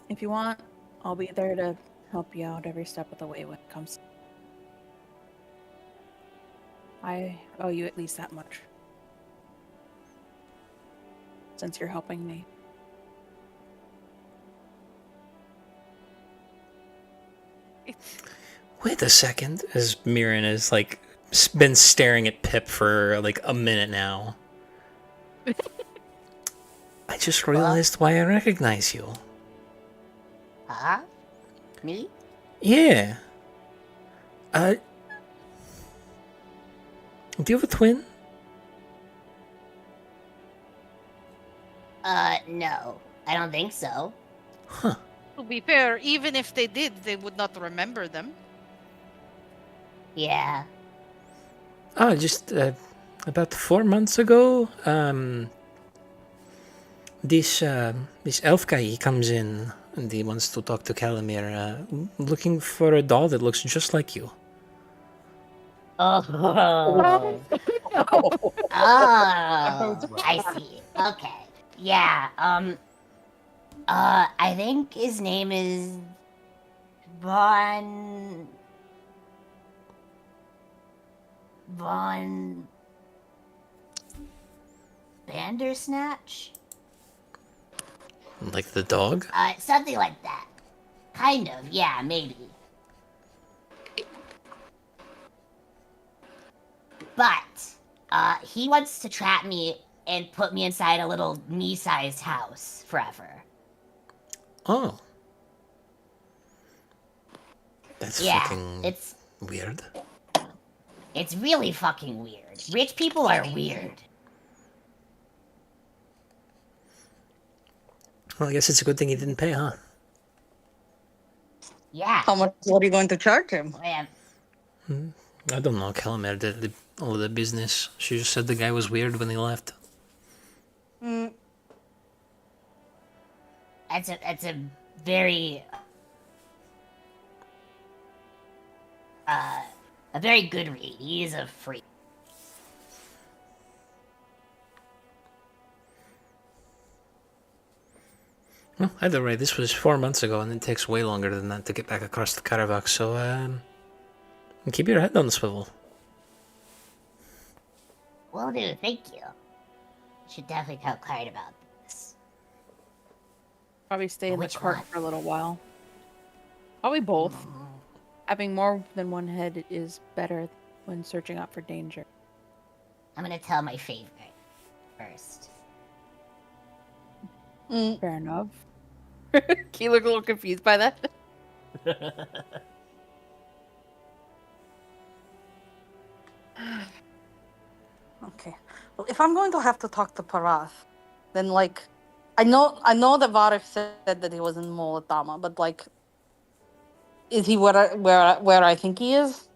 if you want, I'll be there to help you out every step of the way when it comes. I owe you at least that much. Since you're helping me. Wait a second, as Mirren has like been staring at Pip for like a minute now. I just realized why I recognize you. Huh? Me? Yeah. Do you have a twin? No. I don't think so. Huh. To be fair, even if they did, they would not remember them. Yeah. Oh, just about 4 months ago, this elf guy, he comes in and he wants to talk to Calamir, looking for a doll that looks just like you. Oh. Oh, I see. Okay. Yeah, I think his name is Von Bandersnatch? Like the dog? Something like that. Kind of, yeah, maybe. But, he wants to trap me and put me inside a little me-sized house forever. Oh. That's Yeah, fucking it's weird. It's really fucking weird. Rich people are weird. Well, I guess it's a good thing he didn't pay, huh? Yeah. How much are you going to charge him? Yeah. I don't know. Calamir did all of the business. She just said the guy was weird when he left. It's a very a very good read. He is a freak. Well, either way, this was 4 months ago, and it takes way longer than that to get back across the Karavak, so, And keep your head on the swivel. Will do, thank you. Should definitely tell Clyde about this. Probably stay in the Which cart one? for a little while. Probably both. Having more than one head is better when searching out for danger. I'm gonna tell my favorite first. Fair enough. Key looked a little confused by that. Okay. Well, if I'm going to have to talk to Parath, then like, I know that Varif said that he was in Molatama, but like, is he where I think he is?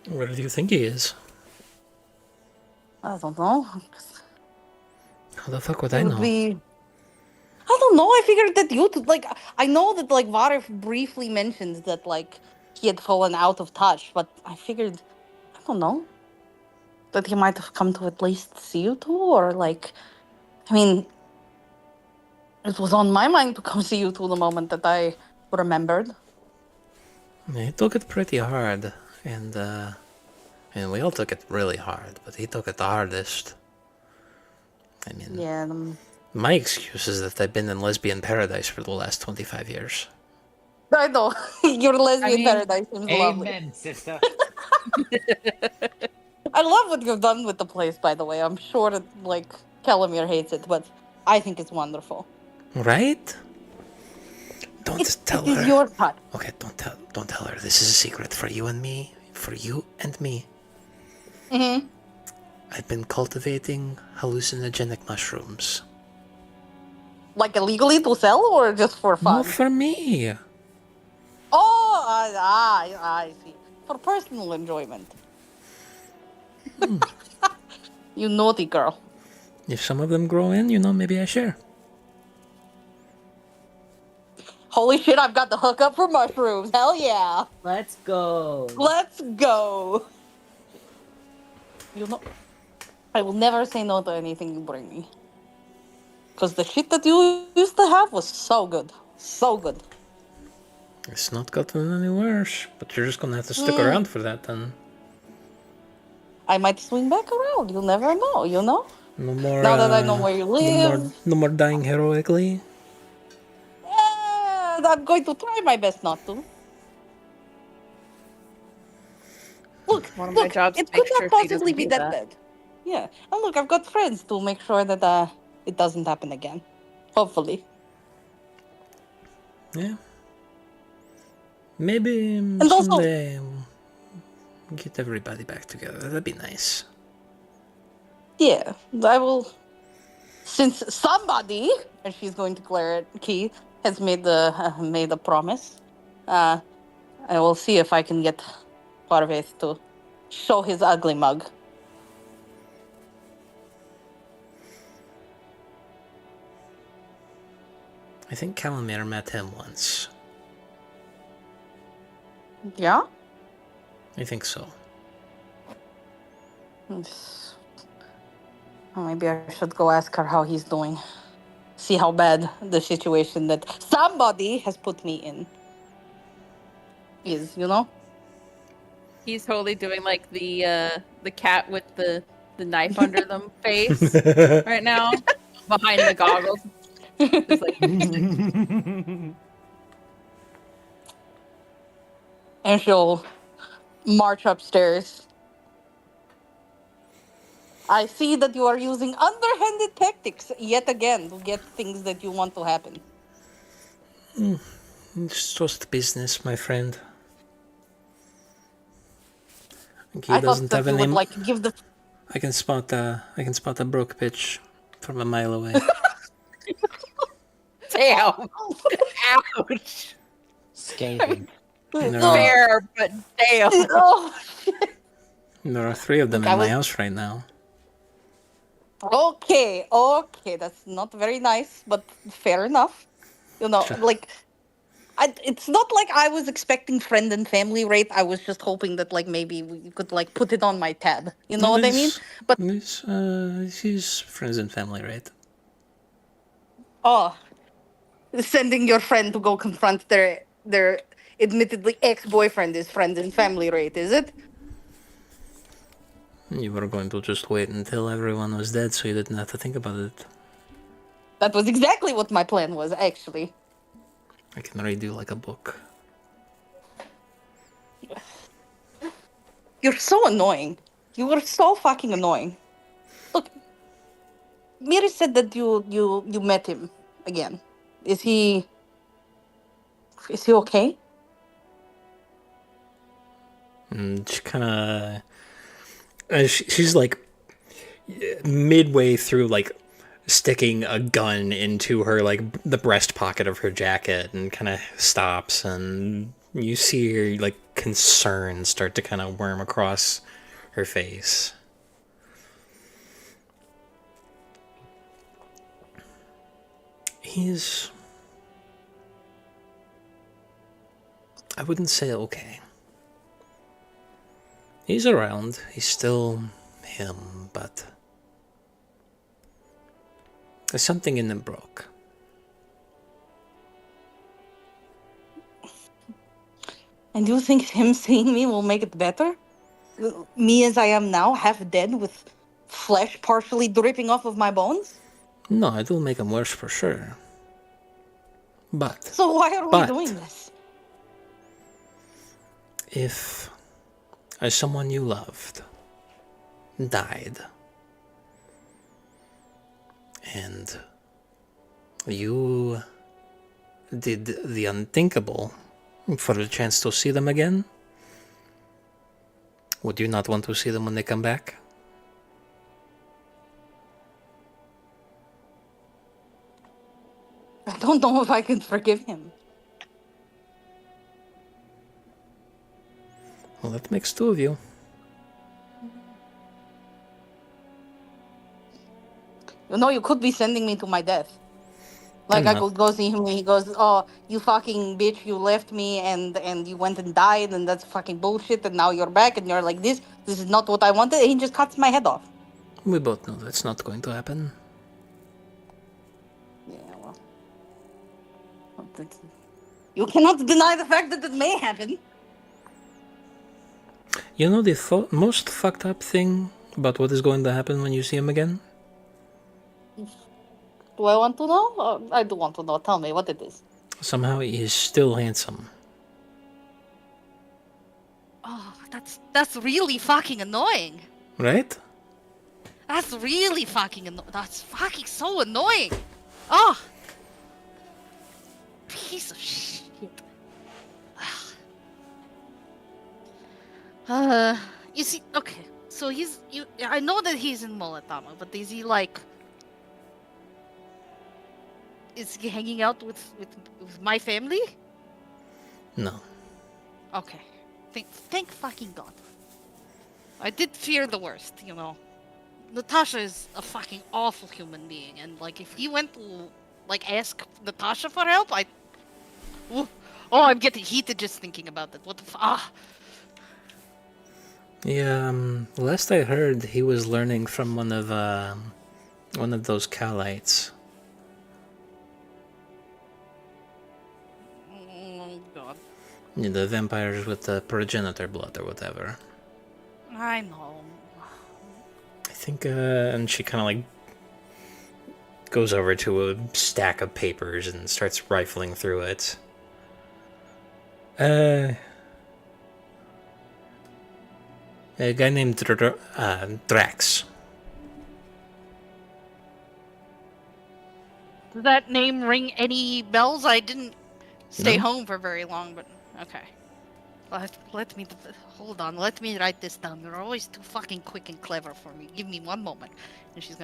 Where do you think he is? I don't know. How the fuck would It I would know? be. I don't know. I figured that you like. I know that like Varif briefly mentioned that like he had fallen out of touch, but I figured, I don't know, that he might have come to at least see you two, or like, I mean, it was on my mind to come see you two the moment that I remembered. He took it pretty hard, and we all took it really hard, but he took it the hardest. I mean, Yeah. my excuse is that I've been in lesbian paradise for the last 25 years. I know. Your lesbian I mean, paradise seems lovely. Amen, sister. I love what you've done with the place, by the way. I'm sure that like Kalamir hates it, but I think it's wonderful. Right? Don't tell It her. is your part. Okay, don't tell her. This is a secret for you and me. For you and me. Mm-hmm. I've been cultivating hallucinogenic mushrooms. Like illegally to sell or just for fun? No, for me. Oh, I see. For personal enjoyment. You naughty girl. If some of them grow in, maybe I share. Holy shit, I've got the hookup for mushrooms. Hell yeah. Let's go. Let's go. I will never say no to anything you bring me. Because the shit that you used to have was so good. So good. It's not gotten any worse, but you're just gonna have to stick around for that then. I might swing back around. You'll never know, you know? No more. Now that I know where you live. No more dying heroically. Yeah, I'm going to try my best not to. Look, One of my jobs it to make could sure not she doesn't possibly be do that that. bad. Yeah, and look, I've got friends to make sure that it doesn't happen again. Hopefully. Yeah. Maybe also- someday get everybody back together. That'd be nice. Yeah, I will. Since somebody, and she's going to glare at Key, has made a promise, I will see if I can get Parvez to show his ugly mug. I think Kalamir met him once. Yeah? I think so. Maybe I should go ask her how he's doing. See how bad the situation that somebody has put me in is, you know? He's totally doing like the cat with the knife under them face right now, behind the goggles. Just like, And she'll march upstairs. I see that you are using underhanded tactics yet again to get things that you want to happen. It's just business, my friend. He I thought doesn't that have you any. would like give the. I can spot a broke pitch from a mile away. damn, ouch. Scathing. No. Fair, but damn. Oh, There are 3 of them Look, in I my was- house right now. okay, that's not very nice, but fair enough. You know, Sure. like, it's not like I was expecting friend and family rate. I was just hoping that like maybe we could like put it on my tab. You know what I mean? But He's friends and family, right? oh, sending your friend to go confront their admittedly ex-boyfriend is friends and family rate, is it? You were going to just wait until everyone was dead so you didn't have to think about it. That was exactly what my plan was, actually. I can read you like a book. You're so annoying. You were so fucking annoying. Look, Miri said that you met him again. Is he okay? And she kind of... she's like midway through like sticking a gun into her like the breast pocket of her jacket and kind of stops, and you see her like concern start to kind of worm across her face. He's... I wouldn't say okay. He's around. He's still him, but there's something in him broke. And do you think him seeing me will make it better? Me as I am now, half dead with flesh partially dripping off of my bones? No, it will make him worse for sure. But... So why are we doing this? If someone you loved died, and you did the unthinkable for the chance to see them again, would you not want to see them when they come back? I don't know if I can forgive him. Well, that makes two of you. You know, you could be sending me to my death. Like, I could go see him and he goes, oh, you fucking bitch, you left me and you went and died and that's fucking bullshit and now you're back and you're like this is not what I wanted, and he just cuts my head off. We both know that's not going to happen. Yeah, well. You cannot deny the fact that it may happen. You know the most fucked up thing about what is going to happen when you see him again? Do I want to know? I do want to know. Tell me what it is. Somehow he is still handsome. Oh, that's really fucking annoying. Right? That's really fucking annoying. That's fucking so annoying. Oh. Piece of shit. You see, okay. So I know that he's in Molatama, but is he like... Is he hanging out with my family? No. Okay. Thank fucking God. I did fear the worst, you know. Natasha is a fucking awful human being, and like if he went to like ask Natasha for help, I'm getting heated just thinking about it. What the Yeah, last I heard, he was learning from one of those Calites. Oh God. Yeah, the vampires with the progenitor blood or whatever. I know. I think, and she kind of like goes over to a stack of papers and starts rifling through it. A guy named Drax. Does that name ring any bells? I didn't stay No? home for very long, but okay. Let me hold on. Let me write this down. You're always too fucking quick and clever for me. Give me one moment. And she's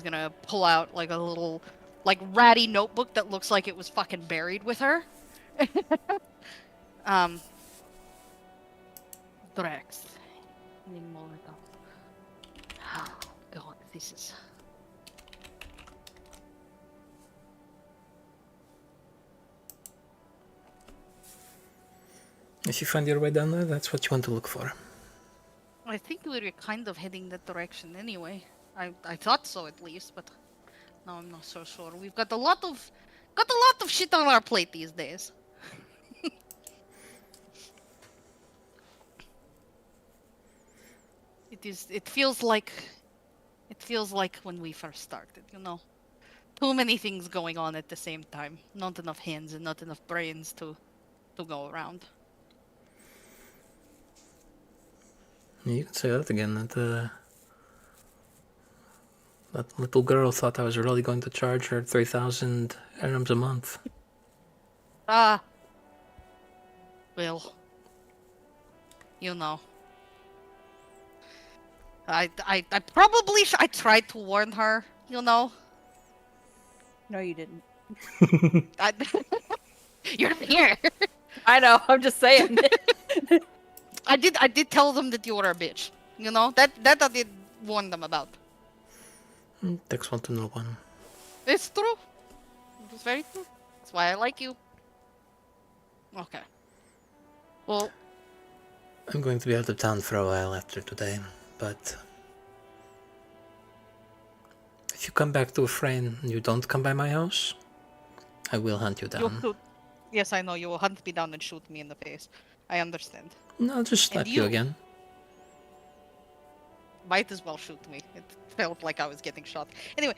gonna pull out like a little like ratty notebook that looks like it was fucking buried with her. Drax. Oh God, this is. If you find your way down there, that's what you want to look for. I think we were kind of heading that direction anyway. I thought so at least, but now I'm not so sure. We've got a lot of shit on our plate these days. It feels like when we first started, you know. Too many things going on at the same time. Not enough hands and not enough brains to go around. You can say that again. That little girl thought I was really going to charge her 3,000 dirhams a month. Ah. Well. You know. I probably I tried to warn her, you know. No, you didn't. You're here. I know. I'm just saying. I did tell them that you were a bitch. You know that I did warn them about. Takes one to know one. It's true. It's very true. That's why I like you. Okay. Well, I'm going to be out of town for a while after today, but if you come back to a frame and you don't come by my house, I will hunt you down. Yes, I know. You will hunt me down and shoot me in the face. I understand. No, I'll just slap you again. Might as well shoot me. It felt like I was getting shot. Anyway,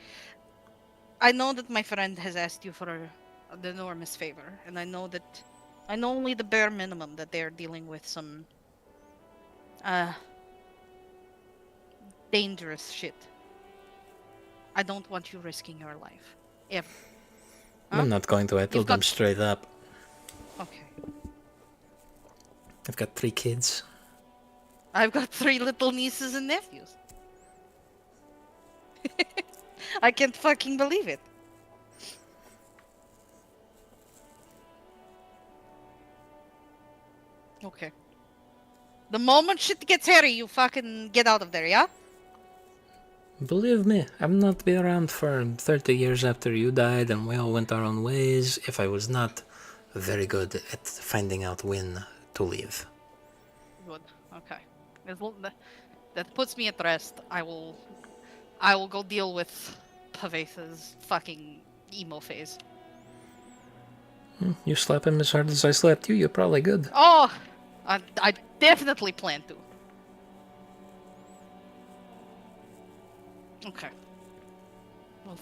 I know that my friend has asked you for an enormous favor, and I know only the bare minimum, that they are dealing with some dangerous shit. I don't want you risking your life. Ever. Huh? I'm not going to. I told them straight up. Okay. I've got 3 kids. I've got 3 little nieces and nephews. I can't fucking believe it. Okay. The moment shit gets hairy, you fucking get out of there, yeah? Believe me, I'm not be around for 30 years after you died and we all went our own ways if I was not very good at finding out when to leave. Good. Okay. That puts me at rest. I will go deal with Pavesa's fucking emo phase. You slap him as hard as I slapped you, you're probably good. Oh! I definitely plan to. Okay. Well,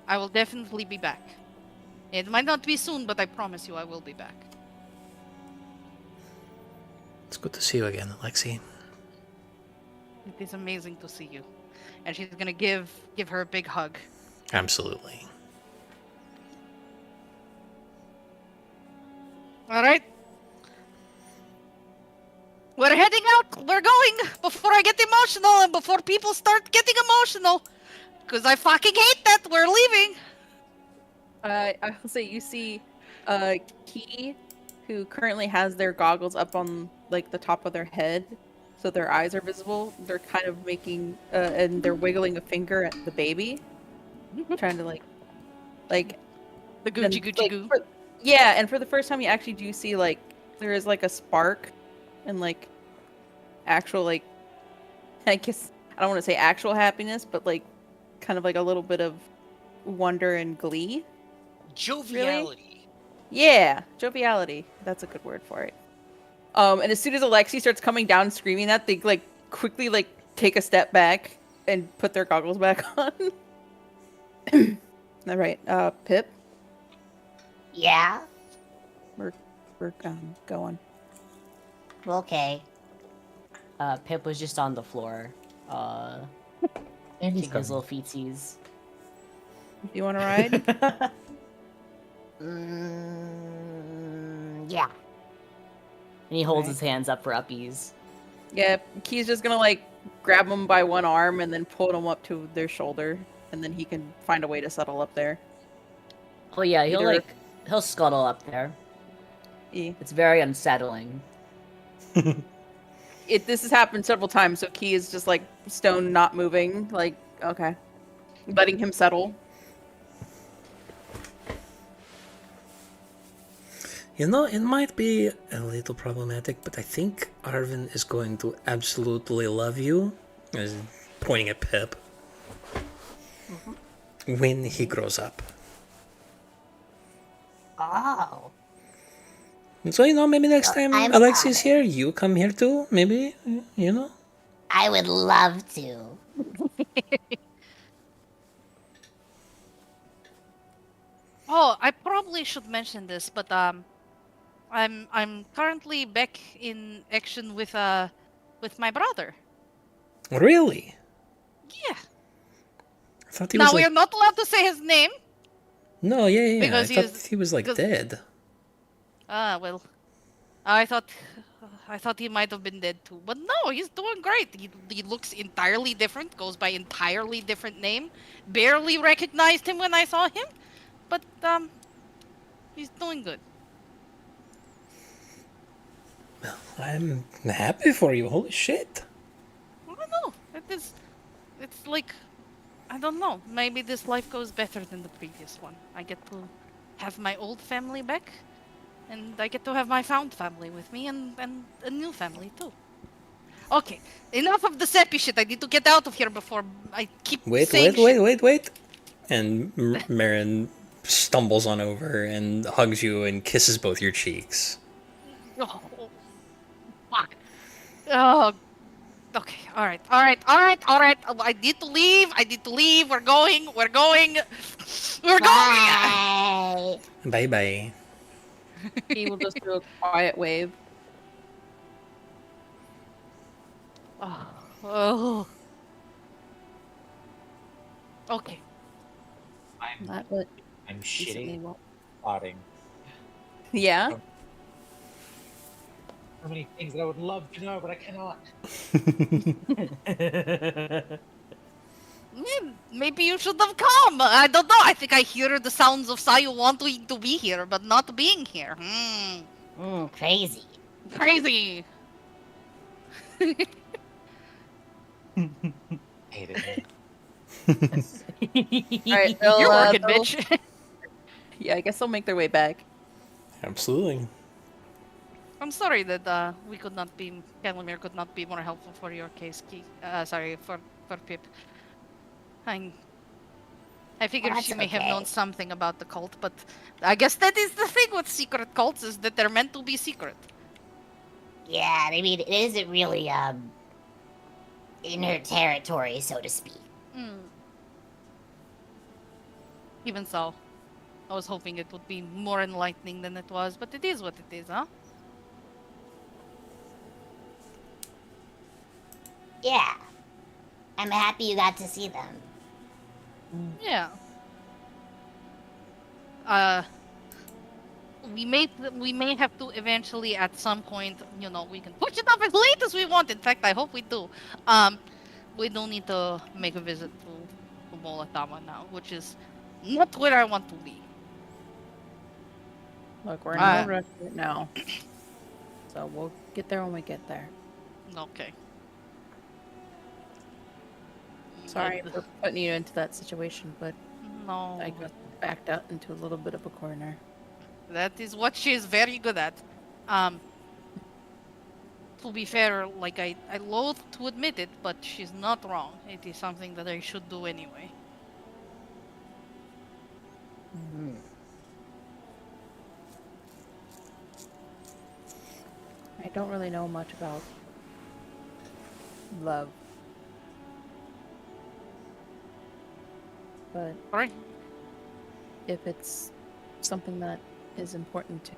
I will definitely be back. It might not be soon, but I promise you I will be back. It's good to see you again, Alexei. It is amazing to see you. And she's gonna give her a big hug. Absolutely. Alright. We're heading out. We're going before I get emotional and before people start getting emotional. Because I fucking hate that. We're leaving. I will say you see Key, who currently has their goggles up on like the top of their head, so their eyes are visible. They're kind of making and they're wiggling a finger at the baby, trying to like the Gucci Gucci goo. Yeah, and for the first time you actually do see like there is like a spark and like actual like, I guess I don't want to say actual happiness, but like kind of like a little bit of wonder and glee. Joviality. Really? Yeah, joviality. That's a good word for it. And as soon as Alexei starts coming down screaming that, they like quickly like take a step back and put their goggles back on. All right, Pip. Yeah. We're going. Okay. Pip was just on the floor. And he's His little coming. feetsies. Do you want to ride? Yeah. And he holds Right. his hands up for uppies. Yeah, Key's just gonna like grab him by one arm and then pull him up to their shoulder, and then he can find a way to settle up there. Oh yeah, Either- he'll scuttle up there. Yeah. It's very unsettling. This has happened several times, so Key is just like stone not moving, like okay, letting him settle. You know, it might be a little problematic, but I think Arvin is going to absolutely love you, as pointing at Pip, when he grows up. Oh. And so, you know, maybe next time I'm Alexei's fine. here, you come here too, maybe, you know? I would love to. Oh, I probably should mention this, but I'm currently back in action with my brother. Really? Yeah. I thought he Now was we like. are not allowed to say his name No, yeah. I because thought he was like dead. Well, I thought he might have been dead too, but no, he's doing great. He looks entirely different, goes by entirely different name. Barely recognized him when I saw him, but he's doing good. I'm happy for you. Holy shit. I don't know. It's like, I don't know. Maybe this life goes better than the previous one. I get to have my old family back, and I get to have my found family with me, and a new family too. Okay, enough of the sappy shit. I need to get out of here before I keep saying shit. Wait. And Marin stumbles on over and hugs you and kisses both your cheeks. Oh, fuck. Oh, okay. All right. I need to leave. We're going. Bye. Bye. He will just do a quiet wave. Oh. Okay. I'm shitting, plotting. Yeah. So many things that I would love to know, but I cannot. Maybe you should have come. I don't know. I think I hear the sounds of Sayu wanting to be here, but not being here. Crazy. Crazy. Hate it. Alright, You're working, bitch. Yeah, I guess they'll make their way back. Absolutely. I'm sorry that Calamir could not be more helpful for your case, for Pip. I figured That's she may have okay. known something about the cult, but I guess that is the thing with secret cults, is that they're meant to be secret. Yeah, I mean, it isn't really, in her territory, so to speak. Even so, I was hoping it would be more enlightening than it was, but it is what it is, huh? Yeah. I'm happy you got to see them. Yeah. We may have to eventually at some point, we can push it off as late as we want. In fact, I hope we do. We do need to make a visit to Molatama now, which is not where I want to be. Look, we're in no rush right now. So we'll get there when we get there. Okay. Sorry for putting you into that situation, but no, I got backed out into a little bit of a corner. That is what she is very good at. To be fair, like I loathe to admit it, but she's not wrong. It is something that I should do anyway. I don't really know much about love. But Right. If it's something that is important to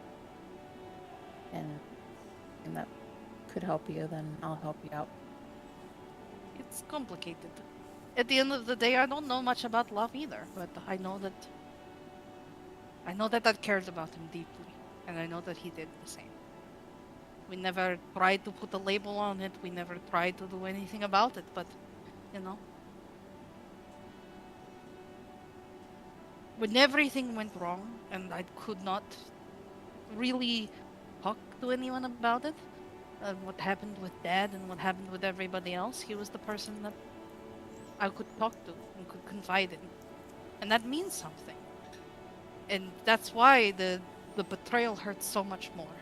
and that could help you, then I'll help you out. It's complicated. At the end of the day, I don't know much about love either, but I know that I cared about him deeply, and I know that he did the same. We never tried to put a label on it. We never tried to do anything about it, but when everything went wrong and I could not really talk to anyone about it, what happened with Dad and what happened with everybody else, he was the person that I could talk to and could confide in. And that means something. And that's why the betrayal hurts so much more.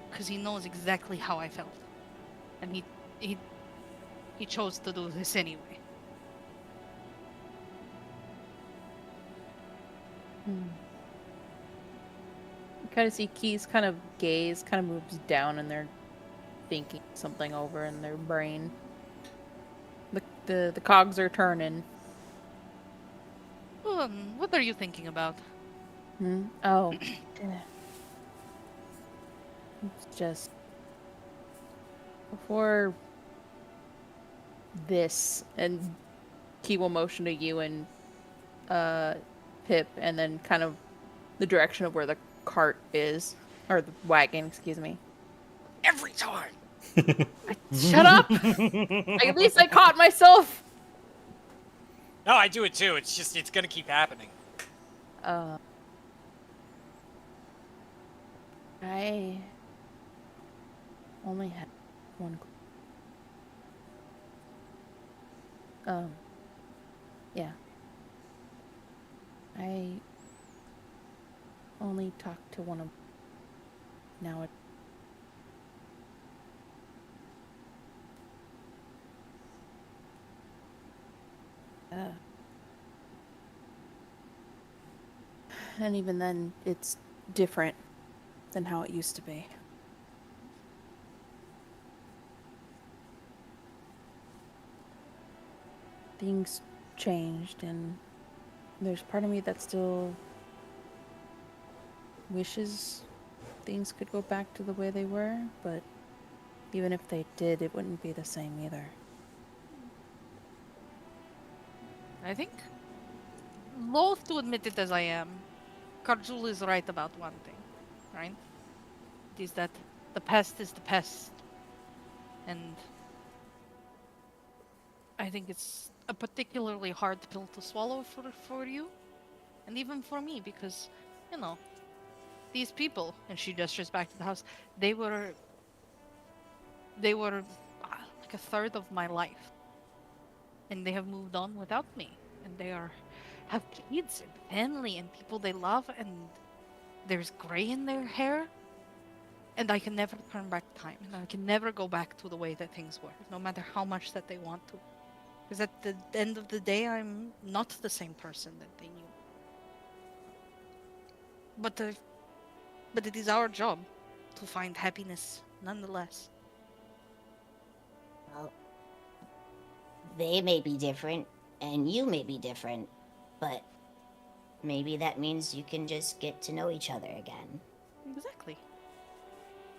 Because he knows exactly how I felt. And he chose to do this anyway. You kind of see Key's kind of gaze kind of moves down and they're thinking something over in their brain. The cogs are turning. What are you thinking about? Oh. It's just before this, and Key will motion to you and Pip, and then kind of the direction of where the cart is, or the wagon, excuse me. Every time. Shut up! At least I caught myself. No, I do it too. It's gonna keep happening. I only had one. Yeah. I only talked to one of. Now it. And even then, it's different than how it used to be. Things changed, and there's part of me that still wishes things could go back to the way they were, but even if they did, it wouldn't be the same either. I think, loath to admit it as I am, Karjul is right about one thing, right? It is that the past is the past. And I think it's a particularly hard pill to swallow for you, and even for me, because, you know, these people, and she gestures back to the house, they were like a third of my life. And they have moved on without me. And they have kids and family and people they love, and there's gray in their hair. And I can never turn back time. And I can never go back to the way that things were, no matter how much that they want to. Because at the end of the day, I'm not the same person that they knew. But it is our job to find happiness nonetheless. Well, they may be different, and you may be different, but maybe that means you can just get to know each other again. Exactly.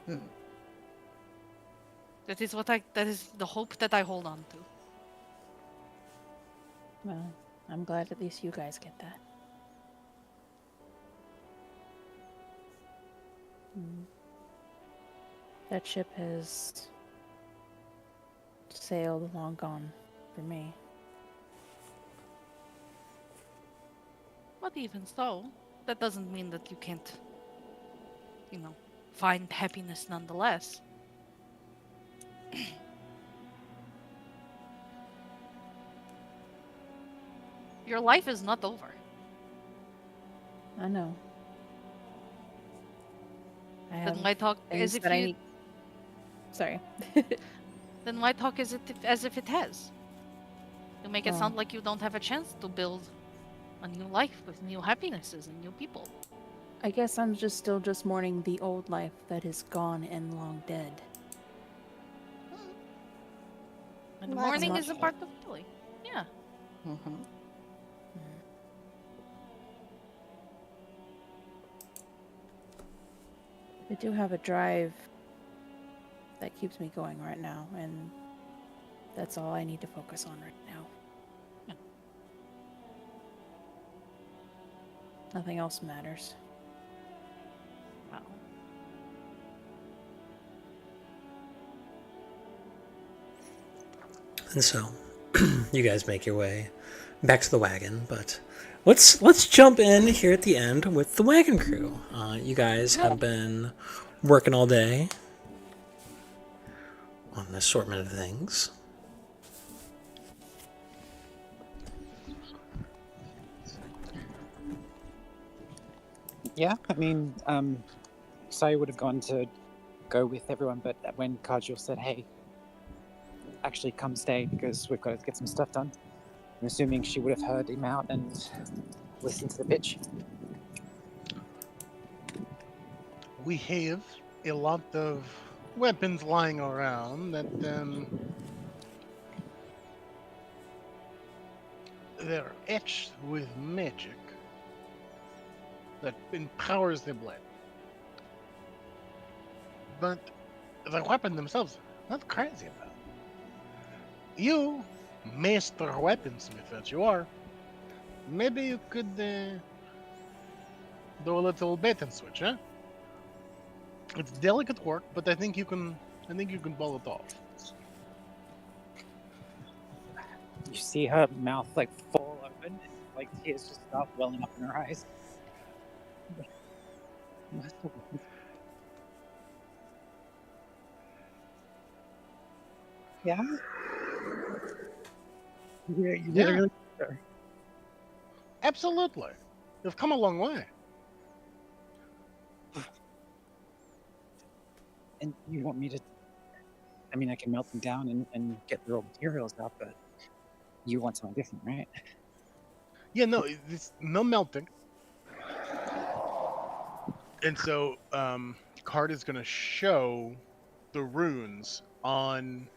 Hmm. That is the hope that I hold on to. Well, I'm glad at least you guys get that. That ship has sailed long gone for me. But even so, that doesn't mean that you can't, find happiness nonetheless. Your life is not over. I know. Then why talk as if you... Sorry. Then why talk as if it has? You make it sound like you don't have a chance to build a new life with new happinesses and new people. I guess I'm still mourning the old life that is gone and long dead. And mourning is a part of joy. Yeah. Mm-hmm. I do have a drive that keeps me going right now, and that's all I need to focus on right now. Yeah. Nothing else matters. Wow. And so, you guys make your way back to the wagon, but let's jump in here at the end with the wagon crew. You guys have been working all day on an assortment of things. Yeah, I mean, Saya would have gone to go with everyone, but when Kajul said, hey, actually come stay because we've got to get some stuff done, I'm assuming she would have heard him out and listened to the pitch. We have a lot of weapons lying around that they're etched with magic that empowers the blade. But the weapon themselves, not crazy about. You, master weaponsmith that you are, maybe you could do a little bait and switch, huh? It's delicate work, but I think you can. I think you can pull it off. You see her mouth like fall open, and like tears just start welling up in her eyes. Yeah. You Yeah. really. Absolutely. You've come a long way. And you want me to? I mean, I can melt them down and get the raw materials out, but you want something different, right? Yeah, no, it's no melting. And so, Card is going to show the runes on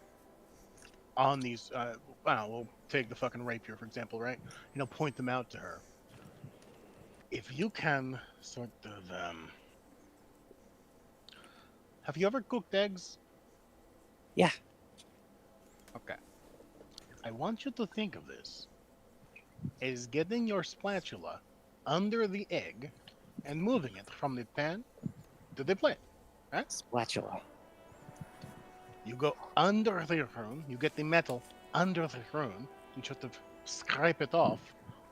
these. I don't know, we'll take the fucking rapier for example, right? You know, point them out to her. If you can sort of, have you ever cooked eggs? Yeah. Okay. I want you to think of this as getting your spatula under the egg and moving it from the pan to the plate, right? Spatula. You go under the rune, you get the metal under the rune, and sort of scrape it off,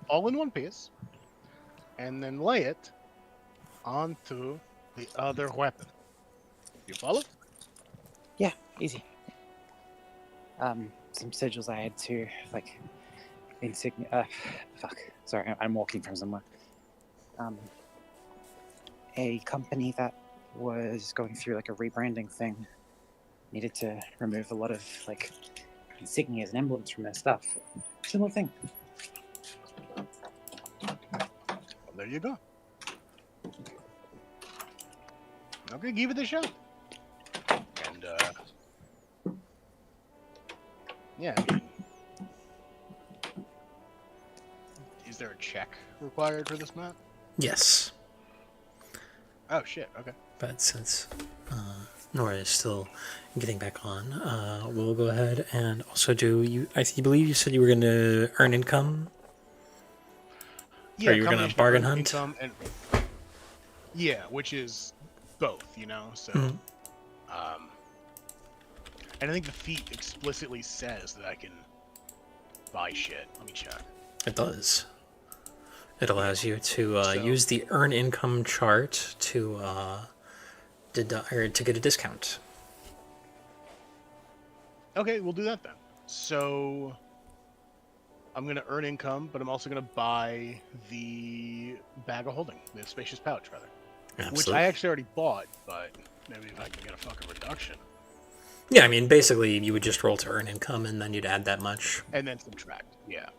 all in one piece, and then lay it onto the other weapon. You follow? Yeah, easy. Some sigils I had to like insignia. Fuck. Sorry, I'm walking from somewhere. A company that was going through like a rebranding thing needed to remove a lot of like insignias and emblems from their stuff. Similar thing. Well, there you go. Okay, give it a shot. And yeah, I mean, is there a check required for this map? Yes. Oh shit, okay. But since Nora is still getting back on, we'll go ahead and also do you. I believe you said you were going to earn income. Yeah, or you were going to bargain hunt. And, yeah, which is both, you know. So, and I think the feat explicitly says that I can buy shit. Let me check. It does. It allows you to use the earn income chart to to get a discount. Okay, we'll do that then. So I'm going to earn income, but I'm also going to buy the bag of holding, the spacious pouch, rather. Absolutely. Which I actually already bought, but maybe if I can get a fucking reduction. Yeah, I mean, basically, you would just roll to earn income, and then you'd add that much. And then subtract. Yeah.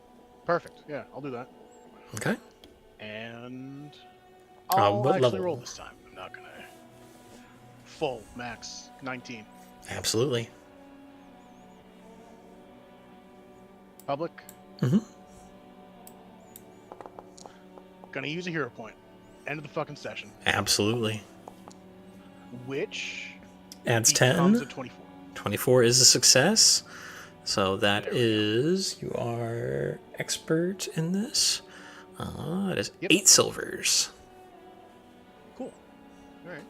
Perfect. Yeah, I'll do that. Okay. And I'll what actually level? roll this time. I'm not going to... Full, max, 19. Absolutely. Public. Mm-hmm. Gonna use a hero point. End of the fucking session. Absolutely. Which adds becomes 10. a 24. 24 is a success. So that is, you are expert in this. It is 8 silvers. Cool. All right.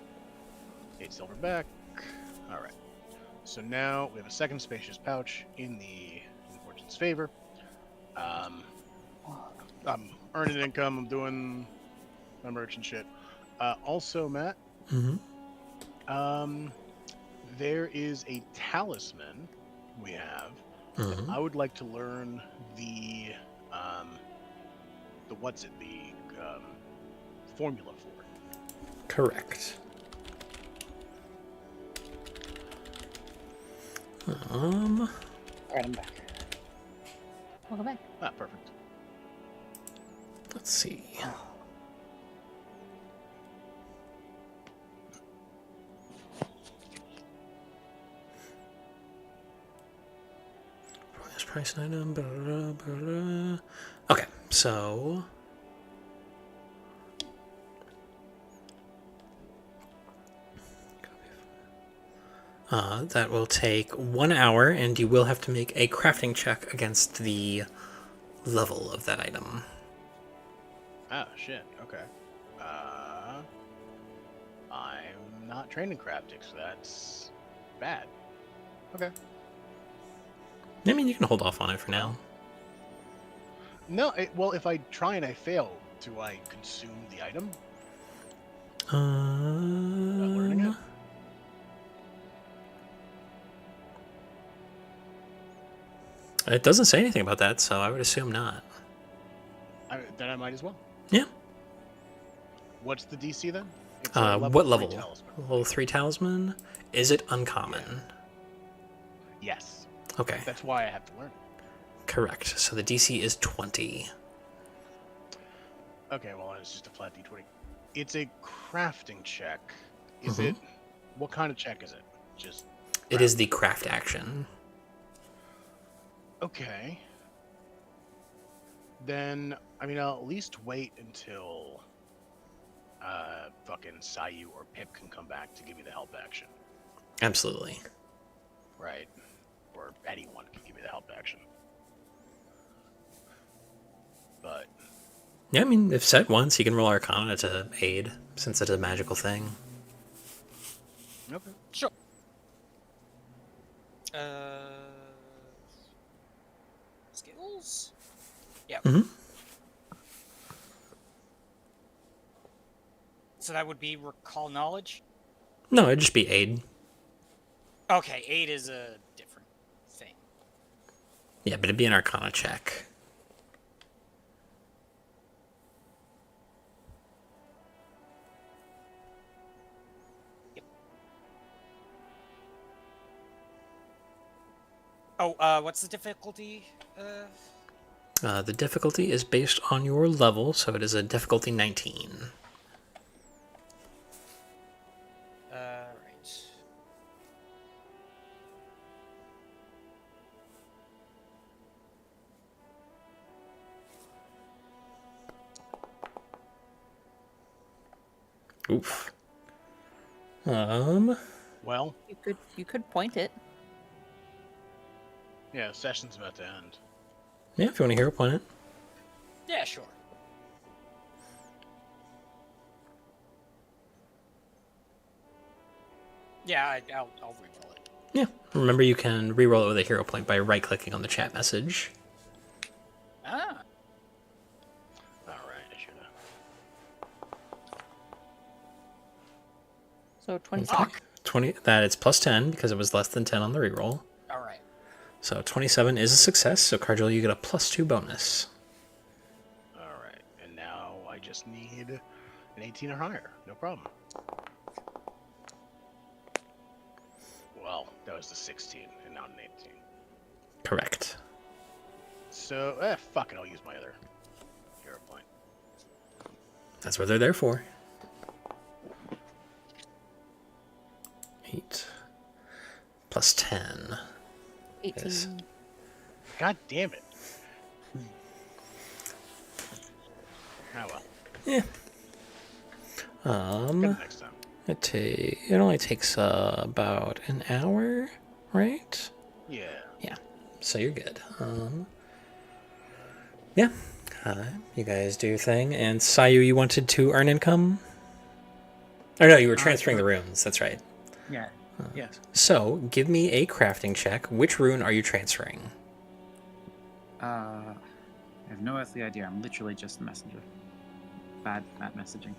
8 silver back. All right. So now we have a second spacious pouch in the Fortune's favor. I'm earning income. I'm doing my merchant shit. Also, Matt. Mm-hmm. There is a talisman we have. That I would like to learn the formula for it. Correct. Alright, I'm back. Welcome back. Ah, perfect. Let's see. price an item. Blah, blah, blah, blah. Okay, so that will take 1 hour, and you will have to make a crafting check against the level of that item. Oh, shit. Okay. I'm not trained in crafting, so that's bad. Okay. I mean, you can hold off on it for now. No, well, if I try and I fail, do I consume the item? Learning it? It doesn't say anything about that, so I would assume not. Then I might as well. Yeah. What's the DC then? It's What level? 3 talisman. Level 3 talisman? Is it uncommon? Yeah. Yes. Okay. That's why I have to learn it. Correct. So the DC is 20. Okay, well, it's just a flat D20. It's a crafting check. Is it? What kind of check is it? Just. It is the craft action. Okay. Then, I mean, I'll at least wait until fucking Sayu or Pip can come back to give me the help action. Absolutely. Right. Or anyone can give me the help action. But. Yeah, I mean, if set once, you can roll Arcana to aid, since it's a magical thing. Okay. Sure. Skills? Yeah. So that would be recall knowledge? No, it'd just be aid. Okay, aid is a different thing. Yeah, but it'd be an Arcana check. Yep. Oh, what's the difficulty? The difficulty is based on your level, so it is a difficulty 19. Right. Oof. Well, You could point it. yeah, session's about to end. Yeah, if you want to hero point it. Yeah, sure. Yeah, I'll reroll it. Yeah. Remember, you can reroll it with a hero point by right-clicking on the chat message. Ah. Alright, I should have. So 27. 20. That it's plus 10 because it was less than 10 on the reroll. All right. So 27 is a success. So Cargill, you get a plus 2 bonus. Alright, and now I just need an 18 or higher. No problem. Well, that was the 16 and not an 18. Correct. So, fuck it, I'll use my other hero point. That's what they're there for. 8 plus 10. 18. Yes. God damn it. Oh well. Yeah. Get it next time. It only takes about an hour, right? Yeah. Yeah. So you're good. Yeah. You guys do your thing. And Sayu, you wanted to earn income? Or no, you were transferring the runes. That's right. Yeah. Yes. So, give me a crafting check. Which rune are you transferring? I have no earthly idea. I'm literally just a messenger. Bad at messaging.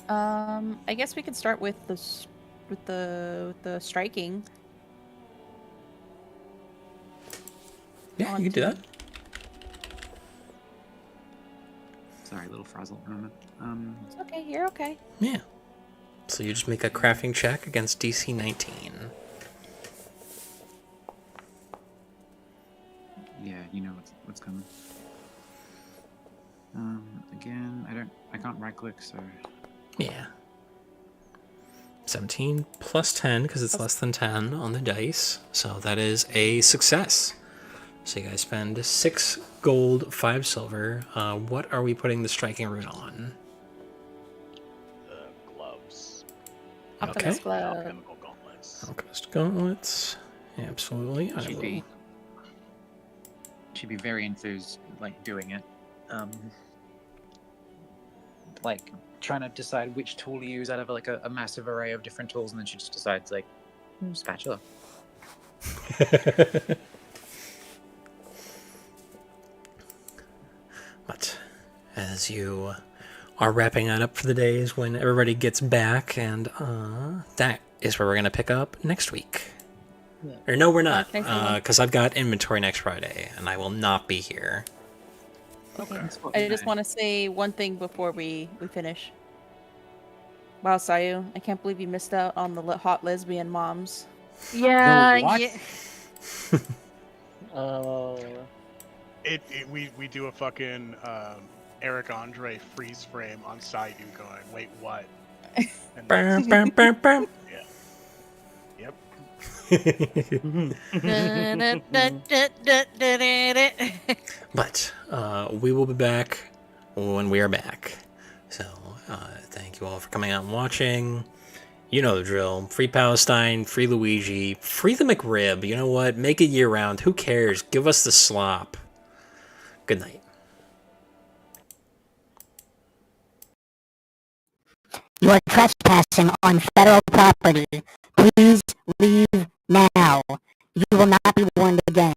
I guess we could start with the striking. Yeah, you can do that. Sorry, a little frazzled moment. It's okay. You're okay. Yeah. So you just make a crafting check against DC 19. Yeah, you know what's coming. Again, I can't right click, so Yeah. 17 plus 10, because it's less than 10 on the dice. So that is a success. So you guys spend 6 gold, 5 silver. What are we putting the striking rune on? The gloves. Alchemist glove. Alchemical gauntlets. Alchemist gauntlets. Absolutely. I will. She'd be very enthused, like doing it. Like trying to decide which tool to use out of like a massive array of different tools, and then she just decides like spatula. But as you are wrapping that up for the days when everybody gets back, and that is where we're going to pick up next week. Yeah. Or no, we're not, Thanks, everyone. because I've got inventory next Friday, and I will not be here. Okay. I just want to say one thing before we finish. Wow, Sayu, I can't believe you missed out on the hot lesbian moms. Yeah, what? yeah. Oh. We do a fucking Eric Andre freeze frame on Sayu going, wait, what? And Bam, bam, bam, bam. Yep. But we will be back when we are back. So thank you all for coming out and watching. You know the drill. Free Palestine, free Luigi, free the McRib. You know what? Make it year round. Who cares? Give us the slop. Good night. You are trespassing on federal property. Please leave now. You will not be warned again.